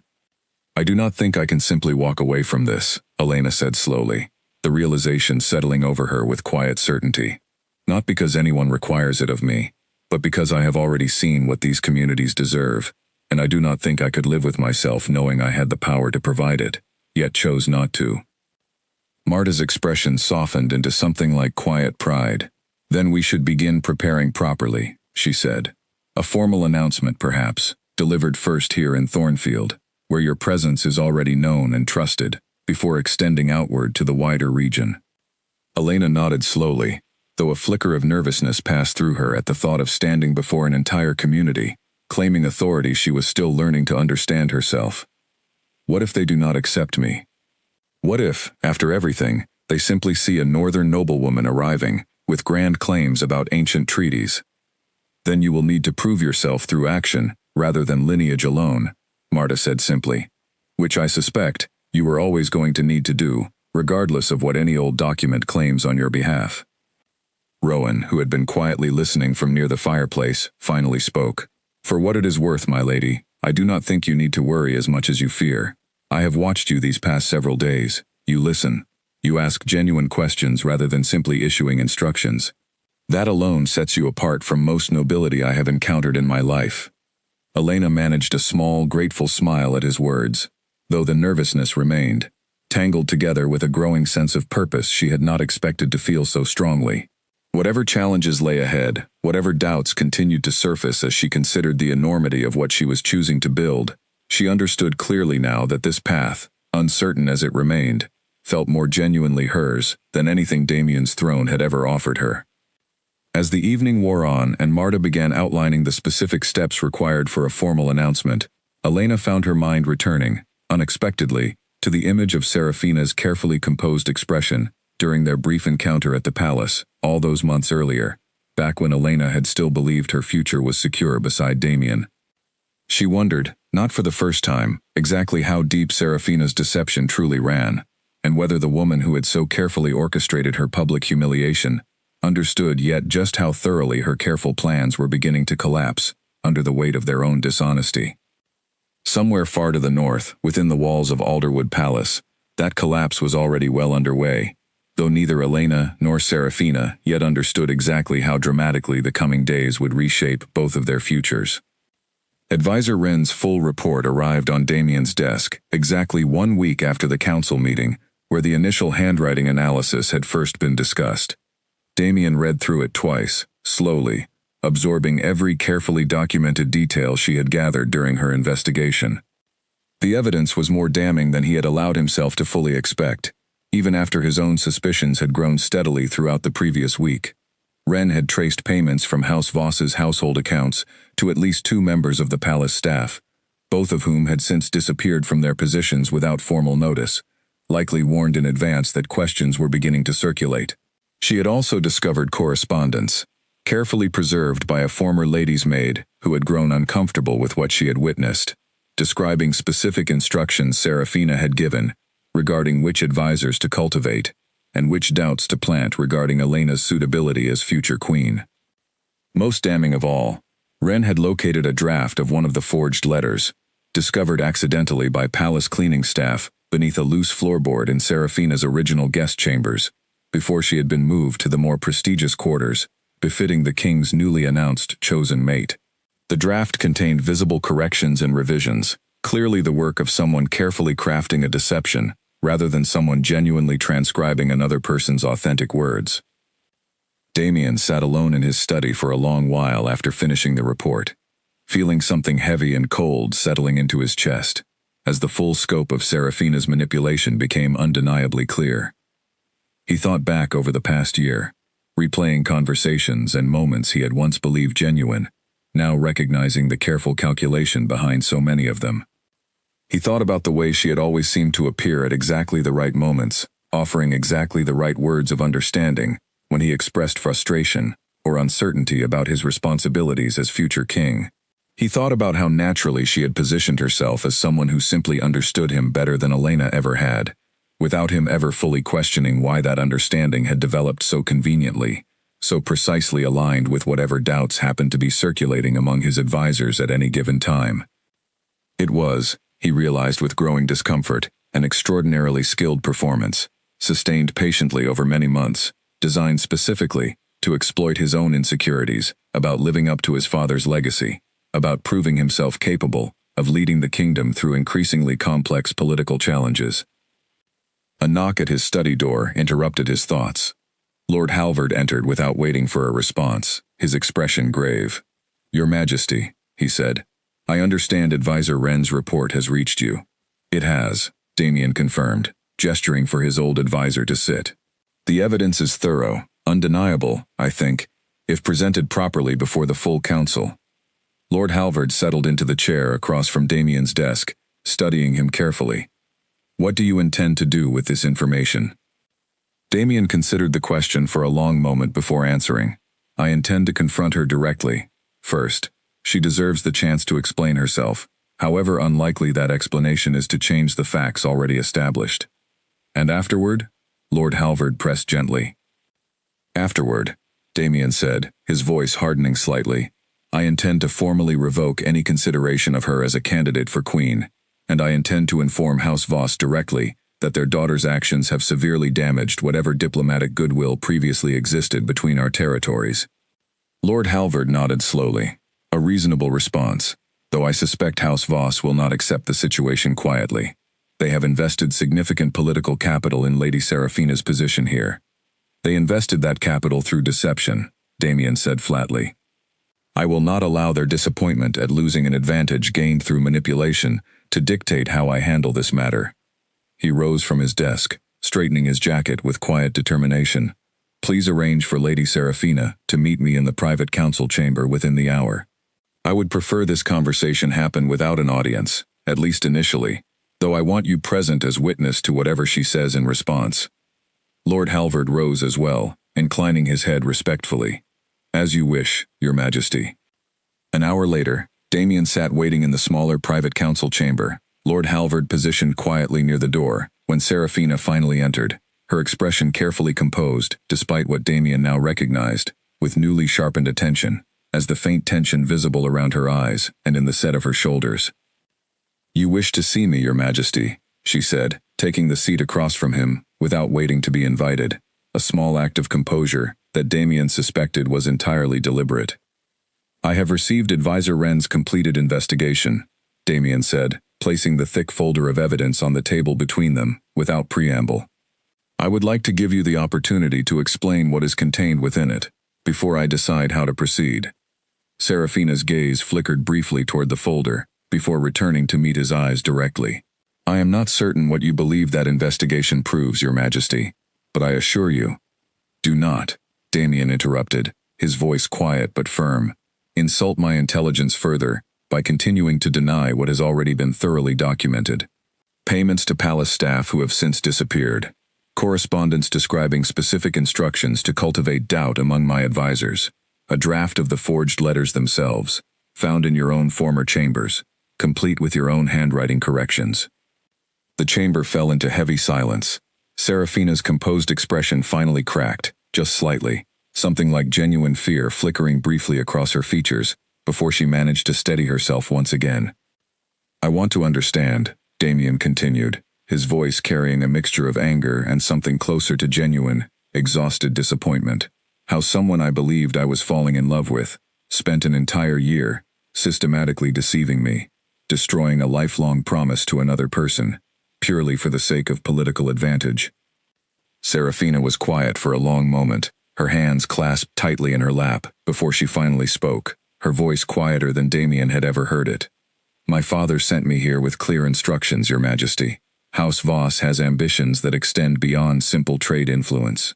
I do not think I can simply walk away from this, Elena said slowly, the realization settling over her with quiet certainty. Not because anyone requires it of me, but because I have already seen what these communities deserve, and I do not think I could live with myself knowing I had the power to provide it, yet chose not to. Marta's expression softened into something like quiet pride. Then we should begin preparing properly, she said. A formal announcement, perhaps, delivered first here in Thornfield, where your presence is already known and trusted, before extending outward to the wider region. Elena nodded slowly, though a flicker of nervousness passed through her at the thought of standing before an entire community, claiming authority she was still learning to understand herself. What if they do not accept me? What if, after everything, they simply see a northern noblewoman arriving, with grand claims about ancient treaties? Then you will need to prove yourself through action, rather than lineage alone, Marta said simply, which I suspect you were always going to need to do, regardless of what any old document claims on your behalf. Rowan, who had been quietly listening from near the fireplace, finally spoke. For what it is worth, my lady, I do not think you need to worry as much as you fear. I have watched you these past several days. You listen. You ask genuine questions rather than simply issuing instructions. That alone sets you apart from most nobility I have encountered in my life. Elena managed a small, grateful smile at his words, though the nervousness remained, tangled together with a growing sense of purpose she had not expected to feel so strongly. Whatever challenges lay ahead, whatever doubts continued to surface as she considered the enormity of what she was choosing to build, she understood clearly now that this path, uncertain as it remained, felt more genuinely hers than anything Damien's throne had ever offered her. As the evening wore on and Marta began outlining the specific steps required for a formal announcement, Elena found her mind returning, unexpectedly, to the image of Serafina's carefully composed expression during their brief encounter at the palace, all those months earlier, back when Elena had still believed her future was secure beside Damien. She wondered, not for the first time, exactly how deep Serafina's deception truly ran, and whether the woman who had so carefully orchestrated her public humiliation understood yet just how thoroughly her careful plans were beginning to collapse under the weight of their own dishonesty. Somewhere far to the north, within the walls of Alderwood Palace, that collapse was already well underway, though neither Elena nor Serafina yet understood exactly how dramatically the coming days would reshape both of their futures. Advisor Wren's full report arrived on Damien's desk exactly 1 week after the council meeting, where the initial handwriting analysis had first been discussed. Damien read through it twice, slowly, absorbing every carefully documented detail she had gathered during her investigation. The evidence was more damning than he had allowed himself to fully expect, even after his own suspicions had grown steadily throughout the previous week. Wren had traced payments from House Voss's household accounts to at least 2 members of the palace staff, both of whom had since disappeared from their positions without formal notice, likely warned in advance that questions were beginning to circulate. She had also discovered correspondence, carefully preserved by a former lady's maid who had grown uncomfortable with what she had witnessed, describing specific instructions Serafina had given regarding which advisors to cultivate and which doubts to plant regarding Elena's suitability as future queen. Most damning of all, Wren had located a draft of one of the forged letters, discovered accidentally by palace cleaning staff beneath a loose floorboard in Serafina's original guest chambers, before she had been moved to the more prestigious quarters, befitting the king's newly announced chosen mate. The draft contained visible corrections and revisions, clearly the work of someone carefully crafting a deception, rather than someone genuinely transcribing another person's authentic words. Damien sat alone in his study for a long while after finishing the report, feeling something heavy and cold settling into his chest, as the full scope of Serafina's manipulation became undeniably clear. He thought back over the past year, replaying conversations and moments he had once believed genuine, now recognizing the careful calculation behind so many of them. He thought about the way she had always seemed to appear at exactly the right moments, offering exactly the right words of understanding when he expressed frustration or uncertainty about his responsibilities as future king. He thought about how naturally she had positioned herself as someone who simply understood him better than Elena ever had, without him ever fully questioning why that understanding had developed so conveniently, so precisely aligned with whatever doubts happened to be circulating among his advisors at any given time. It was, he realized with growing discomfort, an extraordinarily skilled performance, sustained patiently over many months, designed specifically to exploit his own insecurities about living up to his father's legacy, about proving himself capable of leading the kingdom through increasingly complex political challenges. A knock at his study door interrupted his thoughts. Lord Halvard entered without waiting for a response, his expression grave. "Your Majesty," he said, "I understand Advisor Wren's report has reached you." "It has," Damien confirmed, gesturing for his old advisor to sit. "The evidence is thorough, undeniable, I think, if presented properly before the full council." Lord Halvard settled into the chair across from Damien's desk, studying him carefully. "What do you intend to do with this information?" Damien considered the question for a long moment before answering. "I intend to confront her directly. First, she deserves the chance to explain herself, however unlikely that explanation is to change the facts already established." "And afterward?" Lord Halvard pressed gently. "Afterward," Damien said, his voice hardening slightly, "I intend to formally revoke any consideration of her as a candidate for queen, and I intend to inform House Voss directly that their daughter's actions have severely damaged whatever diplomatic goodwill previously existed between our territories." Lord Halvard nodded slowly. A reasonable response, though I suspect House Voss will not accept the situation quietly. They have invested significant political capital in Lady Serafina's position here. They invested that capital through deception, Damien said flatly. I will not allow their disappointment at losing an advantage gained through manipulation to dictate how I handle this matter. He rose from his desk, straightening his jacket with quiet determination. Please arrange for Lady Serafina to meet me in the private council chamber within the hour. I would prefer this conversation happen without an audience, at least initially, though I want you present as witness to whatever she says in response. Lord Halvard rose as well, inclining his head respectfully. As you wish, Your Majesty. An hour later, Damien sat waiting in the smaller private council chamber, Lord Halvard positioned quietly near the door, when Serafina finally entered, her expression carefully composed, despite what Damien now recognized, with newly sharpened attention, as the faint tension visible around her eyes and in the set of her shoulders. You wish to see me, Your Majesty, she said, taking the seat across from him, without waiting to be invited, a small act of composure that Damien suspected was entirely deliberate. I have received Advisor Wren's completed investigation, Damien said, placing the thick folder of evidence on the table between them, without preamble. I would like to give you the opportunity to explain what is contained within it, before I decide how to proceed. Serafina's gaze flickered briefly toward the folder, before returning to meet his eyes directly. I am not certain what you believe that investigation proves, Your Majesty, but I assure you. Do not, Damien interrupted, his voice quiet but firm, insult my intelligence further by continuing to deny what has already been thoroughly documented. Payments to palace staff who have since disappeared. Correspondence describing specific instructions to cultivate doubt among my advisors. A draft of the forged letters themselves, found in your own former chambers, complete with your own handwriting corrections. The chamber fell into heavy silence. Serafina's composed expression finally cracked, just slightly, something like genuine fear flickering briefly across her features, before she managed to steady herself once again. I want to understand, Damien continued, his voice carrying a mixture of anger and something closer to genuine, exhausted disappointment, how someone I believed I was falling in love with spent an entire year systematically deceiving me, destroying a lifelong promise to another person, purely for the sake of political advantage. Serafina was quiet for a long moment, her hands clasped tightly in her lap, before she finally spoke, her voice quieter than Damien had ever heard it. My father sent me here with clear instructions, Your Majesty. House Voss has ambitions that extend beyond simple trade influence.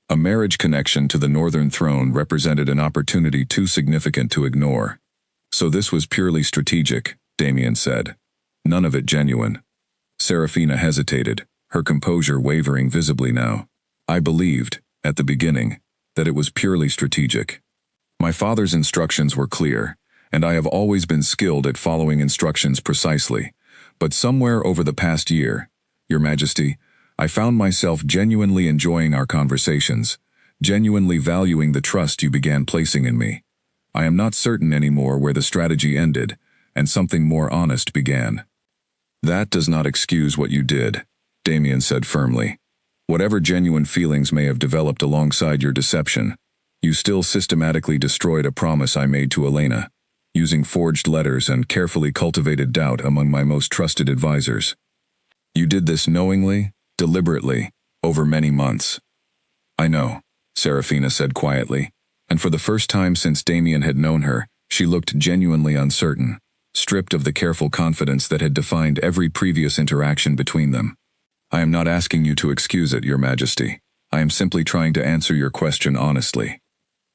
A marriage connection to the Northern Throne represented an opportunity too significant to ignore. So this was purely strategic, Damien said. None of it genuine. Serafina hesitated, her composure wavering visibly now. I believed, at the beginning, that it was purely strategic. My father's instructions were clear, and I have always been skilled at following instructions precisely. But somewhere over the past year, Your Majesty, I found myself genuinely enjoying our conversations, genuinely valuing the trust you began placing in me. I am not certain anymore where the strategy ended, and something more honest began. That does not excuse what you did, Damien said firmly. Whatever genuine feelings may have developed alongside your deception, you still systematically destroyed a promise I made to Elena, using forged letters and carefully cultivated doubt among my most trusted advisors. You did this knowingly, deliberately, over many months. I know, Serafina said quietly, and for the first time since Damien had known her, she looked genuinely uncertain, stripped of the careful confidence that had defined every previous interaction between them. I am not asking you to excuse it, Your Majesty. I am simply trying to answer your question honestly.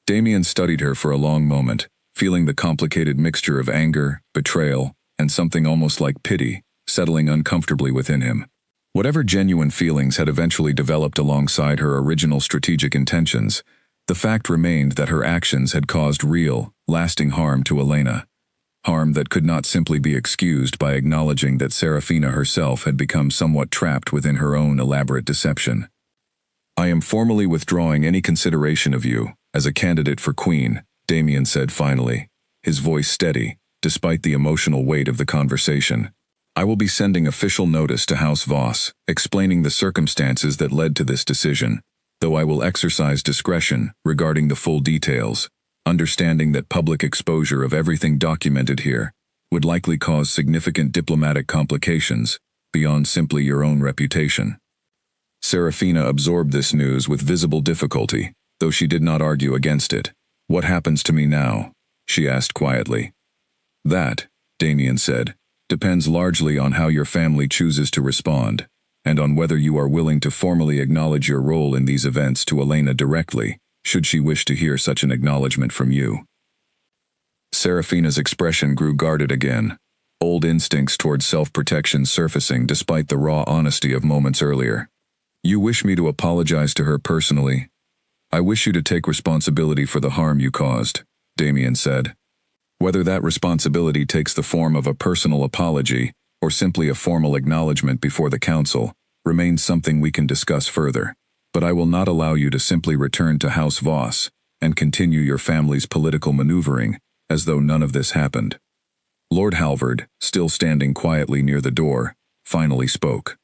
Damien studied her for a long moment, feeling the complicated mixture of anger, betrayal, and something almost like pity settling uncomfortably within him. Whatever genuine feelings had eventually developed alongside her original strategic intentions, the fact remained that her actions had caused real, lasting harm to Elena. Harm that could not simply be excused by acknowledging that Serafina herself had become somewhat trapped within her own elaborate deception. I am formally withdrawing any consideration of you as a candidate for Queen, Damien said finally, his voice steady, despite the emotional weight of the conversation. I will be sending official notice to House Voss, explaining the circumstances that led to this decision, though I will exercise discretion regarding the full details, understanding that public exposure of everything documented here would likely cause significant diplomatic complications beyond simply your own reputation. Serafina absorbed this news with visible difficulty, though she did not argue against it. "What happens to me now?" she asked quietly. "That," Damien said, "depends largely on how your family chooses to respond, and on whether you are willing to formally acknowledge your role in these events to Elena directly, should she wish to hear such an acknowledgement from you." Serafina's expression grew guarded again, old instincts toward self-protection surfacing despite the raw honesty of moments earlier. "You wish me to apologize to her personally? I wish you to take responsibility for the harm you caused," Damien said. "Whether that responsibility takes the form of a personal apology or simply a formal acknowledgement before the council remains something we can discuss further. But I will not allow you to simply return to House Voss and continue your family's political maneuvering as though none of this happened." Lord Halvard, still standing quietly near the door, finally spoke.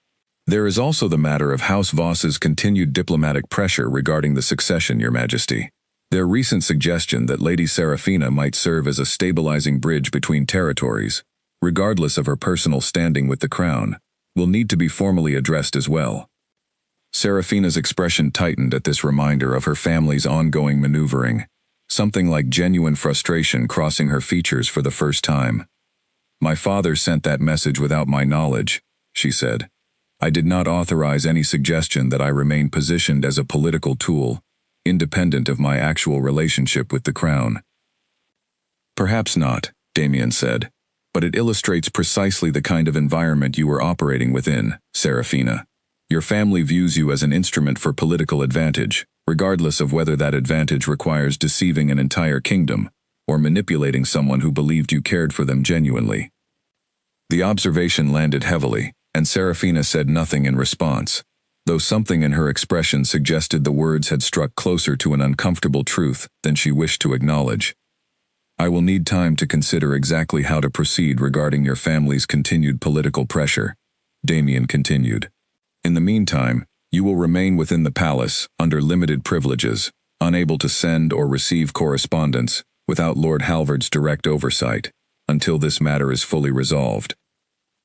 "There is also the matter of House Voss's continued diplomatic pressure regarding the succession, Your Majesty. Their recent suggestion that Lady Serafina might serve as a stabilizing bridge between territories, regardless of her personal standing with the crown, will need to be formally addressed as well." Serafina's expression tightened at this reminder of her family's ongoing maneuvering, something like genuine frustration crossing her features for the first time. "My father sent that message without my knowledge," she said. "I did not authorize any suggestion that I remain positioned as a political tool, independent of my actual relationship with the crown." "Perhaps not," Damien said, "but it illustrates precisely the kind of environment you were operating within, Serafina. Your family views you as an instrument for political advantage, regardless of whether that advantage requires deceiving an entire kingdom or manipulating someone who believed you cared for them genuinely." The observation landed heavily, and Serafina said nothing in response, though something in her expression suggested the words had struck closer to an uncomfortable truth than she wished to acknowledge. "I will need time to consider exactly how to proceed regarding your family's continued political pressure," Damien continued. "In the meantime, you will remain within the palace under limited privileges, unable to send or receive correspondence without Lord Halvard's direct oversight, until this matter is fully resolved."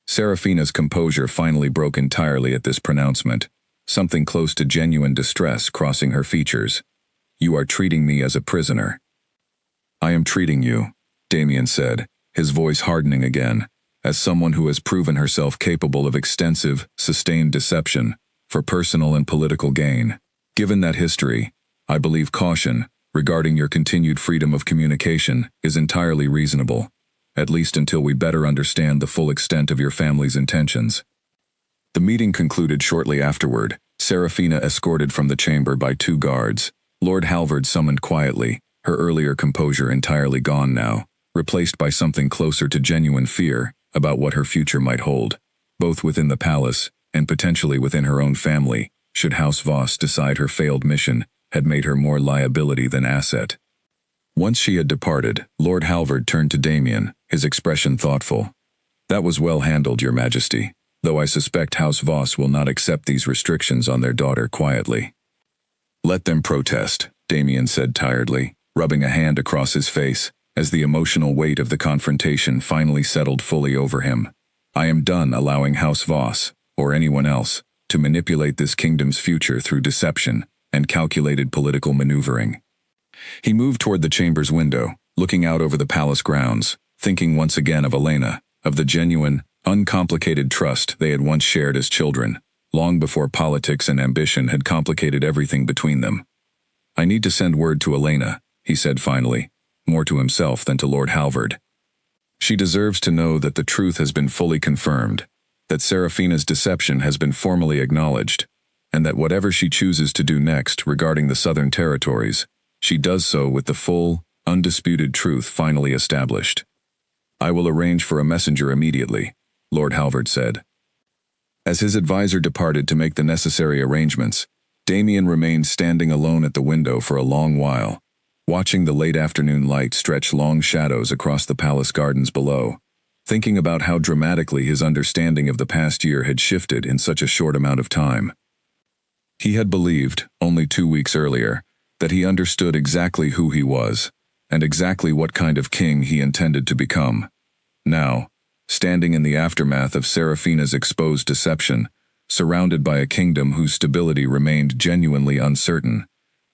Serafina's composure finally broke entirely at this pronouncement, something close to genuine distress crossing her features. "You are treating me as a prisoner." "I am treating you," Damien said, his voice hardening again, "as someone who has proven herself capable of extensive, sustained deception for personal and political gain. Given that history, I believe caution regarding your continued freedom of communication is entirely reasonable, at least until we better understand the full extent of your family's intentions." The meeting concluded shortly afterward, Serafina escorted from the chamber by 2 guards. Lord Halvard summoned quietly, her earlier composure entirely gone now, replaced by something closer to genuine fear about what her future might hold, both within the palace and potentially within her own family, should House Voss decide her failed mission had made her more liability than asset. Once she had departed, Lord Halvard turned to Damien, his expression thoughtful. "That was well handled, Your Majesty, though I suspect House Voss will not accept these restrictions on their daughter quietly." "Let them protest," Damien said tiredly, rubbing a hand across his face, as the emotional weight of the confrontation finally settled fully over him. "I am done allowing House Voss, or anyone else, to manipulate this kingdom's future through deception and calculated political maneuvering." He moved toward the chamber's window, looking out over the palace grounds, thinking once again of Elena, of the genuine, uncomplicated trust they had once shared as children, long before politics and ambition had complicated everything between them. "I need to send word to Elena," he said finally, more to himself than to Lord Halvard. "She deserves to know that the truth has been fully confirmed, that Serafina's deception has been formally acknowledged, and that whatever she chooses to do next regarding the southern territories, she does so with the full, undisputed truth finally established." "I will arrange for a messenger immediately," Lord Halvard said. As his advisor departed to make the necessary arrangements, Damien remained standing alone at the window for a long while, watching the late afternoon light stretch long shadows across the palace gardens below, thinking about how dramatically his understanding of the past year had shifted in such a short amount of time. He had believed, only 2 weeks earlier, that he understood exactly who he was, and exactly what kind of king he intended to become. Now, standing in the aftermath of Serafina's exposed deception, surrounded by a kingdom whose stability remained genuinely uncertain.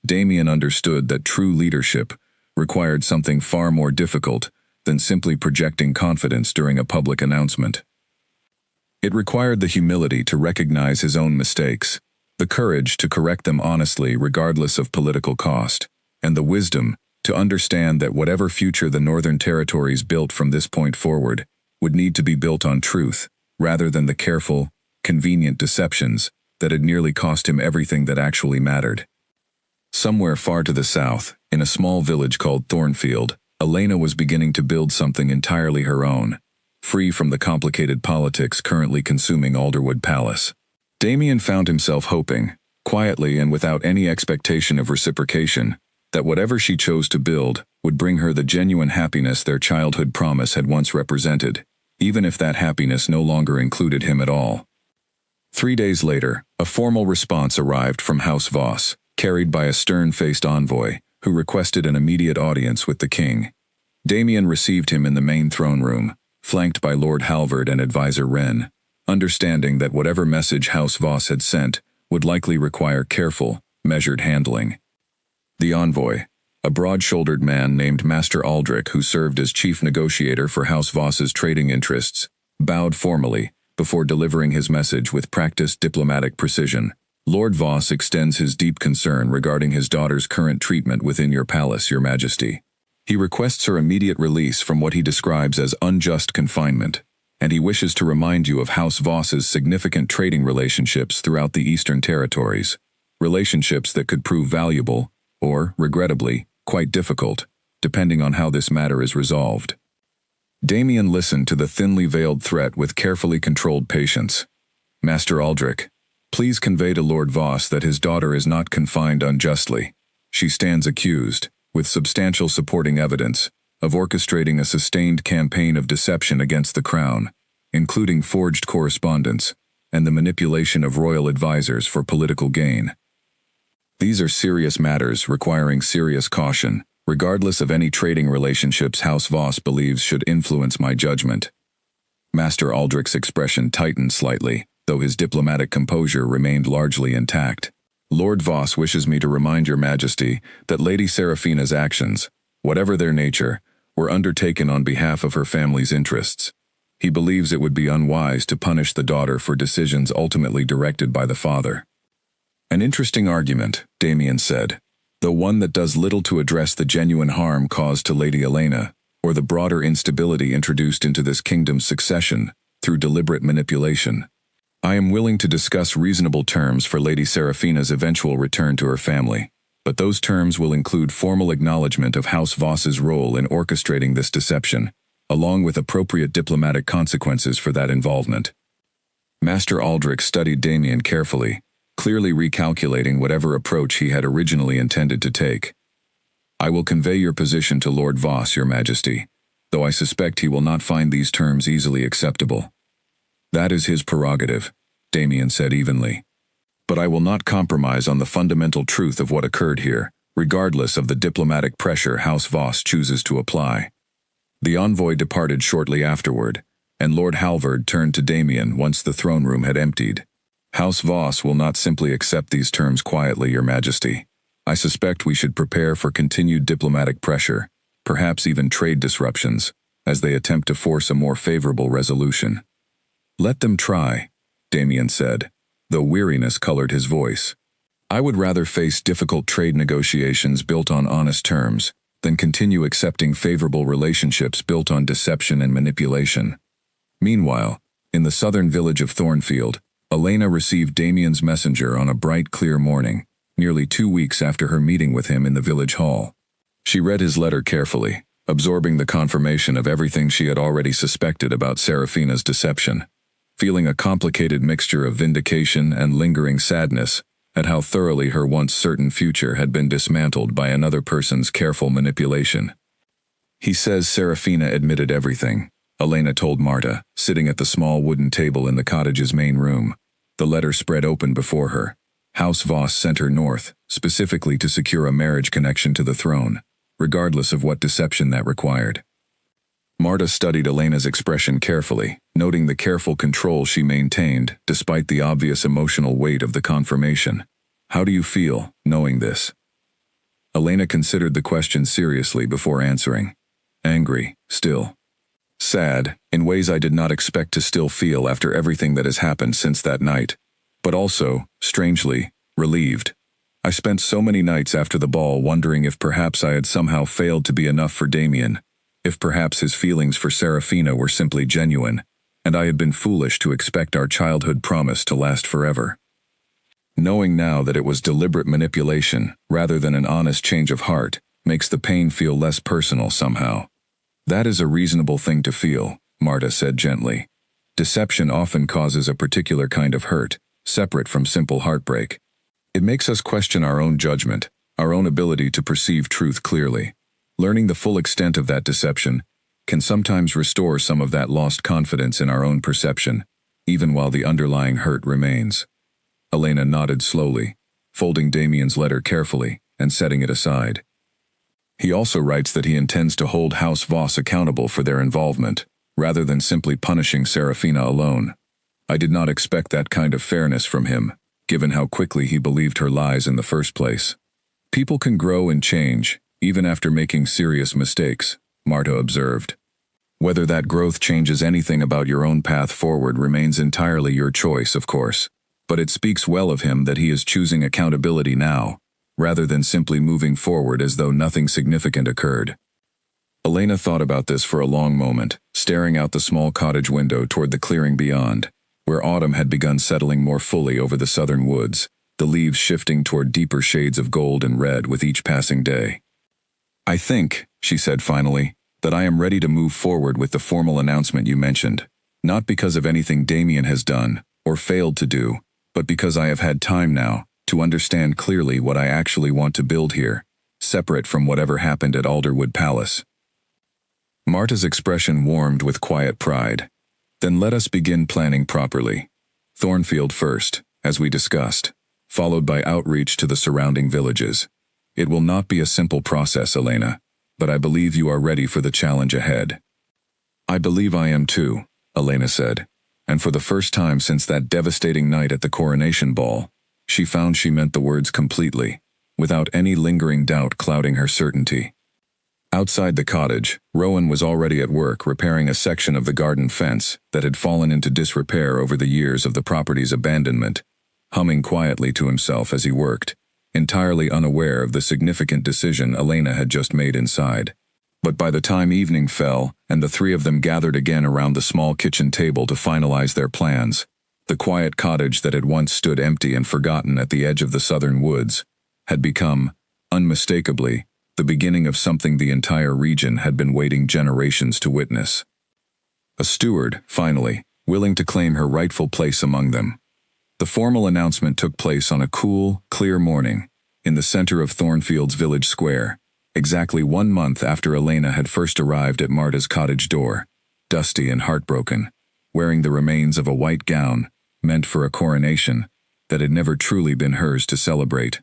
Damien understood that true leadership required something far more difficult than simply projecting confidence during a public announcement. It required the humility to recognize his own mistakes, the courage to correct them honestly regardless of political cost, and the wisdom to understand that whatever future the Northern Territories built from this point forward would need to be built on truth, rather than the careful, convenient deceptions that had nearly cost him everything that actually mattered. Somewhere far to the south, in a small village called Thornfield, Elena was beginning to build something entirely her own, free from the complicated politics currently consuming Alderwood Palace. Damien found himself hoping, quietly and without any expectation of reciprocation, that whatever she chose to build would bring her the genuine happiness their childhood promise had once represented, even if that happiness no longer included him at all. 3 days later, a formal response arrived from House Voss, carried by a stern-faced envoy, who requested an immediate audience with the king. Damien received him in the main throne room, flanked by Lord Halvard and advisor Wren, understanding that whatever message House Voss had sent would likely require careful, measured handling. The envoy, a broad-shouldered man named Master Aldrich who served as chief negotiator for House Voss's trading interests, bowed formally before delivering his message with practiced diplomatic precision. Lord Voss extends his deep concern regarding his daughter's current treatment within your palace, Your Majesty. He requests her immediate release from what he describes as unjust confinement, and he wishes to remind you of House Voss's significant trading relationships throughout the Eastern Territories, relationships that could prove valuable, or, regrettably, quite difficult, depending on how this matter is resolved. Damien listened to the thinly veiled threat with carefully controlled patience. Master Aldrich, please convey to Lord Voss that his daughter is not confined unjustly. She stands accused, with substantial supporting evidence, of orchestrating a sustained campaign of deception against the crown, including forged correspondence and the manipulation of royal advisors for political gain. These are serious matters requiring serious caution, regardless of any trading relationships House Voss believes should influence my judgment. Master Aldrich's expression tightened slightly, though his diplomatic composure remained largely intact. Lord Voss wishes me to remind Your Majesty that Lady Seraphina's actions, whatever their nature, were undertaken on behalf of her family's interests. He believes it would be unwise to punish the daughter for decisions ultimately directed by the father. An interesting argument, Damien said, though one that does little to address the genuine harm caused to Lady Elena, or the broader instability introduced into this kingdom's succession through deliberate manipulation. I am willing to discuss reasonable terms for Lady Seraphina's eventual return to her family, but those terms will include formal acknowledgement of House Voss's role in orchestrating this deception, along with appropriate diplomatic consequences for that involvement. Master Aldrich studied Damien carefully, clearly recalculating whatever approach he had originally intended to take. I will convey your position to Lord Voss, Your Majesty, though I suspect he will not find these terms easily acceptable. That is his prerogative, Damien said evenly. But I will not compromise on the fundamental truth of what occurred here, regardless of the diplomatic pressure House Voss chooses to apply. The envoy departed shortly afterward, and Lord Halvard turned to Damien once the throne room had emptied. House Voss will not simply accept these terms quietly, Your Majesty. I suspect we should prepare for continued diplomatic pressure, perhaps even trade disruptions, as they attempt to force a more favorable resolution. Let them try, Damien said, though weariness colored his voice. I would rather face difficult trade negotiations built on honest terms than continue accepting favorable relationships built on deception and manipulation. Meanwhile, in the southern village of Thornfield, Elena received Damien's messenger on a bright, clear morning, nearly 2 weeks after her meeting with him in the village hall. She read his letter carefully, absorbing the confirmation of everything she had already suspected about Seraphina's deception, feeling a complicated mixture of vindication and lingering sadness at how thoroughly her once certain future had been dismantled by another person's careful manipulation. He says Seraphina admitted everything, Elena told Marta, sitting at the small wooden table in the cottage's main room. The letter spread open before her. House Voss sent her north, specifically to secure a marriage connection to the throne, regardless of what deception that required. Marta studied Elena's expression carefully, noting the careful control she maintained despite the obvious emotional weight of the confirmation. How do you feel, knowing this? Elena considered the question seriously before answering. Angry, still. Sad, in ways I did not expect to still feel after everything that has happened since that night. But also, strangely, relieved. I spent so many nights after the ball wondering if perhaps I had somehow failed to be enough for Damien, if perhaps his feelings for Serafina were simply genuine, and I had been foolish to expect our childhood promise to last forever. Knowing now that it was deliberate manipulation, rather than an honest change of heart, makes the pain feel less personal somehow. That is a reasonable thing to feel, Marta said gently. Deception often causes a particular kind of hurt, separate from simple heartbreak. It makes us question our own judgment, our own ability to perceive truth clearly. Learning the full extent of that deception can sometimes restore some of that lost confidence in our own perception, even while the underlying hurt remains. Elena nodded slowly, folding Damien's letter carefully and setting it aside. He also writes that he intends to hold House Voss accountable for their involvement, rather than simply punishing Serafina alone. I did not expect that kind of fairness from him, given how quickly he believed her lies in the first place. People can grow and change, even after making serious mistakes, Marta observed. Whether that growth changes anything about your own path forward remains entirely your choice, of course, but it speaks well of him that he is choosing accountability now, rather than simply moving forward as though nothing significant occurred. Elena thought about this for a long moment, staring out the small cottage window toward the clearing beyond, where autumn had begun settling more fully over the southern woods, the leaves shifting toward deeper shades of gold and red with each passing day. I think, she said finally, that I am ready to move forward with the formal announcement you mentioned, not because of anything Damien has done, or failed to do, but because I have had time now to understand clearly what I actually want to build here, separate from whatever happened at Alderwood Palace. Marta's expression warmed with quiet pride. Then let us begin planning properly. Thornfield first, as we discussed, followed by outreach to the surrounding villages. It will not be a simple process, Elena, but I believe you are ready for the challenge ahead. I believe I am too, Elena said, and for the first time since that devastating night at the coronation ball, she found she meant the words completely, without any lingering doubt clouding her certainty. Outside the cottage, Rowan was already at work repairing a section of the garden fence that had fallen into disrepair over the years of the property's abandonment, humming quietly to himself as he worked, entirely unaware of the significant decision Elena had just made inside. But by the time evening fell and the three of them gathered again around the small kitchen table to finalize their plans, the quiet cottage that had once stood empty and forgotten at the edge of the southern woods had become, unmistakably, the beginning of something the entire region had been waiting generations to witness. A steward, finally, willing to claim her rightful place among them. The formal announcement took place on a cool, clear morning, in the center of Thornfield's village square, exactly 1 month after Elena had first arrived at Marta's cottage door, dusty and heartbroken, wearing the remains of a white gown, meant for a coronation, that had never truly been hers to celebrate.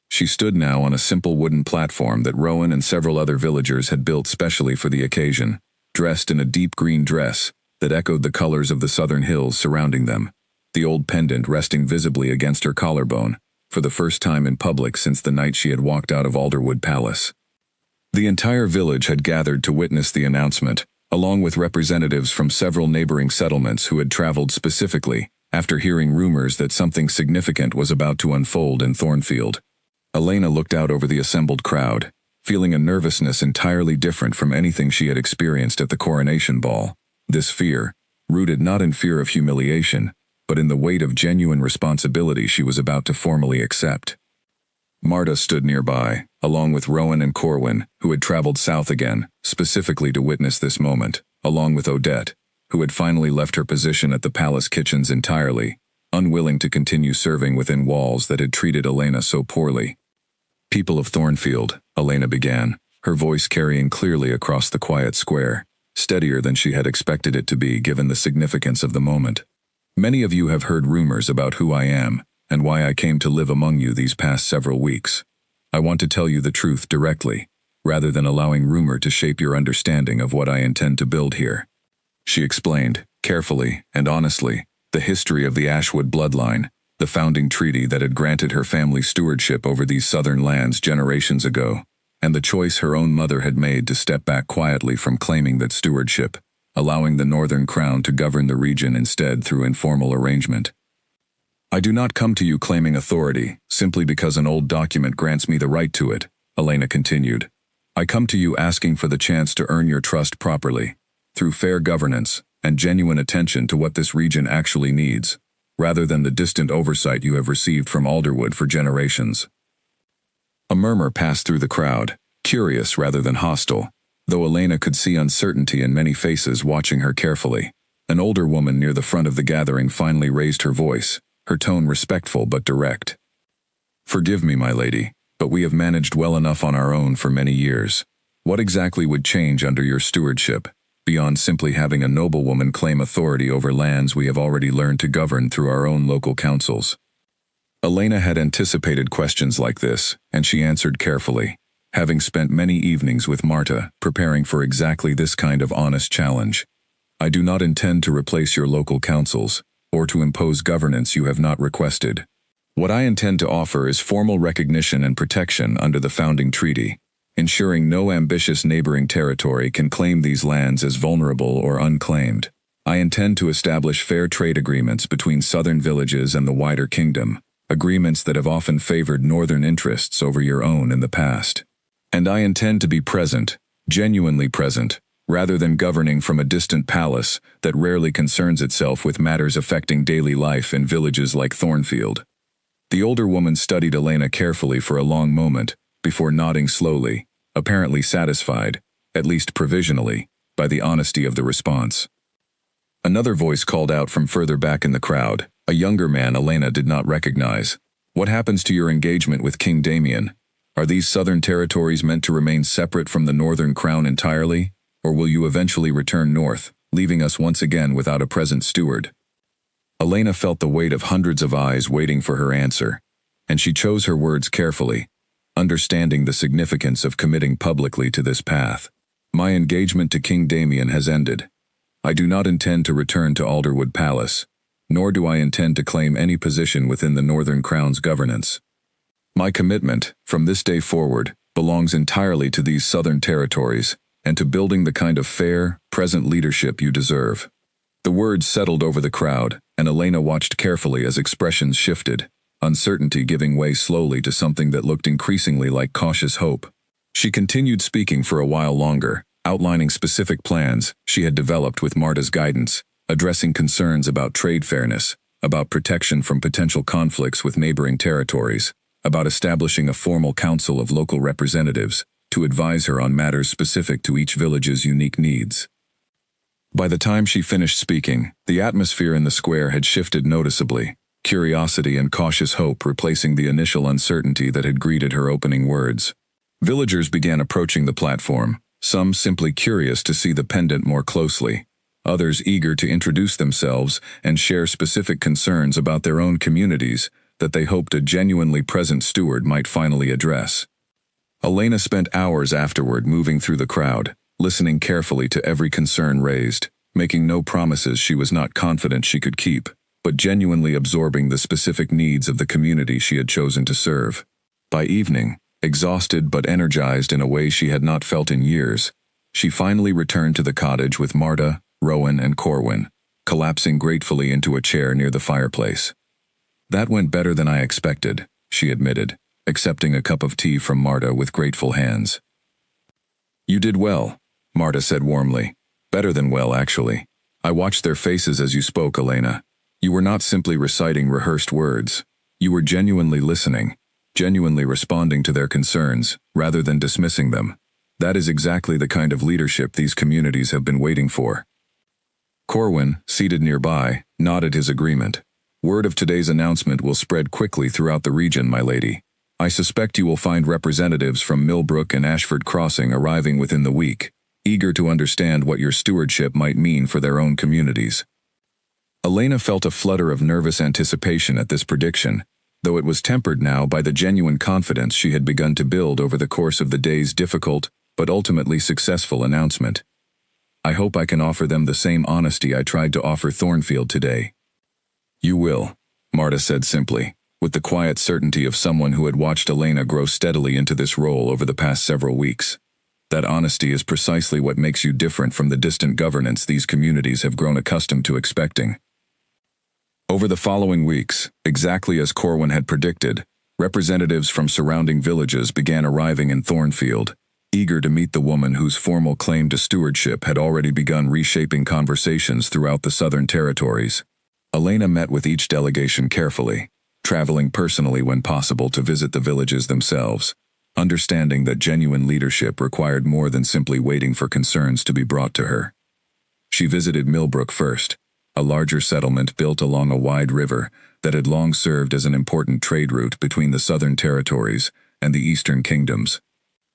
She stood now on a simple wooden platform that Rowan and several other villagers had built specially for the occasion, dressed in a deep green dress that echoed the colors of the southern hills surrounding them, the old pendant resting visibly against her collarbone, for the first time in public since the night she had walked out of Alderwood Palace. The entire village had gathered to witness the announcement, along with representatives from several neighboring settlements who had traveled specifically after hearing rumors that something significant was about to unfold in Thornfield. Elena looked out over the assembled crowd, feeling a nervousness entirely different from anything she had experienced at the coronation ball. This fear, rooted not in fear of humiliation, but in the weight of genuine responsibility she was about to formally accept. Marta stood nearby, along with Rowan and Corwin, who had traveled south again, specifically to witness this moment, along with Odette, who had finally left her position at the palace kitchens entirely, unwilling to continue serving within walls that had treated Elena so poorly. People of Thornfield, Elena began, her voice carrying clearly across the quiet square, steadier than she had expected it to be given the significance of the moment. Many of you have heard rumors about who I am, and why I came to live among you these past several weeks. I want to tell you the truth directly. rather than allowing rumor to shape your understanding of what I intend to build here. She explained, carefully and honestly, the history of the Ashwood bloodline, the founding treaty that had granted her family stewardship over these southern lands generations ago, and the choice her own mother had made to step back quietly from claiming that stewardship, allowing the Northern Crown to govern the region instead through informal arrangement. I do not come to you claiming authority, simply because an old document grants me the right to it, Elena continued. I come to you asking for the chance to earn your trust properly, through fair governance and genuine attention to what this region actually needs, rather than the distant oversight you have received from Alderwood for generations. A murmur passed through the crowd, curious rather than hostile, though Elena could see uncertainty in many faces watching her carefully. An older woman near the front of the gathering finally raised her voice, her tone respectful but direct. Forgive me, my lady, but we have managed well enough on our own for many years. What exactly would change under your stewardship, beyond simply having a noblewoman claim authority over lands we have already learned to govern through our own local councils? Elena had anticipated questions like this, and she answered carefully, having spent many evenings with Marta preparing for exactly this kind of honest challenge. I do not intend to replace your local councils, or to impose governance you have not requested. What I intend to offer is formal recognition and protection under the founding treaty, ensuring no ambitious neighboring territory can claim these lands as vulnerable or unclaimed. I intend to establish fair trade agreements between southern villages and the wider kingdom, agreements that have often favored northern interests over your own in the past. And I intend to be present, genuinely present, rather than governing from a distant palace that rarely concerns itself with matters affecting daily life in villages like Thornfield. The older woman studied Elena carefully for a long moment, before nodding slowly, apparently satisfied, at least provisionally, by the honesty of the response. Another voice called out from further back in the crowd, a younger man Elena did not recognize. What happens to your engagement with King Damien? Are these southern territories meant to remain separate from the Northern Crown entirely, or will you eventually return north, leaving us once again without a present steward? Elena felt the weight of hundreds of eyes waiting for her answer, and she chose her words carefully, understanding the significance of committing publicly to this path. My engagement to King Damien has ended. I do not intend to return to Alderwood Palace, nor do I intend to claim any position within the Northern Crown's governance. My commitment, from this day forward, belongs entirely to these southern territories, and to building the kind of fair, present leadership you deserve. The words settled over the crowd, and Elena watched carefully as expressions shifted, uncertainty giving way slowly to something that looked increasingly like cautious hope. She continued speaking for a while longer, outlining specific plans she had developed with Marta's guidance, addressing concerns about trade fairness, about protection from potential conflicts with neighboring territories, about establishing a formal council of local representatives to advise her on matters specific to each village's unique needs. By the time she finished speaking, the atmosphere in the square had shifted noticeably, curiosity and cautious hope replacing the initial uncertainty that had greeted her opening words. Villagers began approaching the platform, some simply curious to see the pendant more closely, others eager to introduce themselves and share specific concerns about their own communities that they hoped a genuinely present steward might finally address. Elena spent hours afterward moving through the crowd, listening carefully to every concern raised, making no promises she was not confident she could keep, but genuinely absorbing the specific needs of the community she had chosen to serve. By evening, exhausted but energized in a way she had not felt in years, she finally returned to the cottage with Marta, Rowan, and Corwin, collapsing gratefully into a chair near the fireplace. That went better than I expected, she admitted, accepting a cup of tea from Marta with grateful hands. You did well, Marta said warmly. Better than well, actually. I watched their faces as you spoke, Elena. You were not simply reciting rehearsed words. You were genuinely listening, genuinely responding to their concerns, rather than dismissing them. That is exactly the kind of leadership these communities have been waiting for. Corwin, seated nearby, nodded his agreement. Word of today's announcement will spread quickly throughout the region, my lady. I suspect you will find representatives from Millbrook and Ashford Crossing arriving within the week, eager to understand what your stewardship might mean for their own communities. Elena felt a flutter of nervous anticipation at this prediction, though it was tempered now by the genuine confidence she had begun to build over the course of the day's difficult, but ultimately successful announcement. "I hope I can offer them the same honesty I tried to offer Thornfield today." "You will," Marta said simply, with the quiet certainty of someone who had watched Elena grow steadily into this role over the past several weeks. That honesty is precisely what makes you different from the distant governance these communities have grown accustomed to expecting. Over the following weeks, exactly as Corwin had predicted, representatives from surrounding villages began arriving in Thornfield, eager to meet the woman whose formal claim to stewardship had already begun reshaping conversations throughout the Southern Territories. Elena met with each delegation carefully, traveling personally when possible to visit the villages themselves, understanding that genuine leadership required more than simply waiting for concerns to be brought to her. She visited Millbrook first, a larger settlement built along a wide river that had long served as an important trade route between the Southern Territories and the Eastern Kingdoms.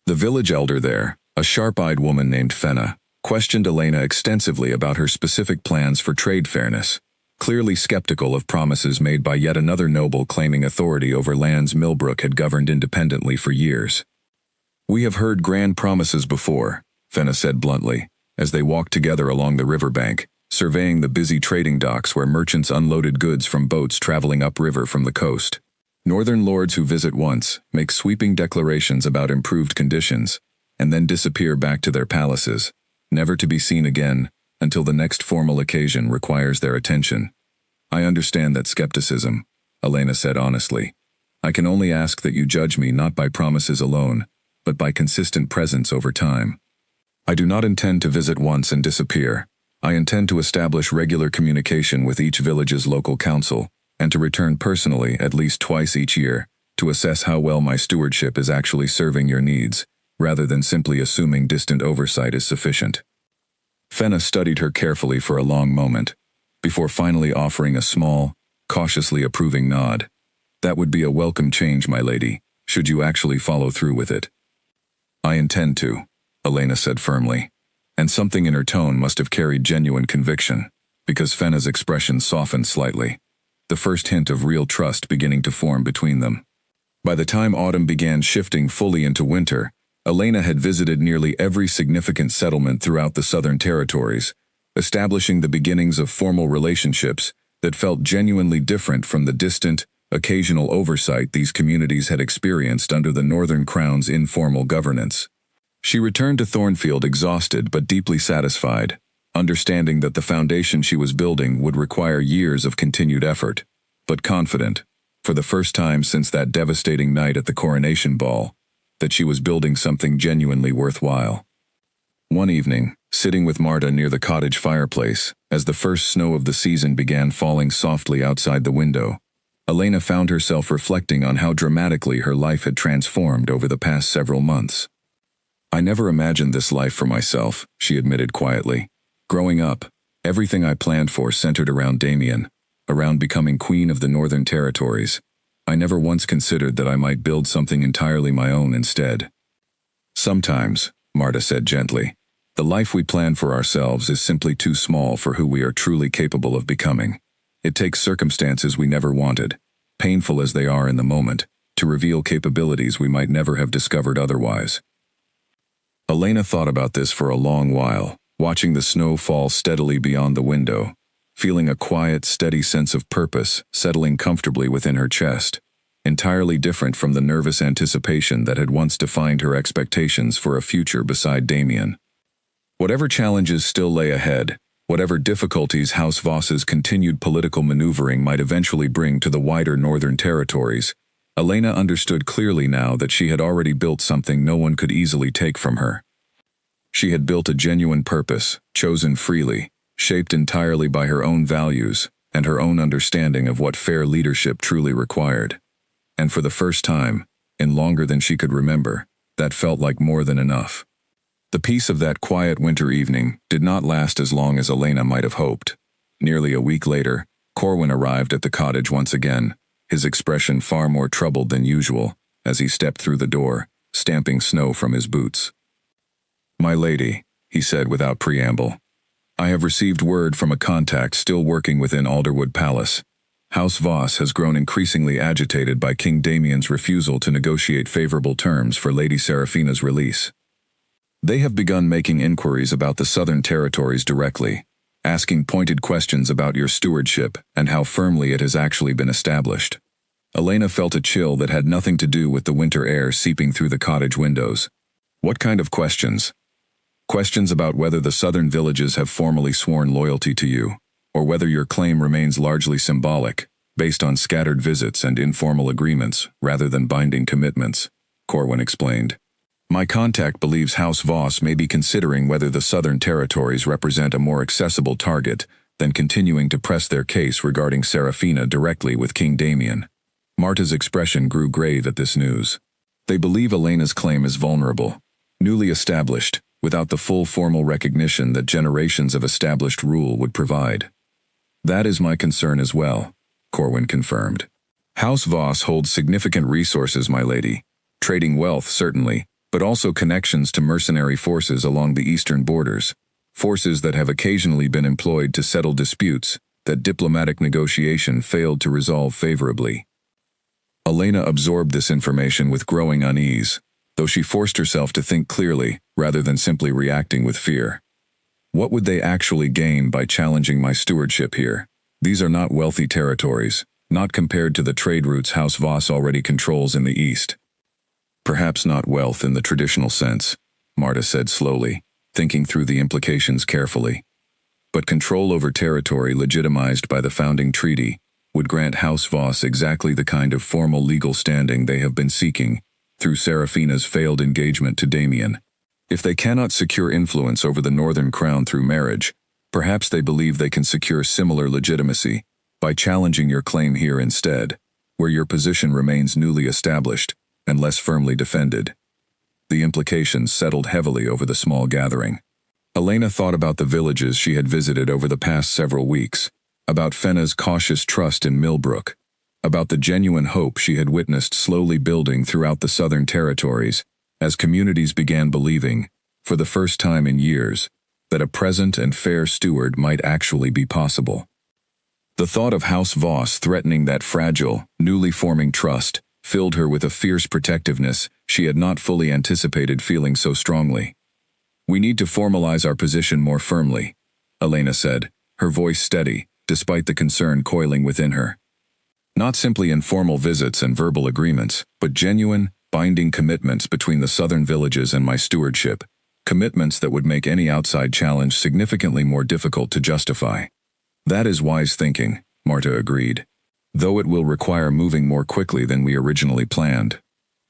The village elder there, a sharp-eyed woman named Fenna, questioned Elena extensively about her specific plans for trade fairness, clearly skeptical of promises made by yet another noble claiming authority over lands Millbrook had governed independently for years. "We have heard grand promises before," Fenna said bluntly, as they walked together along the riverbank, surveying the busy trading docks where merchants unloaded goods from boats traveling upriver from the coast. "Northern lords who visit once, make sweeping declarations about improved conditions, and then disappear back to their palaces, never to be seen again until the next formal occasion requires their attention. I understand that skepticism," Elena said honestly. "I can only ask that you judge me not by promises alone, but by consistent presence over time. I do not intend to visit once and disappear. I intend to establish regular communication with each village's local council, and to return personally at least twice each year, to assess how well my stewardship is actually serving your needs, rather than simply assuming distant oversight is sufficient." Fenna studied her carefully for a long moment, before finally offering a small, cautiously approving nod. "That would be a welcome change, my lady, should you actually follow through with it." "I intend to," Elena said firmly, and something in her tone must have carried genuine conviction, because Fenna's expression softened slightly, the first hint of real trust beginning to form between them. By the time autumn began shifting fully into winter, Elena had visited nearly every significant settlement throughout the Southern Territories, establishing the beginnings of formal relationships that felt genuinely different from the distant, occasional oversight these communities had experienced under the Northern Crown's informal governance. She returned to Thornfield exhausted but deeply satisfied, understanding that the foundation she was building would require years of continued effort, but confident, for the first time since that devastating night at the coronation ball, that she was building something genuinely worthwhile. One evening, sitting with Marta near the cottage fireplace, as the first snow of the season began falling softly outside the window, Elena found herself reflecting on how dramatically her life had transformed over the past several months. "I never imagined this life for myself," she admitted quietly. "Growing up, everything I planned for centered around Damien, around becoming Queen of the Northern Territories. I never once considered that I might build something entirely my own instead." "Sometimes," Marta said gently, "the life we plan for ourselves is simply too small for who we are truly capable of becoming. It takes circumstances we never wanted, painful as they are in the moment, to reveal capabilities we might never have discovered otherwise." Elena thought about this for a long while, watching the snow fall steadily beyond the window, feeling a quiet, steady sense of purpose settling comfortably within her chest, entirely different from the nervous anticipation that had once defined her expectations for a future beside Damien. Whatever challenges still lay ahead, whatever difficulties House Voss's continued political maneuvering might eventually bring to the wider Northern Territories, Elena understood clearly now that she had already built something no one could easily take from her. She had built a genuine purpose, chosen freely, shaped entirely by her own values and her own understanding of what fair leadership truly required. And for the first time, in longer than she could remember, that felt like more than enough. The peace of that quiet winter evening did not last as long as Elena might have hoped. Nearly a week later, Corwin arrived at the cottage once again, his expression far more troubled than usual, as he stepped through the door, stamping snow from his boots. "My lady," he said without preamble, "I have received word from a contact still working within Alderwood Palace. House Voss has grown increasingly agitated by King Damien's refusal to negotiate favorable terms for Lady Seraphina's release. They have begun making inquiries about the southern territories directly, asking pointed questions about your stewardship and how firmly it has actually been established. Elena felt a chill that had nothing to do with the winter air seeping through the cottage windows. What kind of questions? Questions about whether the southern villages have formally sworn loyalty to you, or whether your claim remains largely symbolic, based on scattered visits and informal agreements rather than binding commitments, Corwin explained. My contact believes House Voss may be considering whether the southern territories represent a more accessible target than continuing to press their case regarding Seraphina directly with King Damien. Marta's expression grew grave at this news. They believe Elena's claim is vulnerable, newly established, without the full formal recognition that generations of established rule would provide. That is my concern as well, Corwin confirmed. House Voss holds significant resources, my lady. Trading wealth, certainly, but also connections to mercenary forces along the eastern borders, forces that have occasionally been employed to settle disputes that diplomatic negotiation failed to resolve favorably. Elena absorbed this information with growing unease, though she forced herself to think clearly rather than simply reacting with fear. What would they actually gain by challenging my stewardship here? These are not wealthy territories, not compared to the trade routes House Voss already controls in the east. Perhaps not wealth in the traditional sense, Marta said slowly, thinking through the implications carefully. But control over territory legitimized by the founding treaty would grant House Voss exactly the kind of formal legal standing they have been seeking through Seraphina's failed engagement to Damien. If they cannot secure influence over the Northern Crown through marriage, perhaps they believe they can secure similar legitimacy by challenging your claim here instead, where your position remains newly established and less firmly defended. The implications settled heavily over the small gathering. Elena thought about the villages she had visited over the past several weeks, about Fenna's cautious trust in Millbrook, about the genuine hope she had witnessed slowly building throughout the southern territories as communities began believing, for the first time in years, that a present and fair steward might actually be possible. The thought of House Voss threatening that fragile, newly forming trust filled her with a fierce protectiveness she had not fully anticipated feeling so strongly. We need to formalize our position more firmly, Elena said, her voice steady, despite the concern coiling within her. Not simply informal visits and verbal agreements, but genuine, binding commitments between the southern villages and my stewardship, commitments that would make any outside challenge significantly more difficult to justify. That is wise thinking, Marta agreed. Though it will require moving more quickly than we originally planned.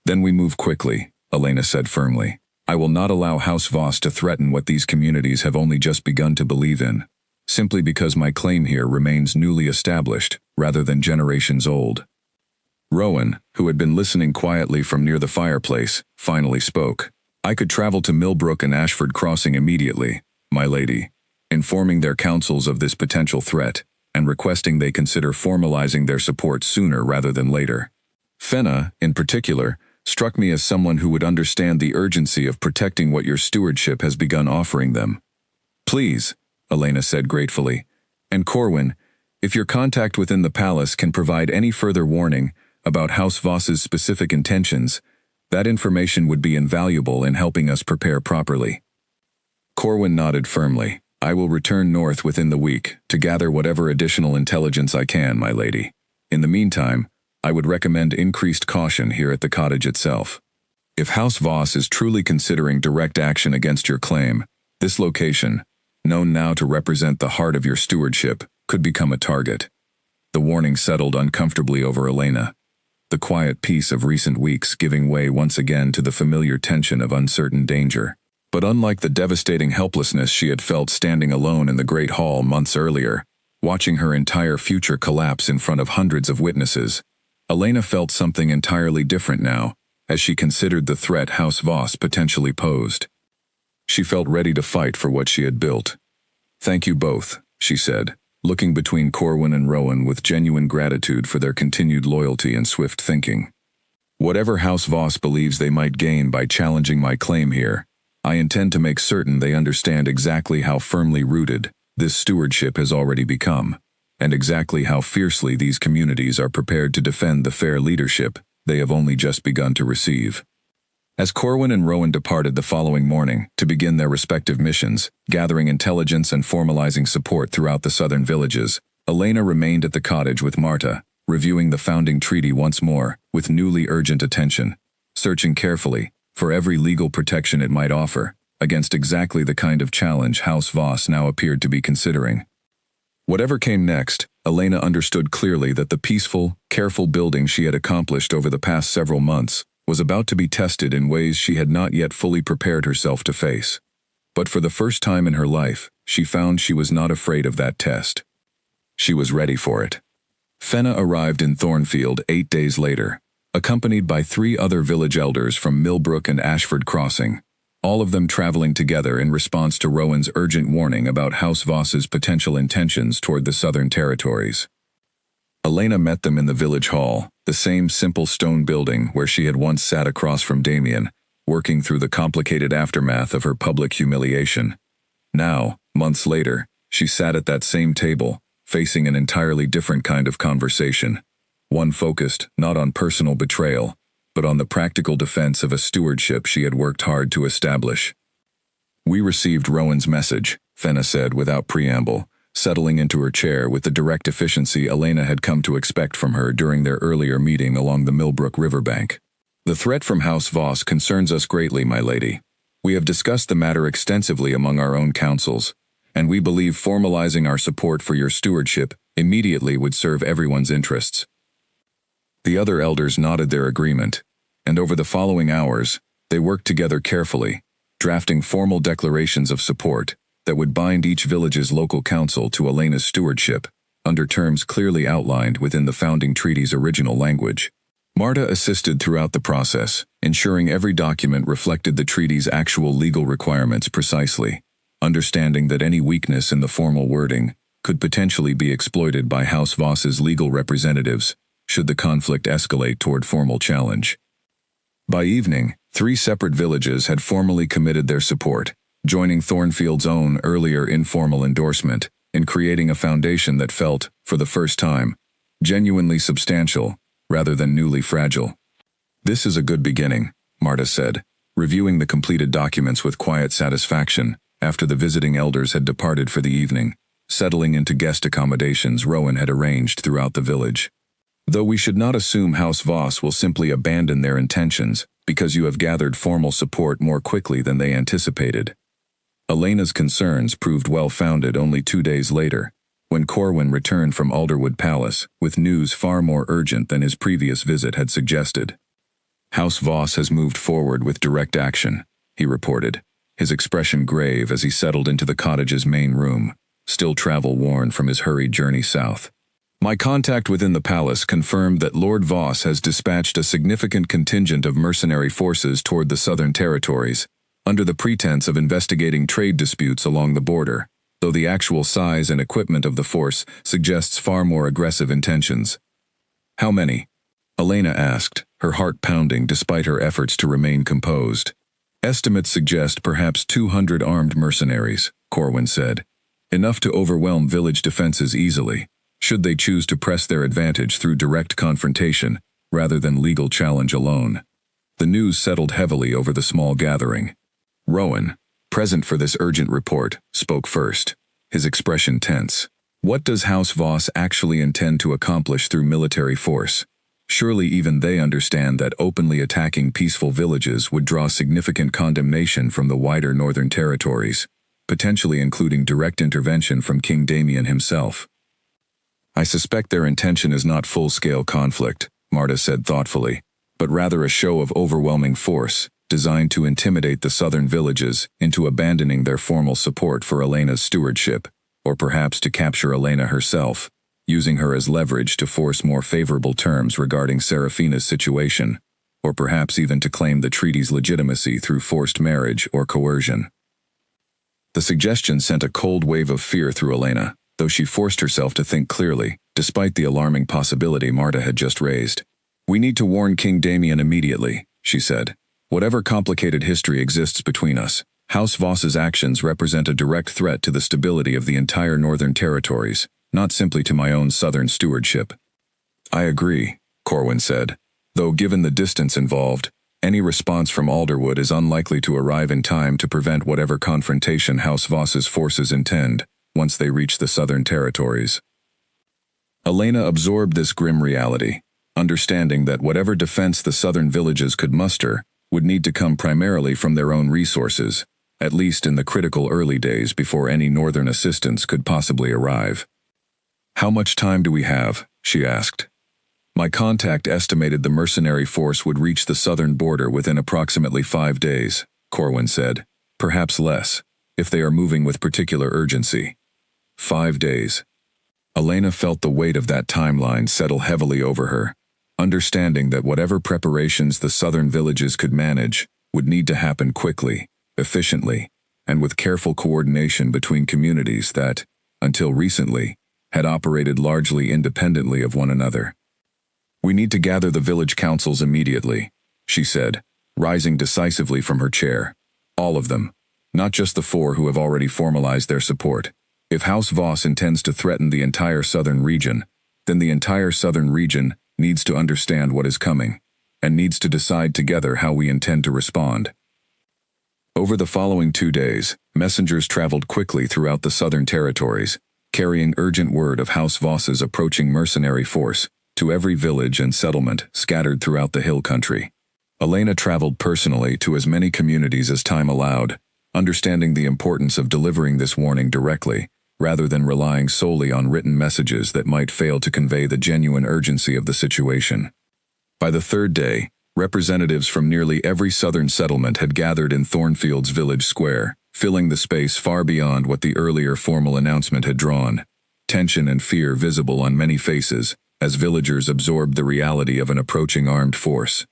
Then we move quickly, Elena said firmly. I will not allow House Voss to threaten what these communities have only just begun to believe in, simply because my claim here remains newly established, rather than generations old. Rowan, who had been listening quietly from near the fireplace, finally spoke. I could travel to Millbrook and Ashford Crossing immediately, my lady, informing their councils of this potential threat, and requesting they consider formalizing their support sooner rather than later. Fenna, in particular, struck me as someone who would understand the urgency of protecting what your stewardship has begun offering them. Please, Elena said gratefully. And Corwin, if your contact within the palace can provide any further warning about House Voss's specific intentions, that information would be invaluable in helping us prepare properly. Corwin nodded firmly. I will return north within the week to gather whatever additional intelligence I can, my lady. In the meantime, I would recommend increased caution here at the cottage itself. If House Voss is truly considering direct action against your claim, this location, known now to represent the heart of your stewardship, could become a target. The warning settled uncomfortably over Elena, the quiet peace of recent weeks giving way once again to the familiar tension of uncertain danger. But unlike the devastating helplessness she had felt standing alone in the Great Hall months earlier, watching her entire future collapse in front of hundreds of witnesses, Elena felt something entirely different now, as she considered the threat House Voss potentially posed. She felt ready to fight for what she had built. Thank you both, she said, looking between Corwin and Rowan with genuine gratitude for their continued loyalty and swift thinking. Whatever House Voss believes they might gain by challenging my claim here, I intend to make certain they understand exactly how firmly rooted this stewardship has already become. and exactly how fiercely these communities are prepared to defend the fair leadership they have only just begun to receive. As Corwin and Rowan departed the following morning to begin their respective missions, gathering intelligence and formalizing support throughout the southern villages, Elena remained at the cottage with Marta, reviewing the founding treaty once more, with newly urgent attention, searching carefully for every legal protection it might offer, against exactly the kind of challenge House Voss now appeared to be considering. Whatever came next, Elena understood clearly that the peaceful, careful building she had accomplished over the past several months was about to be tested in ways she had not yet fully prepared herself to face. But for the first time in her life, she found she was not afraid of that test. She was ready for it. Fenna arrived in Thornfield 8 days later, accompanied by 3 other village elders from Millbrook and Ashford Crossing, all of them traveling together in response to Rowan's urgent warning about House Voss's potential intentions toward the Southern Territories. Elena met them in the village hall, the same simple stone building where she had once sat across from Damien, working through the complicated aftermath of her public humiliation. Now, months later, she sat at that same table, facing an entirely different kind of conversation, one focused not on personal betrayal, but on the practical defense of a stewardship she had worked hard to establish. "We received Rowan's message," Fenna said without preamble, settling into her chair with the direct efficiency Elena had come to expect from her during their earlier meeting along the Millbrook riverbank. "The threat from House Voss concerns us greatly, my lady. We have discussed the matter extensively among our own councils, and we believe formalizing our support for your stewardship immediately would serve everyone's interests." The other elders nodded their agreement, and over the following hours, they worked together carefully, drafting formal declarations of support that would bind each village's local council to Elena's stewardship, under terms clearly outlined within the founding treaty's original language. Marta assisted throughout the process, ensuring every document reflected the treaty's actual legal requirements precisely, understanding that any weakness in the formal wording could potentially be exploited by House Voss's legal representatives should the conflict escalate toward formal challenge. By evening, 3 separate villages had formally committed their support, joining Thornfield's own earlier informal endorsement in creating a foundation that felt, for the first time, genuinely substantial rather than newly fragile. "This is a good beginning," Marta said, reviewing the completed documents with quiet satisfaction after the visiting elders had departed for the evening, settling into guest accommodations Rowan had arranged throughout the village. "Though we should not assume House Voss will simply abandon their intentions because you have gathered formal support more quickly than they anticipated." Elena's concerns proved well-founded only 2 days later, when Corwin returned from Alderwood Palace with news far more urgent than his previous visit had suggested. "House Voss has moved forward with direct action," he reported, his expression grave as he settled into the cottage's main room, still travel-worn from his hurried journey south. "My contact within the palace confirmed that Lord Voss has dispatched a significant contingent of mercenary forces toward the Southern Territories, under the pretense of investigating trade disputes along the border, though the actual size and equipment of the force suggests far more aggressive intentions." "How many?" Elena asked, her heart pounding despite her efforts to remain composed. "Estimates suggest perhaps 200 armed mercenaries," Corwin said, "enough to overwhelm village defenses easily, should they choose to press their advantage through direct confrontation rather than legal challenge alone." The news settled heavily over the small gathering. Rowan, present for this urgent report, spoke first, his expression tense. "What does House Voss actually intend to accomplish through military force? Surely even they understand that openly attacking peaceful villages would draw significant condemnation from the wider Northern Territories, potentially including direct intervention from King Damien himself." "I suspect their intention is not full-scale conflict," Marta said thoughtfully, "but rather a show of overwhelming force, designed to intimidate the southern villages into abandoning their formal support for Elena's stewardship, or perhaps to capture Elena herself, using her as leverage to force more favorable terms regarding Serafina's situation, or perhaps even to claim the treaty's legitimacy through forced marriage or coercion." The suggestion sent a cold wave of fear through Elena, though she forced herself to think clearly, despite the alarming possibility Marta had just raised. "We need to warn King Damien immediately," she said. "Whatever complicated history exists between us, House Voss's actions represent a direct threat to the stability of the entire Northern Territories, not simply to my own southern stewardship. I agree, Corwin said, though given the distance involved, any response from Alderwood is unlikely to arrive in time to prevent whatever confrontation House Voss's forces intend once they reach the southern territories. Elena absorbed this grim reality, understanding that whatever defense the southern villages could muster would need to come primarily from their own resources, at least in the critical early days before any northern assistance could possibly arrive. "How much time do we have?" she asked. "My contact estimated the mercenary force would reach the southern border within approximately 5 days, Corwin said, perhaps less, if they are moving with particular urgency. 5 days. Elena felt the weight of that timeline settle heavily over her, understanding that whatever preparations the southern villages could manage would need to happen quickly, efficiently, and with careful coordination between communities that, until recently, had operated largely independently of one another. "We need to gather the village councils immediately," she said, rising decisively from her chair. "All of them, not just the 4 who have already formalized their support. If House Voss intends to threaten the entire southern region, then the entire southern region needs to understand what is coming, and needs to decide together how we intend to respond." Over the following 2 days, messengers traveled quickly throughout the southern territories, carrying urgent word of House Voss's approaching mercenary force to every village and settlement scattered throughout the hill country. Elena traveled personally to as many communities as time allowed, understanding the importance of delivering this warning directly, rather than relying solely on written messages that might fail to convey the genuine urgency of the situation. By the 3rd day, representatives from nearly every southern settlement had gathered in Thornfield's village square, filling the space far beyond what the earlier formal announcement had drawn. Tension and fear visible on many faces, as villagers absorbed the reality of an approaching armed force.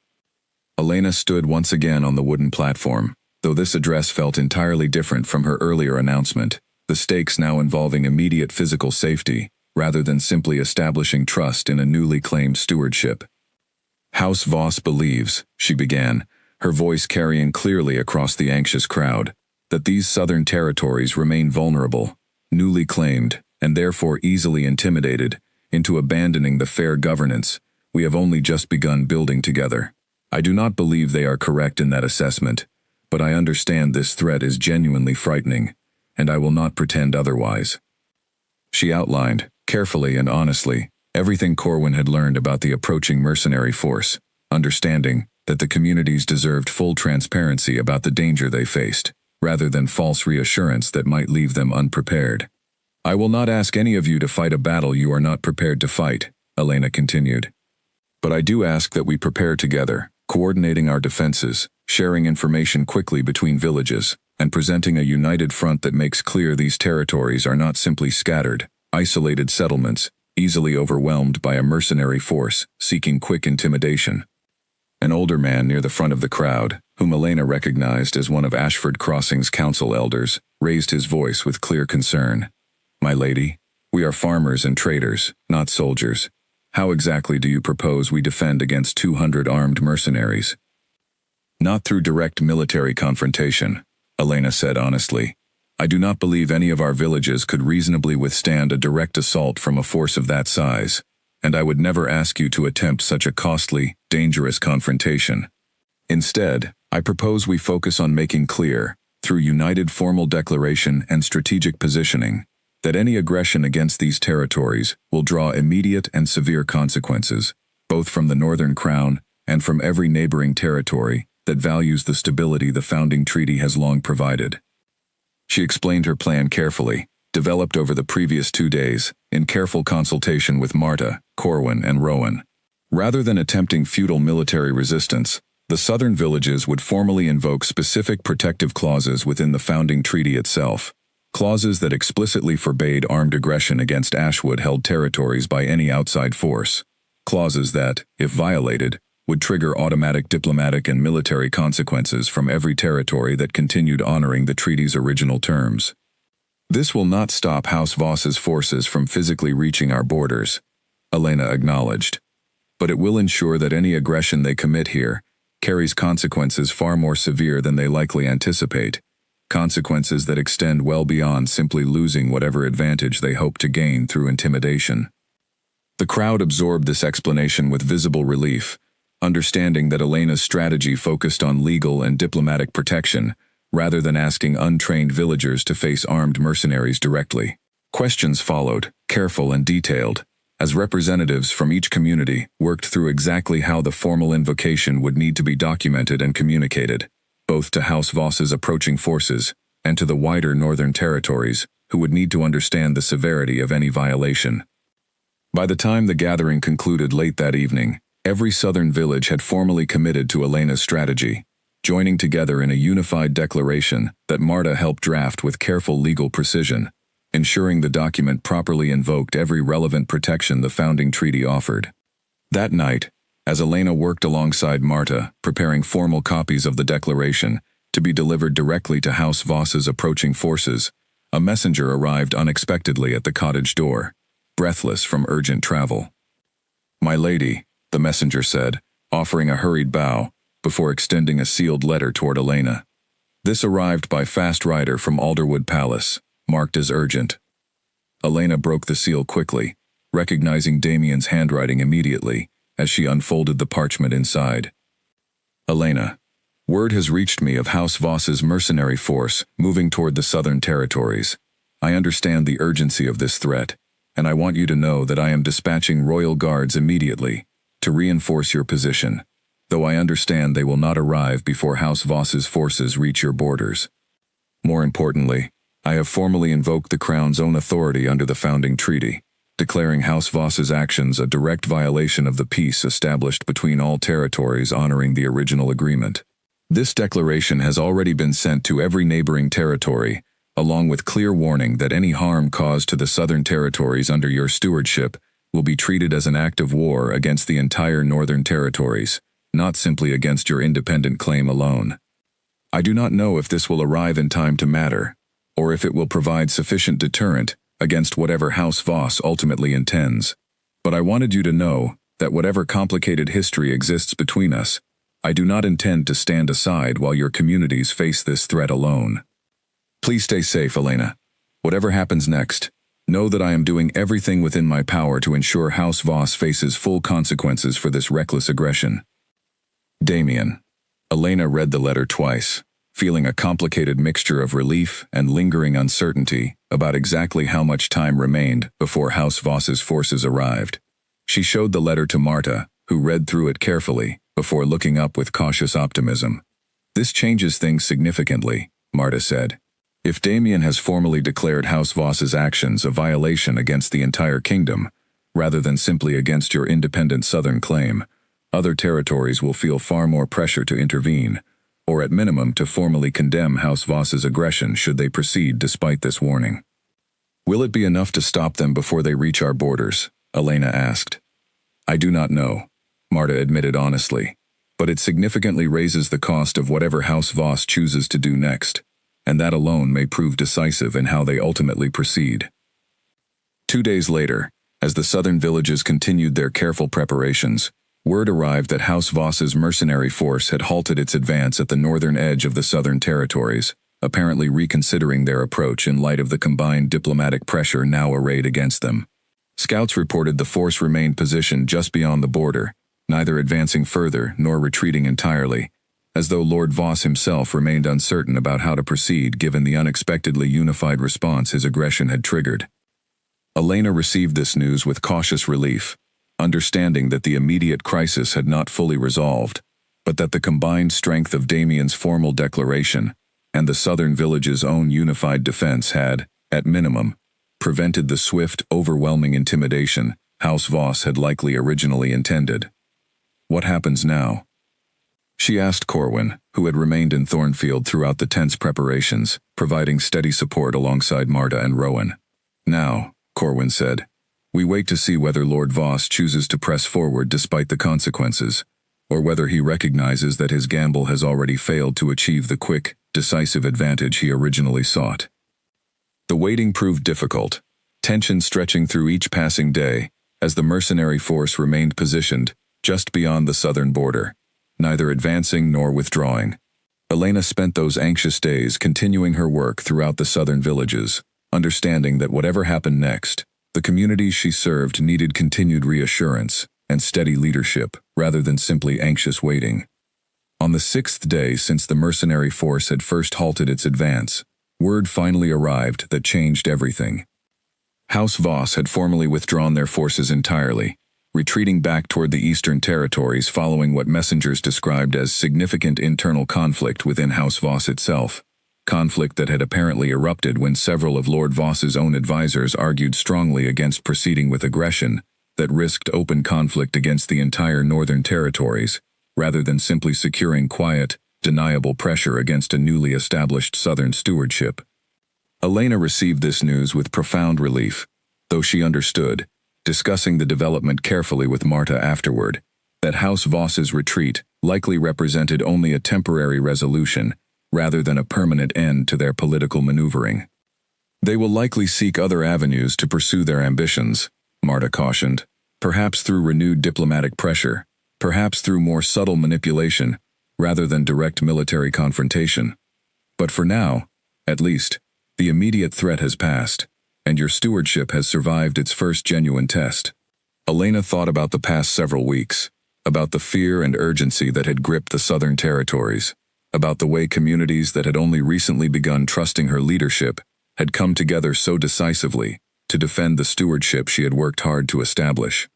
Elena stood once again on the wooden platform, though this address felt entirely different from her earlier announcement, the stakes now involving immediate physical safety, rather than simply establishing trust in a newly claimed stewardship. "House Voss believes," she began, her voice carrying clearly across the anxious crowd, "that these southern territories remain vulnerable, newly claimed, and therefore easily intimidated into abandoning the fair governance we have only just begun building together. I do not believe they are correct in that assessment, but I understand this threat is genuinely frightening, and I will not pretend otherwise." She outlined, carefully and honestly, everything Corwin had learned about the approaching mercenary force, understanding that the communities deserved full transparency about the danger they faced, rather than false reassurance that might leave them unprepared. "I will not ask any of you to fight a battle you are not prepared to fight," Elena continued. "But I do ask that we prepare together, coordinating our defenses, sharing information quickly between villages, and presenting a united front that makes clear these territories are not simply scattered, isolated settlements, easily overwhelmed by a mercenary force seeking quick intimidation." An older man near the front of the crowd, whom Elena recognized as one of Ashford Crossing's council elders, raised his voice with clear concern. "My lady, we are farmers and traders, not soldiers. How exactly do you propose we defend against 200 armed mercenaries?" "Not through direct military confrontation," Elena said honestly. "I do not believe any of our villages could reasonably withstand a direct assault from a force of that size, and I would never ask you to attempt such a costly, dangerous confrontation. Instead, I propose we focus on making clear, through united formal declaration and strategic positioning, that any aggression against these territories will draw immediate and severe consequences, both from the Northern Crown and from every neighboring territory that values the stability the founding treaty has long provided." She explained her plan carefully, developed over the previous 2 days, in careful consultation with Marta, Corwin, and Rowan. Rather than attempting futile military resistance, the southern villages would formally invoke specific protective clauses within the founding treaty itself, clauses that explicitly forbade armed aggression against Ashwood-held territories by any outside force, clauses that, if violated, would trigger automatic diplomatic and military consequences from every territory that continued honoring the treaty's original terms. "This will not stop House Voss's forces from physically reaching our borders," Elena acknowledged, "but it will ensure that any aggression they commit here carries consequences far more severe than they likely anticipate, consequences that extend well beyond simply losing whatever advantage they hope to gain through intimidation. The crowd absorbed this explanation with visible relief, understanding that Elena's strategy focused on legal and diplomatic protection, rather than asking untrained villagers to face armed mercenaries directly. Questions followed, careful and detailed, as representatives from each community worked through exactly how the formal invocation would need to be documented and communicated, both to House Voss's approaching forces and to the wider northern territories, who would need to understand the severity of any violation. By the time the gathering concluded late that evening, every southern village had formally committed to Elena's strategy, joining together in a unified declaration that Marta helped draft with careful legal precision, ensuring the document properly invoked every relevant protection the founding treaty offered. That night, as Elena worked alongside Marta, preparing formal copies of the declaration to be delivered directly to House Voss's approaching forces, a messenger arrived unexpectedly at the cottage door, breathless from urgent travel. "My lady," the messenger said, offering a hurried bow, before extending a sealed letter toward Elena. This arrived by fast rider from Alderwood Palace, marked as urgent. Elena broke the seal quickly, recognizing Damien's handwriting immediately, as she unfolded the parchment inside. "Elena, word has reached me of House Voss's mercenary force moving toward the southern territories. I understand the urgency of this threat, and I want you to know that I am dispatching royal guards immediately to reinforce your position, though I understand they will not arrive before House Voss's forces reach your borders. More importantly, I have formally invoked the Crown's own authority under the founding treaty, declaring House Voss's actions a direct violation of the peace established between all territories honoring the original agreement. This declaration has already been sent to every neighboring territory, along with clear warning that any harm caused to the southern territories under your stewardship will be treated as an act of war against the entire northern territories, not simply against your independent claim alone. I do not know if this will arrive in time to matter, or if it will provide sufficient deterrent against whatever House Voss ultimately intends, but I wanted you to know that whatever complicated history exists between us, I do not intend to stand aside while your communities face this threat alone. Please stay safe, Elena. Whatever happens next, know that I am doing everything within my power to ensure House Voss faces full consequences for this reckless aggression. Damien." Elena read the letter twice, feeling a complicated mixture of relief and lingering uncertainty about exactly how much time remained before House Voss's forces arrived. She showed the letter to Marta, who read through it carefully before looking up with cautious optimism. "This changes things significantly," Marta said. "If Damien has formally declared House Voss's actions a violation against the entire kingdom, rather than simply against your independent southern claim, other territories will feel far more pressure to intervene, or at minimum to formally condemn House Voss's aggression should they proceed despite this warning." "Will it be enough to stop them before they reach our borders?" Elena asked. "I do not know," Marta admitted honestly, "but it significantly raises the cost of whatever House Voss chooses to do next, and that alone may prove decisive in how they ultimately proceed." 2 days later, as the southern villages continued their careful preparations, word arrived that House Voss's mercenary force had halted its advance at the northern edge of the southern territories, apparently reconsidering their approach in light of the combined diplomatic pressure now arrayed against them. Scouts reported the force remained positioned just beyond the border, neither advancing further nor retreating entirely, as though Lord Voss himself remained uncertain about how to proceed given the unexpectedly unified response his aggression had triggered. Elena received this news with cautious relief, understanding that the immediate crisis had not fully resolved, but that the combined strength of Damien's formal declaration and the southern village's own unified defense had, at minimum, prevented the swift, overwhelming intimidation House Voss had likely originally intended. "What happens now?" she asked Corwin, who had remained in Thornfield throughout the tense preparations, providing steady support alongside Marta and Rowan. "Now," Corwin said, "we wait to see whether Lord Voss chooses to press forward despite the consequences, or whether he recognizes that his gamble has already failed to achieve the quick, decisive advantage he originally sought." The waiting proved difficult, tension stretching through each passing day as the mercenary force remained positioned just beyond the southern border, neither advancing nor withdrawing. Elena spent those anxious days continuing her work throughout the southern villages, understanding that whatever happened next, the communities she served needed continued reassurance and steady leadership rather than simply anxious waiting. On the 6th day since the mercenary force had first halted its advance, word finally arrived that changed everything. House Voss had formally withdrawn their forces entirely, retreating back toward the eastern territories following what messengers described as significant internal conflict within House Voss itself, conflict that had apparently erupted when several of Lord Voss's own advisors argued strongly against proceeding with aggression that risked open conflict against the entire northern territories, rather than simply securing quiet, deniable pressure against a newly established southern stewardship. Elena received this news with profound relief, though she understood, discussing the development carefully with Marta afterward, that House Voss's retreat likely represented only a temporary resolution rather than a permanent end to their political maneuvering. They will likely seek other avenues to pursue their ambitions, Marta cautioned, perhaps through renewed diplomatic pressure, perhaps through more subtle manipulation rather than direct military confrontation. But for now, at least, the immediate threat has passed, and your stewardship has survived its first genuine test. Elena thought about the past several weeks, about the fear and urgency that had gripped the southern territories, about the way communities that had only recently begun trusting her leadership had come together so decisively to defend the stewardship she had worked hard to establish.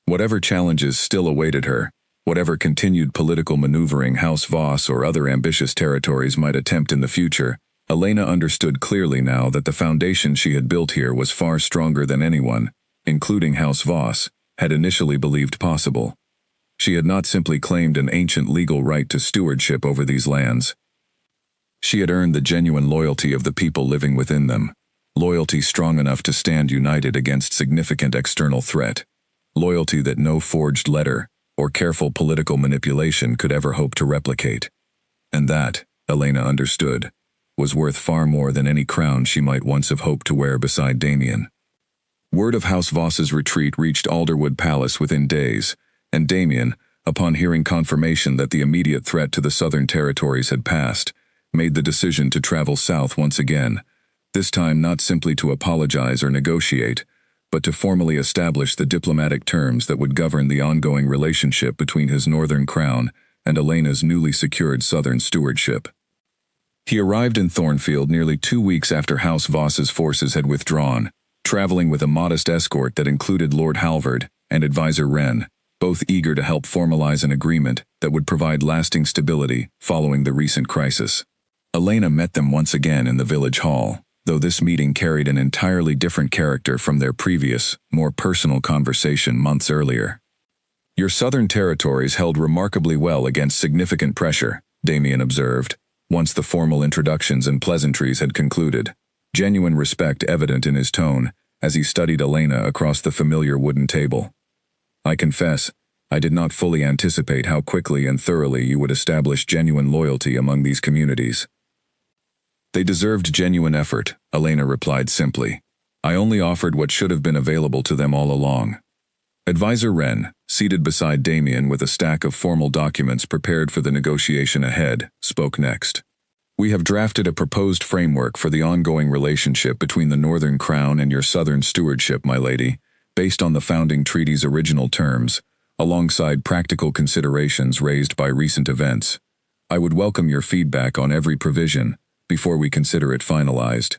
Whatever challenges still awaited her, whatever continued political maneuvering House Voss or other ambitious territories might attempt in the future, Elena understood clearly now that the foundation she had built here was far stronger than anyone, including House Voss, had initially believed possible. She had not simply claimed an ancient legal right to stewardship over these lands. She had earned the genuine loyalty of the people living within them, loyalty strong enough to stand united against significant external threat, loyalty that no forged letter or careful political manipulation could ever hope to replicate. And that, Elena understood, was worth far more than any crown she might once have hoped to wear beside Damien. Word of House Voss's retreat reached Alderwood Palace within days, and Damien, upon hearing confirmation that the immediate threat to the southern territories had passed, made the decision to travel south once again, this time not simply to apologize or negotiate, but to formally establish the diplomatic terms that would govern the ongoing relationship between his northern crown and Elena's newly secured southern stewardship. He arrived in Thornfield nearly 2 weeks after House Voss's forces had withdrawn, traveling with a modest escort that included Lord Halvard and Advisor Wren, both eager to help formalize an agreement that would provide lasting stability following the recent crisis. Elena met them once again in the village hall, though this meeting carried an entirely different character from their previous, more personal conversation months earlier. Your southern territories held remarkably well against significant pressure, Damien observed, once the formal introductions and pleasantries had concluded, genuine respect evident in his tone as he studied Elena across the familiar wooden table. I confess, I did not fully anticipate how quickly and thoroughly you would establish genuine loyalty among these communities. They deserved genuine effort, Elena replied simply. I only offered what should have been available to them all along. Advisor Wren, seated beside Damien with a stack of formal documents prepared for the negotiation ahead, spoke next. We have drafted a proposed framework for the ongoing relationship between the Northern Crown and your Southern Stewardship, my lady, based on the founding treaty's original terms, alongside practical considerations raised by recent events. I would welcome your feedback on every provision before we consider it finalized.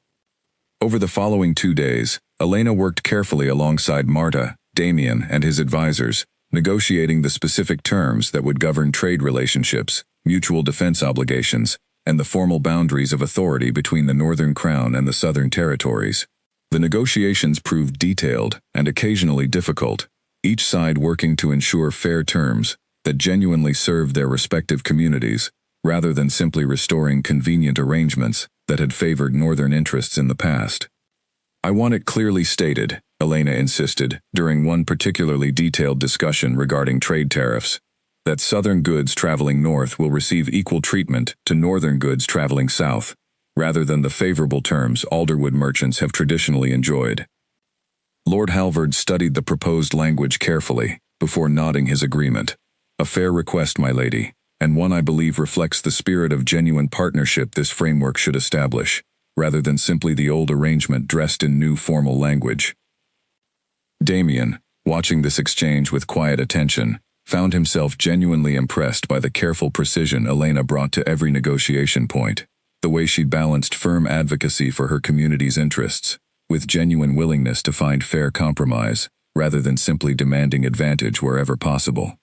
Over the following 2 days, Elena worked carefully alongside Marta, Damien, and his advisors, negotiating the specific terms that would govern trade relationships, mutual defense obligations, and the formal boundaries of authority between the Northern Crown and the Southern Territories. The negotiations proved detailed and occasionally difficult, each side working to ensure fair terms that genuinely served their respective communities, rather than simply restoring convenient arrangements that had favored Northern interests in the past. I want it clearly stated, Elena insisted, during one particularly detailed discussion regarding trade tariffs, that Southern goods traveling north will receive equal treatment to Northern goods traveling south, rather than the favorable terms Alderwood merchants have traditionally enjoyed. Lord Halvard studied the proposed language carefully before nodding his agreement. A fair request, my lady, and one I believe reflects the spirit of genuine partnership this framework should establish, rather than simply the old arrangement dressed in new formal language. Damien, watching this exchange with quiet attention, found himself genuinely impressed by the careful precision Elena brought to every negotiation point, the way she balanced firm advocacy for her community's interests, with genuine willingness to find fair compromise, rather than simply demanding advantage wherever possible.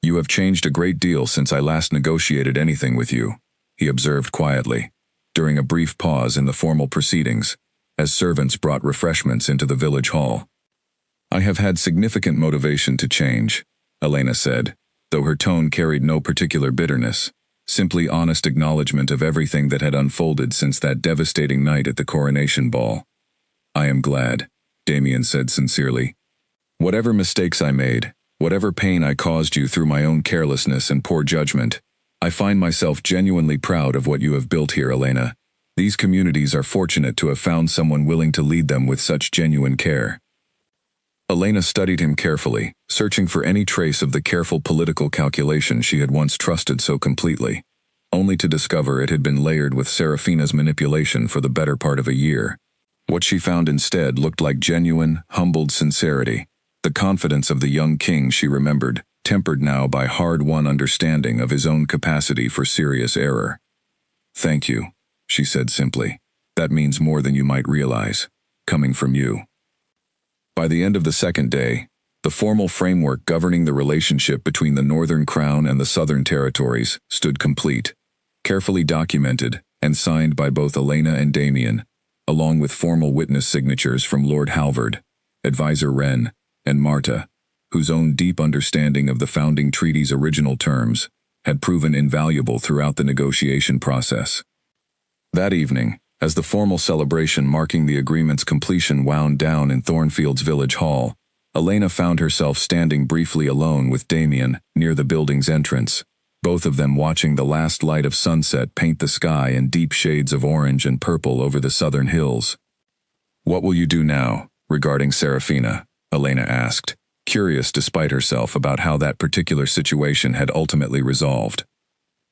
"You have changed a great deal since I last negotiated anything with you," he observed quietly, during a brief pause in the formal proceedings, as servants brought refreshments into the village hall. "I have had significant motivation to change," Elena said, though her tone carried no particular bitterness, simply honest acknowledgement of everything that had unfolded since that devastating night at the coronation ball. "I am glad," Damien said sincerely. "Whatever mistakes I made, whatever pain I caused you through my own carelessness and poor judgment, I find myself genuinely proud of what you have built here, Elena. These communities are fortunate to have found someone willing to lead them with such genuine care." Elena studied him carefully, searching for any trace of the careful political calculation she had once trusted so completely, only to discover it had been layered with Serafina's manipulation for the better part of a year. What she found instead looked like genuine, humbled sincerity, the confidence of the young king she remembered, tempered now by hard-won understanding of his own capacity for serious error. "Thank you," she said simply. "That means more than you might realize, coming from you." By the end of the second day, the formal framework governing the relationship between the Northern Crown and the Southern Territories stood complete, carefully documented, and signed by both Elena and Damien, along with formal witness signatures from Lord Halvard, Advisor Wren, and Marta, whose own deep understanding of the founding treaty's original terms had proven invaluable throughout the negotiation process. That evening, as the formal celebration marking the agreement's completion wound down in Thornfield's village hall, Elena found herself standing briefly alone with Damien near the building's entrance, both of them watching the last light of sunset paint the sky in deep shades of orange and purple over the southern hills. "What will you do now, regarding Serafina?" Elena asked, curious despite herself about how that particular situation had ultimately resolved.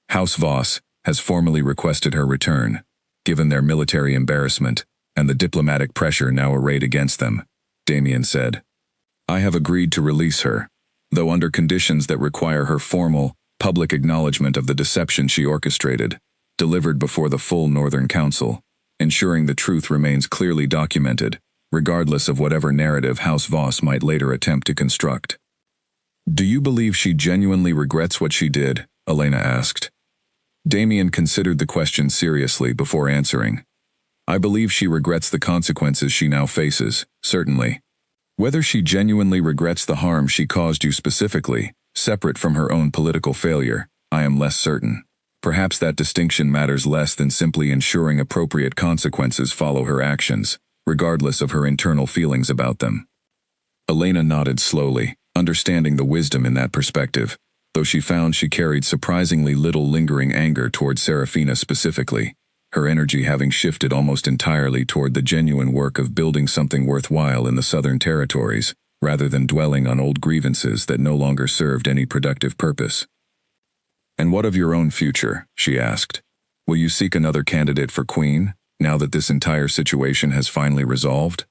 "House Voss has formally requested her return, given their military embarrassment and the diplomatic pressure now arrayed against them," Damien said. "I have agreed to release her, though under conditions that require her formal, public acknowledgement of the deception she orchestrated, delivered before the full Northern Council, ensuring the truth remains clearly documented, regardless of whatever narrative House Voss might later attempt to construct." "Do you believe she genuinely regrets what she did?" Elena asked. Damien considered the question seriously before answering. "I believe she regrets the consequences she now faces, certainly. Whether she genuinely regrets the harm she caused you specifically, separate from her own political failure, I am less certain. Perhaps that distinction matters less than simply ensuring appropriate consequences follow her actions, regardless of her internal feelings about them." Elena nodded slowly, understanding the wisdom in that perspective, though she found she carried surprisingly little lingering anger toward Serafina specifically, her energy having shifted almost entirely toward the genuine work of building something worthwhile in the Southern Territories, rather than dwelling on old grievances that no longer served any productive purpose. "And what of your own future?" she asked. "Will you seek another candidate for queen, now that this entire situation has finally resolved?"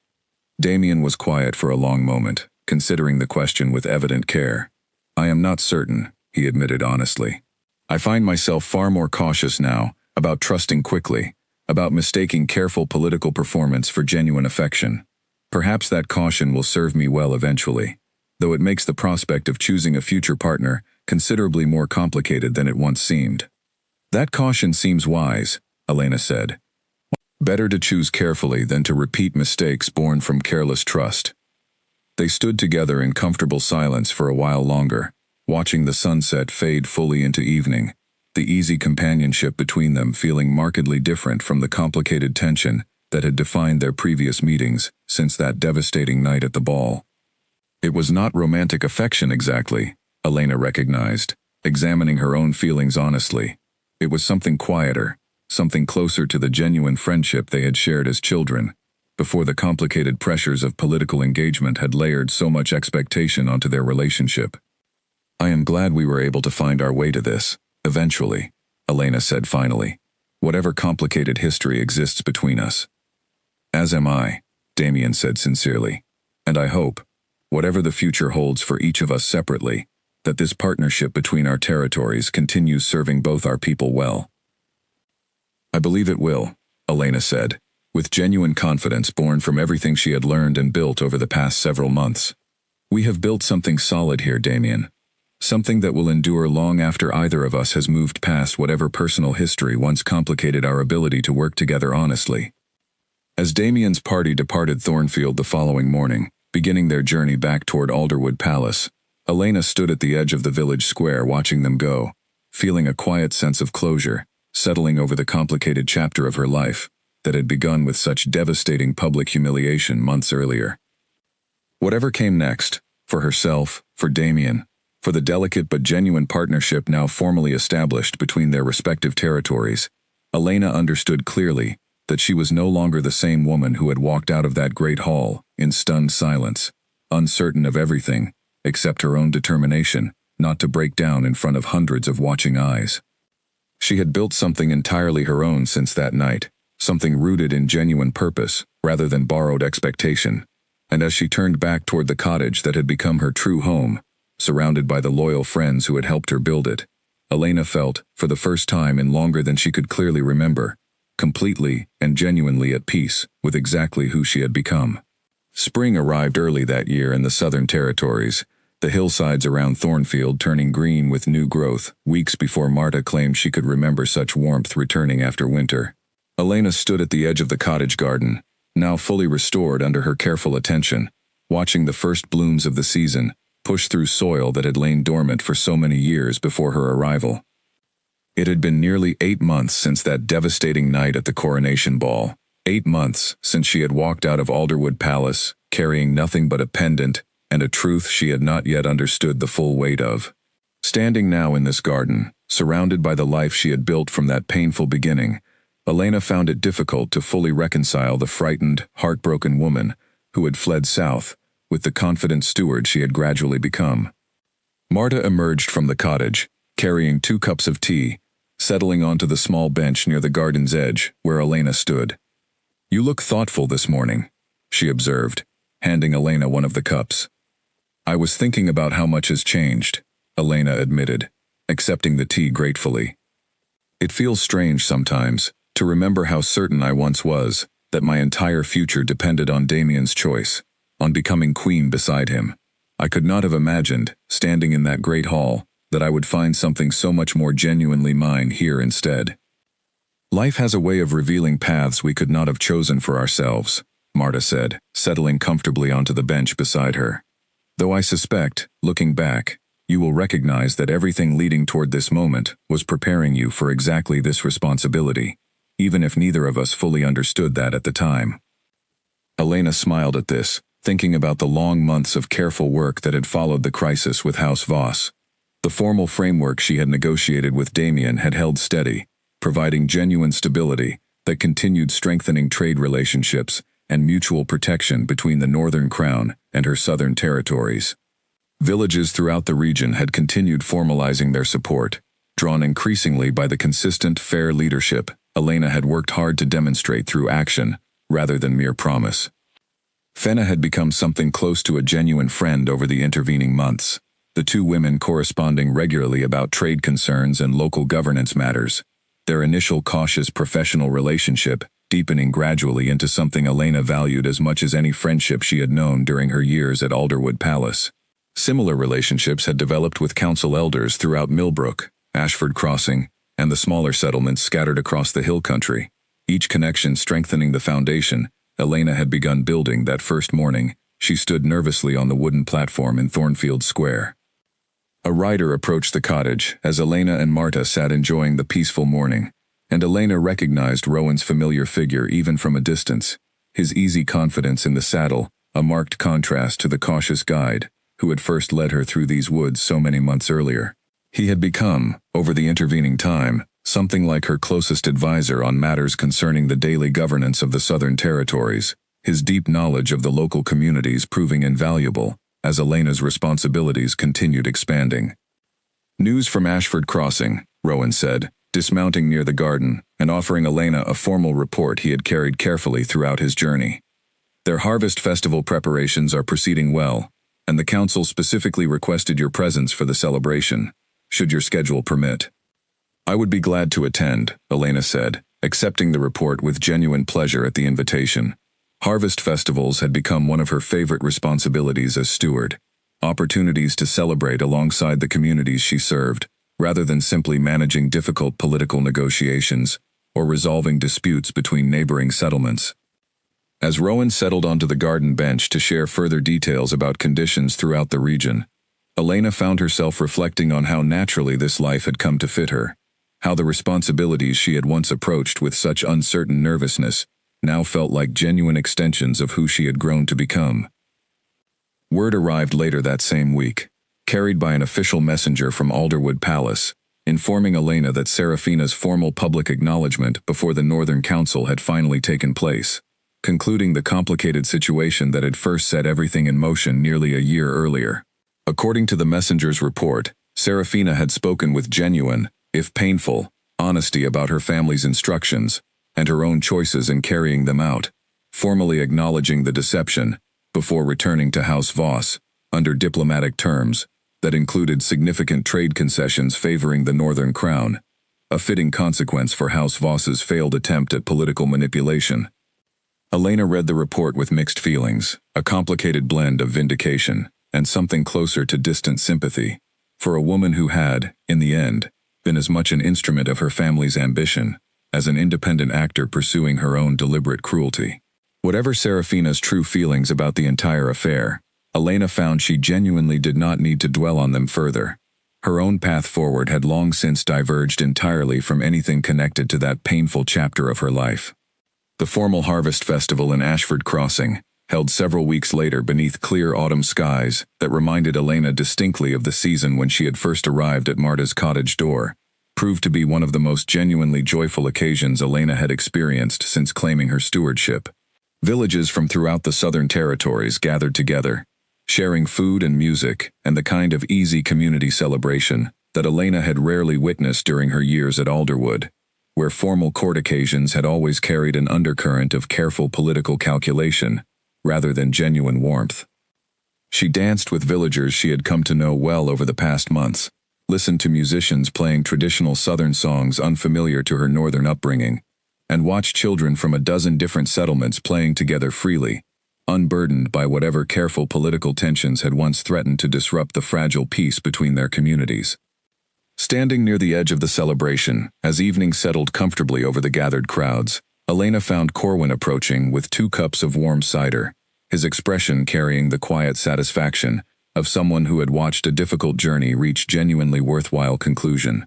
Damien was quiet for a long moment, considering the question with evident care. "I am not certain," he admitted honestly. "I find myself far more cautious now, about trusting quickly, about mistaking careful political performance for genuine affection. Perhaps that caution will serve me well eventually, though it makes the prospect of choosing a future partner considerably more complicated than it once seemed." "That caution seems wise," Elena said. "Better to choose carefully than to repeat mistakes born from careless trust." They stood together in comfortable silence for a while longer, watching the sunset fade fully into evening, the easy companionship between them feeling markedly different from the complicated tension that had defined their previous meetings since that devastating night at the ball. It was not romantic affection exactly, Elena recognized, examining her own feelings honestly. It was something quieter, something closer to the genuine friendship they had shared as children, before the complicated pressures of political engagement had layered so much expectation onto their relationship. "I am glad we were able to find our way to this," Eventually, Elena said finally, whatever complicated history exists between us. As am I, Damien said sincerely. And I hope, whatever the future holds for each of us separately, that this partnership between our territories continues serving both our people well. I believe it will, Elena said, with genuine confidence born from everything she had learned and built over the past several months. We have built something solid here, Damien. Something that will endure long after either of us has moved past whatever personal history once complicated our ability to work together honestly. As Damien's party departed Thornfield the following morning, beginning their journey back toward Alderwood Palace, Elena stood at the edge of the village square watching them go, feeling a quiet sense of closure, settling over the complicated chapter of her life that had begun with such devastating public humiliation months earlier. Whatever came next, for herself, for Damien, for the delicate but genuine partnership now formally established between their respective territories, Elena understood clearly that she was no longer the same woman who had walked out of that great hall in stunned silence, uncertain of everything except her own determination not to break down in front of hundreds of watching eyes. She had built something entirely her own since that night, something rooted in genuine purpose rather than borrowed expectation, and as she turned back toward the cottage that had become her true home, surrounded by the loyal friends who had helped her build it, Elena felt, for the first time in longer than she could clearly remember, completely and genuinely at peace with exactly who she had become. Spring arrived early that year in the Southern Territories, the hillsides around Thornfield turning green with new growth, weeks before Marta claimed she could remember such warmth returning after winter. Elena stood at the edge of the cottage garden, now fully restored under her careful attention, watching the first blooms of the season push through soil that had lain dormant for so many years before her arrival. It had been nearly 8 months since that devastating night at the coronation ball, 8 months since she had walked out of Alderwood Palace, carrying nothing but a pendant and a truth she had not yet understood the full weight of. Standing now in this garden, surrounded by the life she had built from that painful beginning, Elena found it difficult to fully reconcile the frightened, heartbroken woman who had fled south with the confident steward she had gradually become. Marta emerged from the cottage, carrying 2 cups of tea, settling onto the small bench near the garden's edge where Elena stood. "You look thoughtful this morning," she observed, handing Elena one of the cups. "I was thinking about how much has changed," Elena admitted, accepting the tea gratefully. "It feels strange sometimes to remember how certain I once was that my entire future depended on Damien's choice, on becoming queen beside him. I could not have imagined, standing in that great hall, that I would find something so much more genuinely mine here instead." "Life has a way of revealing paths we could not have chosen for ourselves," Marta said, settling comfortably onto the bench beside her. "Though I suspect, looking back, you will recognize that everything leading toward this moment was preparing you for exactly this responsibility, even if neither of us fully understood that at the time." Elena smiled at this, thinking about the long months of careful work that had followed the crisis with House Voss. The formal framework she had negotiated with Damien had held steady, providing genuine stability that continued strengthening trade relationships and mutual protection between the Northern Crown and her southern territories. Villages throughout the region had continued formalizing their support, drawn increasingly by the consistent, fair leadership Elena had worked hard to demonstrate through action, rather than mere promise. Fenna had become something close to a genuine friend over the intervening months, the 2 women corresponding regularly about trade concerns and local governance matters, their initial cautious professional relationship deepening gradually into something Elena valued as much as any friendship she had known during her years at Alderwood Palace. Similar relationships had developed with council elders throughout Millbrook, Ashford Crossing, and the smaller settlements scattered across the hill country, each connection strengthening the foundation Elena had begun building that first morning she stood nervously on the wooden platform in Thornfield Square. A rider approached the cottage as Elena and Marta sat enjoying the peaceful morning, and Elena recognized Rowan's familiar figure even from a distance, his easy confidence in the saddle, a marked contrast to the cautious guide who had first led her through these woods so many months earlier. He had become, over the intervening time, something like her closest advisor on matters concerning the daily governance of the Southern Territories, his deep knowledge of the local communities proving invaluable as Elena's responsibilities continued expanding. News from Ashford Crossing, Rowan said, dismounting near the garden and offering Elena a formal report he had carried carefully throughout his journey. Their harvest festival preparations are proceeding well, and the council specifically requested your presence for the celebration, should your schedule permit. I would be glad to attend, Elena said, accepting the report with genuine pleasure at the invitation. Harvest festivals had become one of her favorite responsibilities as steward, opportunities to celebrate alongside the communities she served, rather than simply managing difficult political negotiations or resolving disputes between neighboring settlements. As Rowan settled onto the garden bench to share further details about conditions throughout the region, Elena found herself reflecting on how naturally this life had come to fit her, how the responsibilities she had once approached with such uncertain nervousness now felt like genuine extensions of who she had grown to become. Word arrived later that same week, carried by an official messenger from Alderwood Palace, informing Elena that Serafina's formal public acknowledgement before the Northern Council had finally taken place, concluding the complicated situation that had first set everything in motion nearly a year earlier. According to the messenger's report, Serafina had spoken with genuine, if painful, honesty about her family's instructions and her own choices in carrying them out, formally acknowledging the deception before returning to House Voss under diplomatic terms that included significant trade concessions favoring the Northern Crown, a fitting consequence for House Voss's failed attempt at political manipulation. Elena read the report with mixed feelings, a complicated blend of vindication and something closer to distant sympathy, for a woman who had, in the end, been as much an instrument of her family's ambition as an independent actor pursuing her own deliberate cruelty. Whatever Serafina's true feelings about the entire affair, Elena found she genuinely did not need to dwell on them further. Her own path forward had long since diverged entirely from anything connected to that painful chapter of her life. The formal harvest festival in Ashford Crossing, held several weeks later beneath clear autumn skies that reminded Elena distinctly of the season when she had first arrived at Marta's cottage door, proved to be one of the most genuinely joyful occasions Elena had experienced since claiming her stewardship. Villages from throughout the southern territories gathered together, sharing food and music and the kind of easy community celebration that Elena had rarely witnessed during her years at Alderwood, where formal court occasions had always carried an undercurrent of careful political calculation rather than genuine warmth. She danced with villagers she had come to know well over the past months, listened to musicians playing traditional Southern songs unfamiliar to her Northern upbringing, and watched children from a dozen different settlements playing together freely, unburdened by whatever careful political tensions had once threatened to disrupt the fragile peace between their communities. Standing near the edge of the celebration, as evening settled comfortably over the gathered crowds, Elena found Corwin approaching with 2 cups of warm cider, his expression carrying the quiet satisfaction of someone who had watched a difficult journey reach genuinely worthwhile conclusion.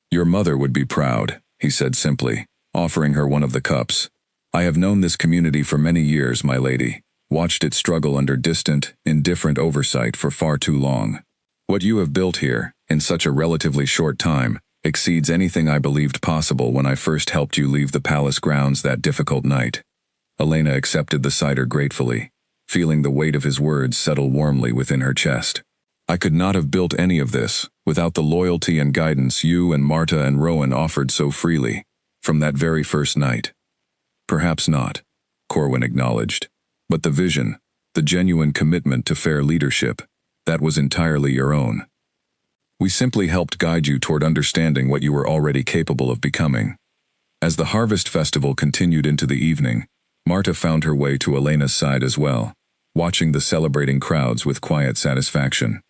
"Your mother would be proud," he said simply, offering her one of the cups. "I have known this community for many years, my lady, watched it struggle under distant, indifferent oversight for far too long. What you have built here, in such a relatively short time, exceeds anything I believed possible when I first helped you leave the palace grounds that difficult night." Elena accepted the cider gratefully, feeling the weight of his words settle warmly within her chest. "I could not have built any of this without the loyalty and guidance you and Marta and Rowan offered so freely, from that very first night." "Perhaps not," Corwin acknowledged. "But the vision, the genuine commitment to fair leadership, that was entirely your own. We simply helped guide you toward understanding what you were already capable of becoming." As the harvest festival continued into the evening, Marta found her way to Elena's side as well, watching the celebrating crowds with quiet satisfaction.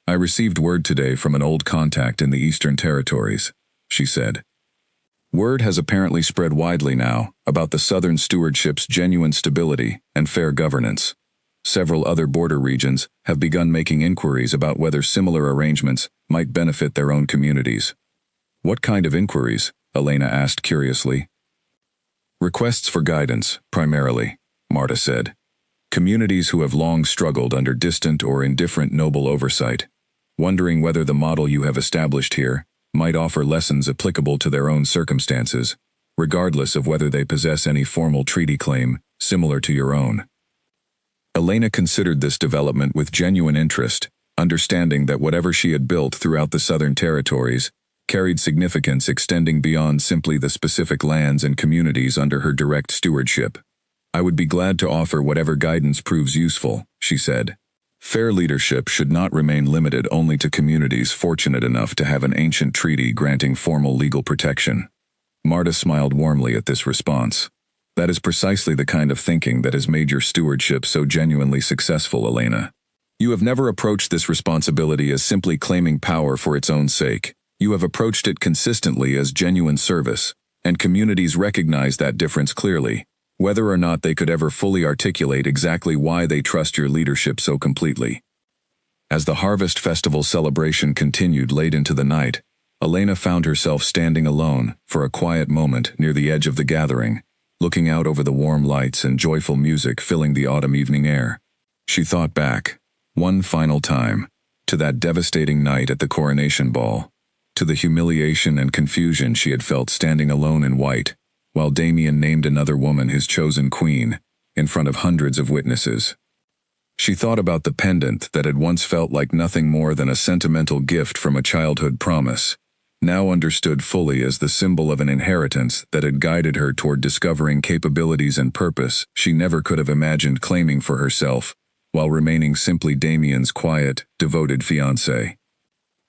"I received word today from an old contact in the Eastern Territories," she said. "Word has apparently spread widely now about the Southern Stewardship's genuine stability and fair governance. Several other border regions have begun making inquiries about whether similar arrangements might benefit their own communities." "What kind of inquiries?" Elena asked curiously. "Requests for guidance, primarily," Marta said. "Communities who have long struggled under distant or indifferent noble oversight, wondering whether the model you have established here might offer lessons applicable to their own circumstances, regardless of whether they possess any formal treaty claim similar to your own." Elena considered this development with genuine interest, understanding that whatever she had built throughout the Southern Territories carried significance extending beyond simply the specific lands and communities under her direct stewardship. "I would be glad to offer whatever guidance proves useful," she said. Fair leadership should not remain limited only to communities fortunate enough to have an ancient treaty granting formal legal protection. Marta smiled warmly at this response. "That is precisely the kind of thinking that has made your stewardship so genuinely successful, Elena. You have never approached this responsibility as simply claiming power for its own sake. You have approached it consistently as genuine service, and communities recognize that difference clearly, whether or not they could ever fully articulate exactly why they trust your leadership so completely." As the Harvest Festival celebration continued late into the night, Elena found herself standing alone for a quiet moment near the edge of the gathering, looking out over the warm lights and joyful music filling the autumn evening air. She thought back, one final time, to that devastating night at the coronation ball, to the humiliation and confusion she had felt standing alone in white, while Damien named another woman his chosen queen, in front of hundreds of witnesses. She thought about the pendant that had once felt like nothing more than a sentimental gift from a childhood promise, now understood fully as the symbol of an inheritance that had guided her toward discovering capabilities and purpose she never could have imagined claiming for herself, while remaining simply Damien's quiet, devoted fiancé.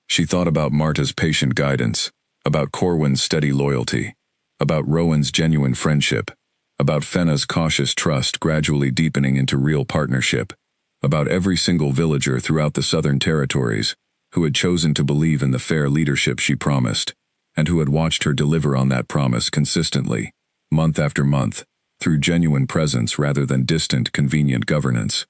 She thought about Marta's patient guidance, about Corwin's steady loyalty, about Rowan's genuine friendship, about Fenna's cautious trust gradually deepening into real partnership, about every single villager throughout the Southern Territories who had chosen to believe in the fair leadership she promised, and who had watched her deliver on that promise consistently, month after month, through genuine presence rather than distant, convenient governance.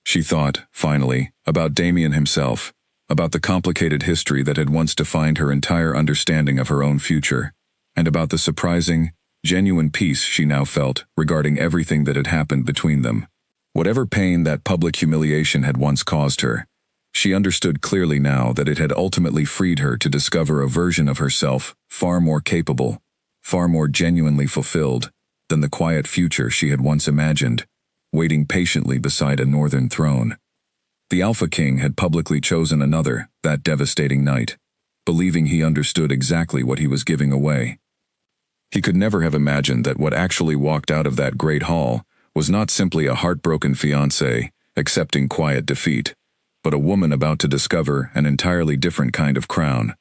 She thought, finally, about Damien himself, about the complicated history that had once defined her entire understanding of her own future, and about the surprising, genuine peace she now felt regarding everything that had happened between them. Whatever pain that public humiliation had once caused her, she understood clearly now that it had ultimately freed her to discover a version of herself far more capable, far more genuinely fulfilled, than the quiet future she had once imagined, waiting patiently beside a northern throne. The Alpha King had publicly chosen another that devastating night, believing he understood exactly what he was giving away. He could never have imagined that what actually walked out of that great hall was not simply a heartbroken fiancé accepting quiet defeat, but a woman about to discover an entirely different kind of crown,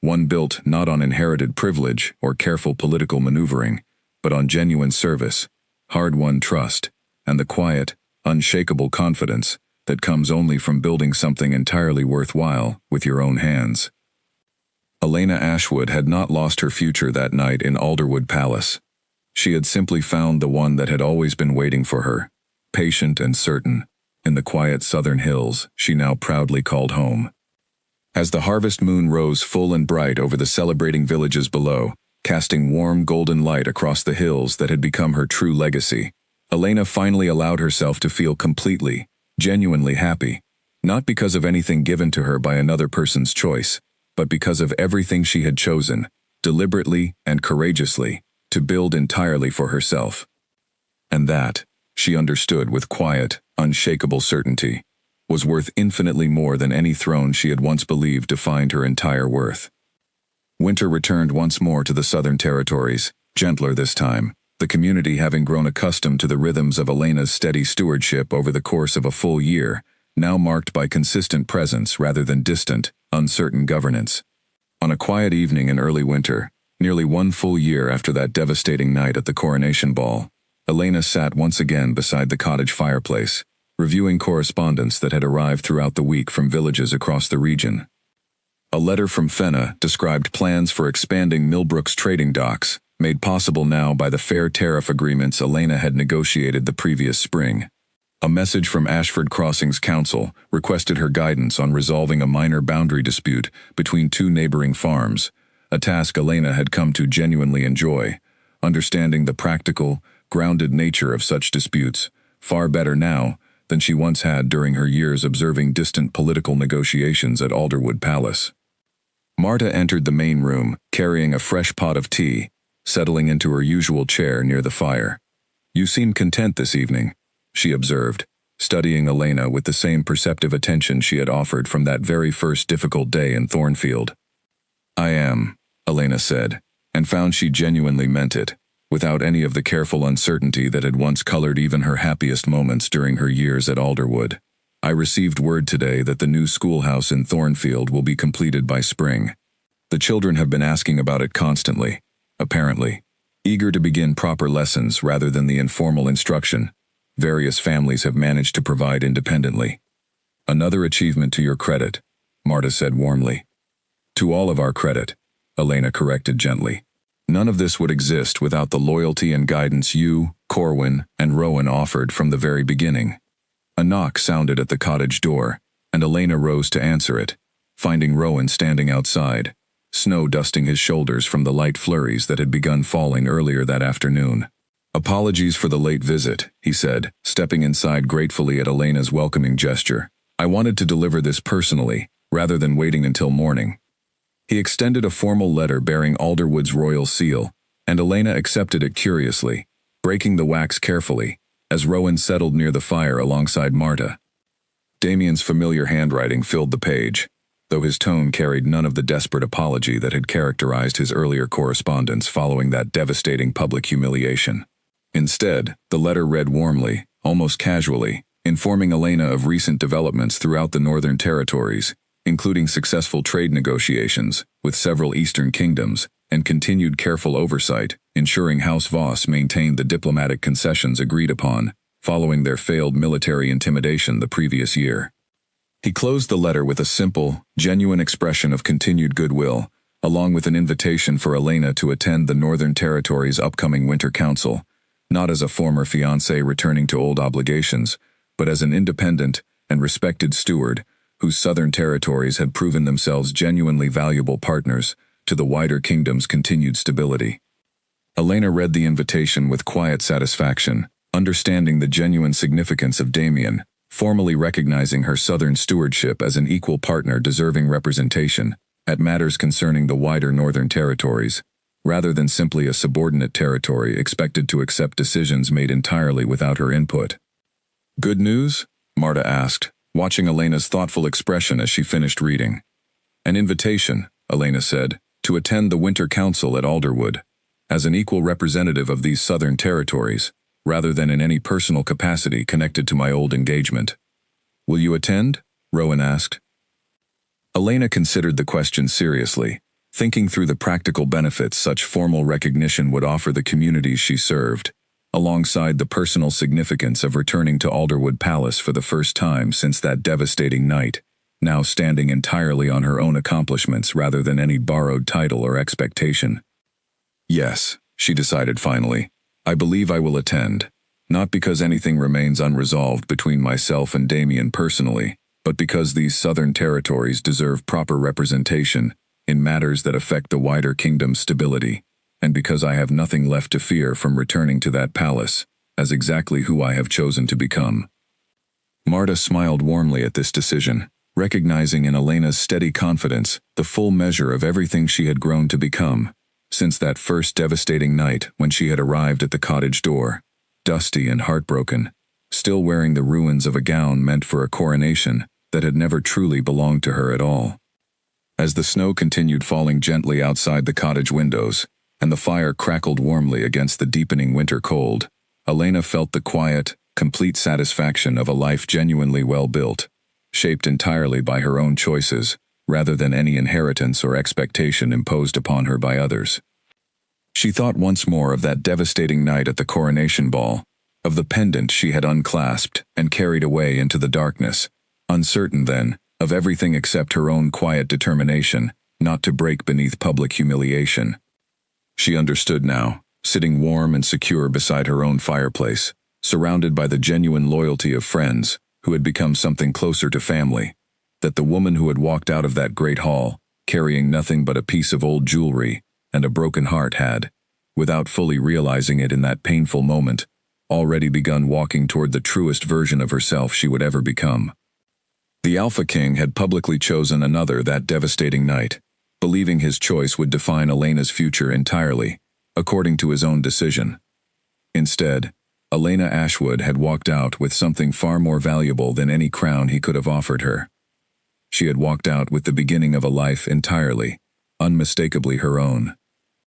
one built not on inherited privilege or careful political maneuvering, but on genuine service, hard-won trust, and the quiet, unshakable confidence that comes only from building something entirely worthwhile with your own hands. Elena Ashwood had not lost her future that night in Alderwood Palace. She had simply found the one that had always been waiting for her, patient and certain, in the quiet southern hills she now proudly called home. As the harvest moon rose full and bright over the celebrating villages below, casting warm golden light across the hills that had become her true legacy, Elena finally allowed herself to feel completely, genuinely happy, not because of anything given to her by another person's choice, but because of everything she had chosen, deliberately and courageously, to build entirely for herself. And that, she understood with quiet, unshakable certainty, was worth infinitely more than any throne she had once believed defined her entire worth. Winter returned once more to the Southern Territories, gentler this time, the community having grown accustomed to the rhythms of Elena's steady stewardship over the course of a full year, now marked by consistent presence rather than distant, uncertain governance. On a quiet evening in early winter, nearly 1 full year after that devastating night at the coronation ball, Elena sat once again beside the cottage fireplace, reviewing correspondence that had arrived throughout the week from villages across the region. A letter from Fenna described plans for expanding Millbrook's trading docks, made possible now by the fair tariff agreements Elena had negotiated the previous spring. A message from Ashford Crossings Council requested her guidance on resolving a minor boundary dispute between 2 neighboring farms, a task Elena had come to genuinely enjoy, understanding the practical, grounded nature of such disputes, far better now than she once had during her years observing distant political negotiations at Alderwood Palace. Marta entered the main room, carrying a fresh pot of tea, settling into her usual chair near the fire. "You seem content this evening," she observed, studying Elena with the same perceptive attention she had offered from that very first difficult day in Thornfield. I am, Elena said, and found she genuinely meant it, without any of the careful uncertainty that had once colored even her happiest moments during her years at Alderwood. I received word today that the new schoolhouse in Thornfield will be completed by spring. The children have been asking about it constantly, apparently, eager to begin proper lessons rather than the informal instruction various families have managed to provide independently. Another achievement to your credit, Marta said warmly. To all of our credit, Elena corrected gently. None of this would exist without the loyalty and guidance you, Corwin, and Rowan offered from the very beginning. A knock sounded at the cottage door, and Elena rose to answer it, finding Rowan standing outside, snow dusting his shoulders from the light flurries that had begun falling earlier that afternoon. Apologies for the late visit, he said, stepping inside gratefully at Elena's welcoming gesture. I wanted to deliver this personally, rather than waiting until morning. He extended a formal letter bearing Alderwood's royal seal, and Elena accepted it curiously, breaking the wax carefully, as Rowan settled near the fire alongside Marta. Damien's familiar handwriting filled the page, though his tone carried none of the desperate apology that had characterized his earlier correspondence following that devastating public humiliation. Instead, the letter read warmly, almost casually, informing Elena of recent developments throughout the Northern Territories, including successful trade negotiations with several Eastern kingdoms and continued careful oversight, ensuring House Voss maintained the diplomatic concessions agreed upon, following their failed military intimidation the previous year. He closed the letter with a simple, genuine expression of continued goodwill, along with an invitation for Elena to attend the Northern Territories' upcoming Winter Council, not as a former fiancé returning to old obligations, but as an independent and respected steward whose southern territories had proven themselves genuinely valuable partners to the wider kingdom's continued stability. Elena read the invitation with quiet satisfaction, understanding the genuine significance of Damien, formally recognizing her southern stewardship as an equal partner deserving representation at matters concerning the wider northern territories, rather than simply a subordinate territory expected to accept decisions made entirely without her input. Good news? Marta asked, watching Elena's thoughtful expression as she finished reading. An invitation, Elena said, to attend the Winter Council at Alderwood, as an equal representative of these southern territories, rather than in any personal capacity connected to my old engagement. Will you attend? Rowan asked. Elena considered the question seriously, thinking through the practical benefits such formal recognition would offer the communities she served, alongside the personal significance of returning to Alderwood Palace for the first time since that devastating night, now standing entirely on her own accomplishments rather than any borrowed title or expectation. Yes, she decided finally, I believe I will attend, not because anything remains unresolved between myself and Damien personally, but because these southern territories deserve proper representation in matters that affect the wider kingdom's stability, and because I have nothing left to fear from returning to that palace, as exactly who I have chosen to become. Marta smiled warmly at this decision, recognizing in Elena's steady confidence the full measure of everything she had grown to become, since that first devastating night when she had arrived at the cottage door, dusty and heartbroken, still wearing the ruins of a gown meant for a coronation that had never truly belonged to her at all. As the snow continued falling gently outside the cottage windows, and the fire crackled warmly against the deepening winter cold, Elena felt the quiet, complete satisfaction of a life genuinely well built, shaped entirely by her own choices, rather than any inheritance or expectation imposed upon her by others. She thought once more of that devastating night at the coronation ball, of the pendant she had unclasped and carried away into the darkness, uncertain then of everything except her own quiet determination not to break beneath public humiliation. She understood now, sitting warm and secure beside her own fireplace, surrounded by the genuine loyalty of friends who had become something closer to family, that the woman who had walked out of that great hall, carrying nothing but a piece of old jewelry and a broken heart had, without fully realizing it in that painful moment, already begun walking toward the truest version of herself she would ever become. The Alpha King had publicly chosen another that devastating night, believing his choice would define Elena's future entirely, according to his own decision. Instead, Elena Ashwood had walked out with something far more valuable than any crown he could have offered her. She had walked out with the beginning of a life entirely, unmistakably her own.